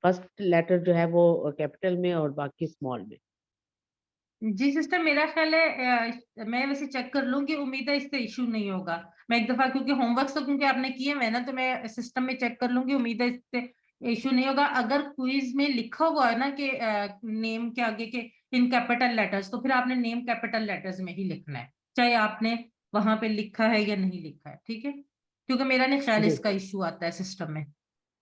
فرسٹ لیٹر جو ہے وہ کیپٹل میں اور باقی اسمال میں. जी सिस्टर, मेरा ख्याल है मैं वैसे चेक कर लूंगी, उम्मीद है इससे इशू नहीं होगा। मैं एक दफा क्योंकि होमवर्क तो क्योंकि आपने किए हुए हैं ना, तो मैं सिस्टम में चेक कर लूंगी, उम्मीद है इससे इशू नहीं होगा। अगर क्विज में लिखा हुआ है ना कि नेम के आगे के इन कैपिटल लेटर्स, तो फिर आपने नेम कैपिटल लेटर्स में ही लिखना है, चाहे आपने वहां पे लिखा है या नहीं लिखा है, ठीक है? क्योंकि मेरा नहीं ख्याल जी इसका इशू आता है सिस्टम में,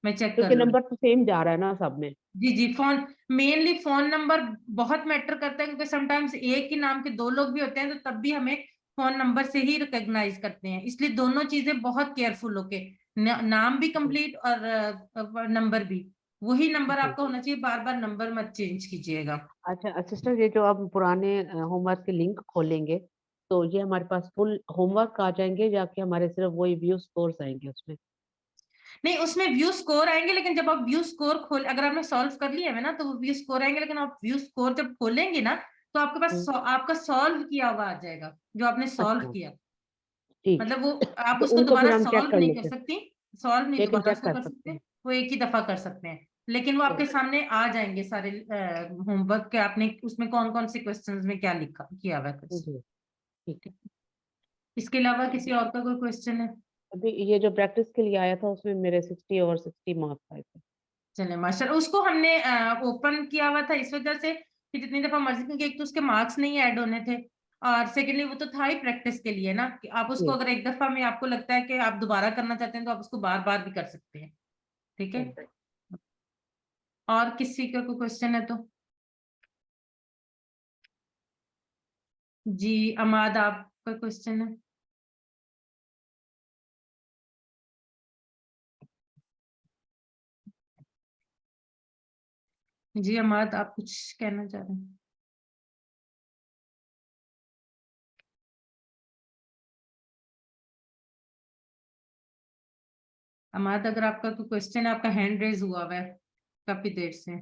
मैं चेक कर क्योंकि लूंगी। नंबर तो सेम जा रहा है ना सब में। जी जी, फोन मेनली फोन नंबर बहुत मैटर करता है, क्योंकि समटाइम्स एक ही नाम के दो लोग भी होते हैं, तो तब भी हमें फोन नंबर से ही रिकॉग्नाइज करते हैं। इसलिए दोनों चीजें बहुत केयरफुल होके, नाम भी कंप्लीट और नंबर भी वही नंबर जी आपका होना चाहिए, बार बार नंबर मत चेंज कीजिएगा। अच्छा सिस्टर, ये जो आप पुराने होमवर्क के लिंक खोलेंगे तो ये हमारे पास फुल होमवर्क आ जाएंगे या कि हमारे सिर्फ वही व्यू स्कोर्स आएंगे उसमें? नहीं, उसमें व्यू स्कोर आएंगे, लेकिन जब आप व्यू स्कोर खोल, अगर आपने सॉल्व कर लिया है ना तो वो व्यू स्कोर आएंगे, लेकिन आप व्यू स्कोर जब खोलेंगे ना तो आपके पास आपका सॉल्व किया हुआ आ जाएगा, जो आपने सॉल्व अच्छा किया। ठीक मतलब वो आप तो उसको उनको फिर दोबारा हम चेक सॉल्व कर नहीं कर लेते हैं, सकती, सॉल्व नहीं लेकिन दोबारा चेक उसको कर कर सकते सकते, हैं। वो एक ही दफा कर सकते हैं, लेकिन वो आपके सामने आ जाएंगे सारे होमवर्क के, आपने उसमें कौन कौन से क्वेश्चंस में क्या लिखा किया हुआ है कुछ। जी ठीक। इसके अलावा किसी और का कोई क्वेश्चन है? अभी ये जो प्रैक्टिस के लिए आया था उसमें मेरे 60 और 60 मार्क्स आए थे। चले माशाल्लाह, उसको हमने ओपन किया हुआ था इस वजह से कि जितनी दफा मर्जी, क्योंकि एक तो उसके मार्क्स नहीं ऐड होने थे, और सेकेंडली वो तो था ही प्रैक्टिस के लिए ना, कि आप उसको जी अगर एक दफा में आपको लगता है कि आप दोबारा करना चाहते हैं तो आप उसको बार बार भी कर सकते हैं, ठीक है? और किसी का कोई क्वेश्चन है तो? जी अमाद, आपका क्वेश्चन है? जी अमाद, आप कुछ कहना चाह रहे हैं? अमाद, अगर आपका कोई क्वेश्चन है, आपका हैंड रेज हुआ हुआ है काफी देर से।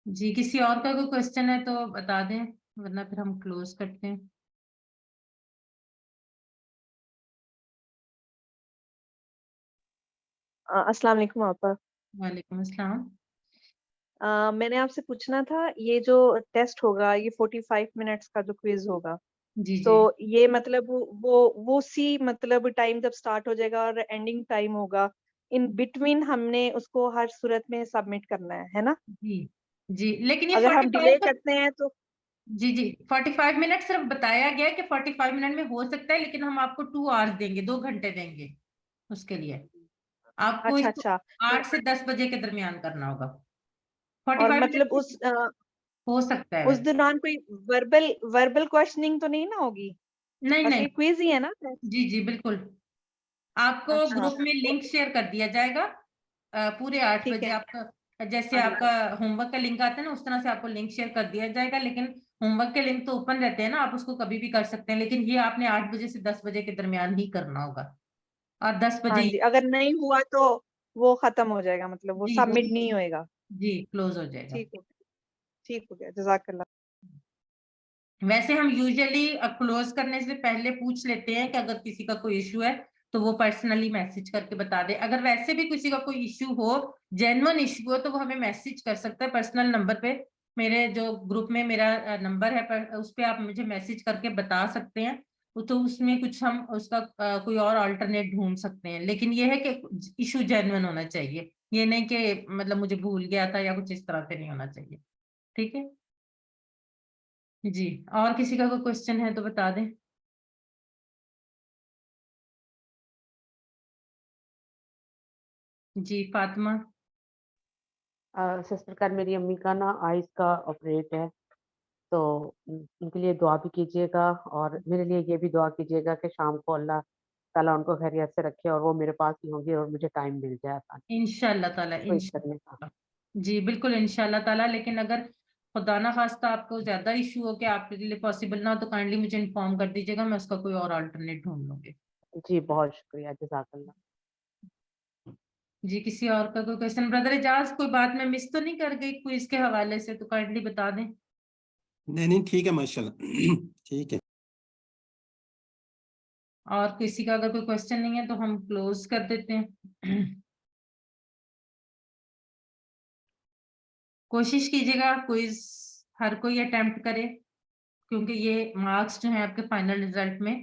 जी किसी और का कोई क्वेश्चन है तो बता दें, वरना फिर हम क्लोज करते हैं। अस्सलाम वालेकुम आपा। वालेकुम अस्सलाम। मैंने आपसे पूछना था, ये जो टेस्ट होगा, ये 45 मिनट्स का जो क्विज होगा, जी तो जी ये मतलब वो सी मतलब टाइम जब स्टार्ट हो जाएगा और एंडिंग टाइम होगा, इन बिटवीन हमने उसको हर सूरत में सबमिट करना है ना? जी जी, लेकिन ये अगर हम डिले 45 तो, करते हैं तो जी जी 45 मिनट सिर्फ बताया गया है कि 45 मिनट में हो सकता है, लेकिन हम आपको 2 आवर्स देंगे, 2 घंटे देंगे उसके लिए। आपको अच्छा इसको अच्छा, तो 8 से 10 बजे के दरमियान करना होगा। और 45 मतलब मिनट हो सकता है उस वैसे। दौरान कोई वर्बल वर्बल क्वेश्चनिंग तो नहीं ना होगी? नहीं बस नहीं, ये क्विज ही है ना? जी जी बिल्कुल, आपको अच्छा, ग्रुप में लिंक शेयर कर दिया जाएगा पूरे 8 ठीक बजे। है। आपका जैसे आपका होमवर्क का लिंक आता है ना, उस तरह से आपको लिंक शेयर कर दिया जाएगा, लेकिन होमवर्क के लिंक तो ओपन रहते हैं ना, आप उसको कभी भी कर सकते हैं, लेकिन ये आपने 8 बजे से 10 बजे के दरमियान ही करना होगा, और 10 हाँ बजे जी, अगर नहीं हुआ तो वो खत्म हो जाएगा, मतलब वो जी वो सबमिट नहीं होएगा। जी क्लोज हो जाएगा। ठीक हो गया, ठीक हो गया, जज़ाकल्लाह। वैसे हम यूजुअली क्लोज करने से पहले पूछ लेते हैं कि अगर किसी का कोई इशू है तो वो पर्सनली मैसेज करके बता दे। अगर वैसे भी किसी का कोई इशू हो, जेन्युइन इशू हो, तो वो हमें मैसेज कर सकता है पर्सनल नंबर पे। मेरे जो ग्रुप में मेरा नंबर है उस पे आप मुझे मैसेज करके बता सकते हैं, तो उसमें कुछ हम उसका कोई और अल्टरनेट ढूंढ सकते हैं, लेकिन ये है कि इशू जेन्युइन होना चाहिए, ये नहीं कि मतलब मुझे भूल गया था या कुछ इस तरह से नहीं होना चाहिए, ठीक है? जी, और किसी का कोई क्वेश्चन है तो बता दें। जी फातिमा। सिस्टर कल मेरी अम्मी का ना आइस का ऑपरेट है, तो उनके लिए दुआ भी कीजिएगा और मेरे लिए ये भी दुआ कीजिएगा कि शाम को अल्लाह ताला उनको खैरियत से रखे और वो मेरे पास ही होंगे और मुझे टाइम मिल जाए आसानी इंशाल्लाह ताला, से क्विज करने का। इंशाल्लाह जी बिल्कुल इंशाल्लाह ताला, लेकिन अगर खुदा ना खास्ता आपको ज्यादा इशू हो कि आपके लिए पॉसिबल ना हो, तो काइंडली मुझे इन्फॉर्म कर दीजिएगा, मैं उसका कोई और अल्टरनेट ढूंढ लूंगी। जी बहुत शुक्रिया, जज़ाकल्लाह। जी किसी और का कोई क्वेश्चन? ब्रदर एजाज, कोई बात मैं मिस तो नहीं कर गई क्विज के हवाले से, तो काइंडली बता दें। नहीं नहीं ठीक है माशाल्लाह ठीक है। اور کسی کا اگر کوئی کوشچن نہیں ہے تو ہم کلوز کر دیتے ہیں. کوشش کیجیے گا کوئز ہر کوئی اٹیمپٹ کرے کیونکہ یہ مارکس جو ہیں آپ کے فائنل رزلٹ میں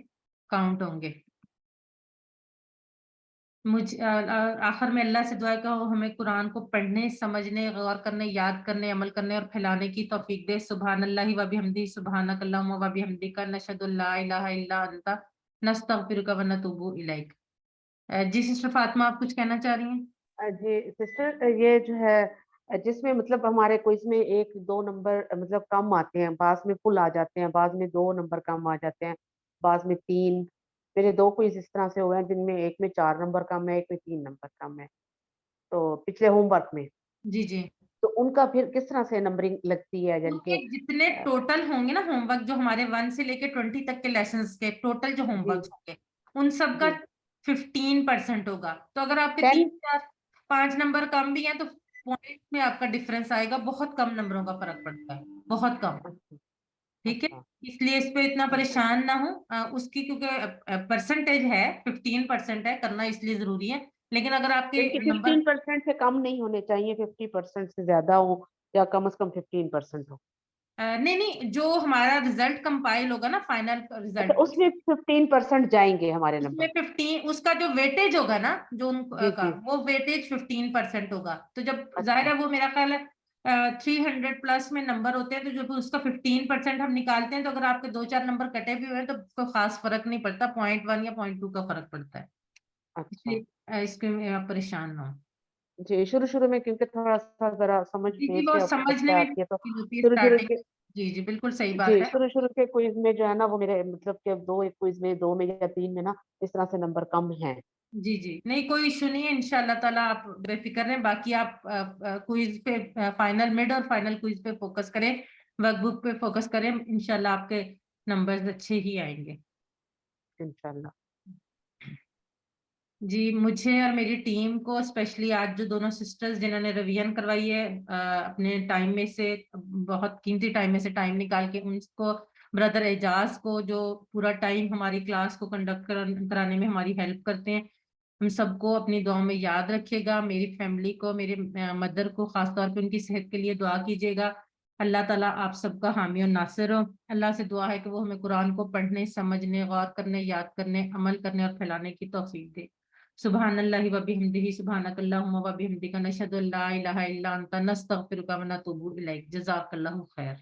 کاؤنٹ ہوں گے. آخر میں اللہ سے دعا کہ وہ ہمیں قرآن کو پڑھنے سمجھنے غور کرنے یاد کرنے عمل کرنے اور پھیلانے کی توفیق دے. سبحان اللہ و بحمدہ سبحانک اللہم و بحمدک نشہد ان لا الہ الا انت نستغفرک و نتوب الیک. جی سسٹر فاطمہ آپ کچھ کہنا چاہ رہی ہیں؟ جی سسٹر یہ جو ہے جس میں مطلب ہمارے کوئز میں 1-2 نمبر مطلب کم آتے ہیں، بعض میں فل آ جاتے ہیں، بعض میں 2 نمبر کم آ جاتے ہیں، بعض میں 3. میرے 2 کوئز اس طرح سے ہوئے ہیں جن میں ایک میں 4 نمبر کم ہے، ایک میں 3 نمبر کم ہے، تو پچھلے ہوم ورک میں جی جی تو ان کا پھر کس طرح سے نمبرنگ لگتی ہے؟ ان یعنی کے کہ جتنے ٹوٹل ہوں گے نا ہوم ورک جو ہمارے 1 سے لے کے 20 تک کے لیسنز کے ٹوٹل جو ہوم جی ورک ہوں گے ان سب کا جی 15% ہوگا. تو اگر آپ کے 10 3-4-5 نمبر کم بھی ہیں تو پوائنٹ میں آپ کا ڈفرنس آئے گا. بہت کم نمبروں کا فرق پڑتا ہے، بہت کم. ٹھیک ہے، اچھا اس لیے اس پہ اتنا پریشان نہ ہو. اس کی کیونکہ پرسنٹیج ہے 15% ہے، کرنا اس لیے ضروری ہے. لیکن اگر آپ کے ان کی نمبر 15% سے کم نہیں ہونے چاہیے، 50% سے زیادہ ہو یا کم از کم 15% ہو. نہیں جو ہمارا رزلٹ کمپائل ہوگا نا فائنل اچھا رزلٹ اس میں 15% جائیں گے ہمارے اس نمبر. میں 15 اس کا جو ویٹیج ہوگا نا جو ان جی کا جی وہ ویٹیج 15% ہوگا. تو جب ظاہر اچھا ہے وہ میرا خیال ہے 300 پلس میں نمبر ہوتے ہیں تو جب اس کا 15% ہم نکالتے ہیں تو اگر آپ کے 2-4 نمبر کٹے بھی ہوئے ہیں تو کوئی خاص فرق نہیں پڑتا. 0.1 یا 0.2 کا فرق پڑتا ہے. اس اچھا لیے اس کے آپ پریشان نہ ہو. جی شروع میں کیونکہ تھوڑا سا ذرا سمجھ جی دیر وہ سے سمجھنے ابتدائی میں آتی ہے تو مشکل ہوتی ہے شروع اسٹارٹنگ. کے جی جی بالکل صحیح جی بات ہے. شروع کے کوئز میں جو ہے نا وہ میرے مطلب کہ 2 ایک کوئز میں 2 میں یا 3 میں نا اس طرح سے نمبر کم ہیں. جی جی نہیں کوئی ایشو نہیں ہے ان شاء اللہ تعالیٰ آپ بے فکر رہیں. باقی آپ کوئز پہ فائنل مڈ اور فائنل کوئز پہ فوکس کریں، ورک بک پہ فوکس کریں. انشاءاللہ آپ کے نمبرز اچھے ہی آئیں گے انشاءاللہ. جی مجھے اور میری ٹیم کو اسپیشلی آج جو دونوں سسٹرز جنہوں نے ریویژن کروائی ہے اپنے ٹائم میں سے بہت قیمتی ٹائم میں سے ٹائم نکال کے، ان کو بردر اعجاز کو جو پورا ٹائم ہماری کلاس کو کنڈکٹ کرانے میں ہماری ہیلپ کرتے ہیں، ہم سب کو اپنی دعاؤں میں یاد رکھیے گا. میری فیملی کو، میرے مدر کو خاص طور پہ ان کی صحت کے لیے دعا کیجیے گا. اللہ تعالیٰ آپ سب کا حامی و ناصر ہو. اللہ سے دعا ہے کہ وہ ہمیں قرآن کو پڑھنے سمجھنے غور کرنے یاد کرنے عمل کرنے اور پھیلانے کی توفیق دے. سبحان اللہ و بحمدہ سبحانک اللہم و بحمدک نشہد ان لا الہ الا انت نستغفرک و نتوب الیک. جزاک اللہ خیر.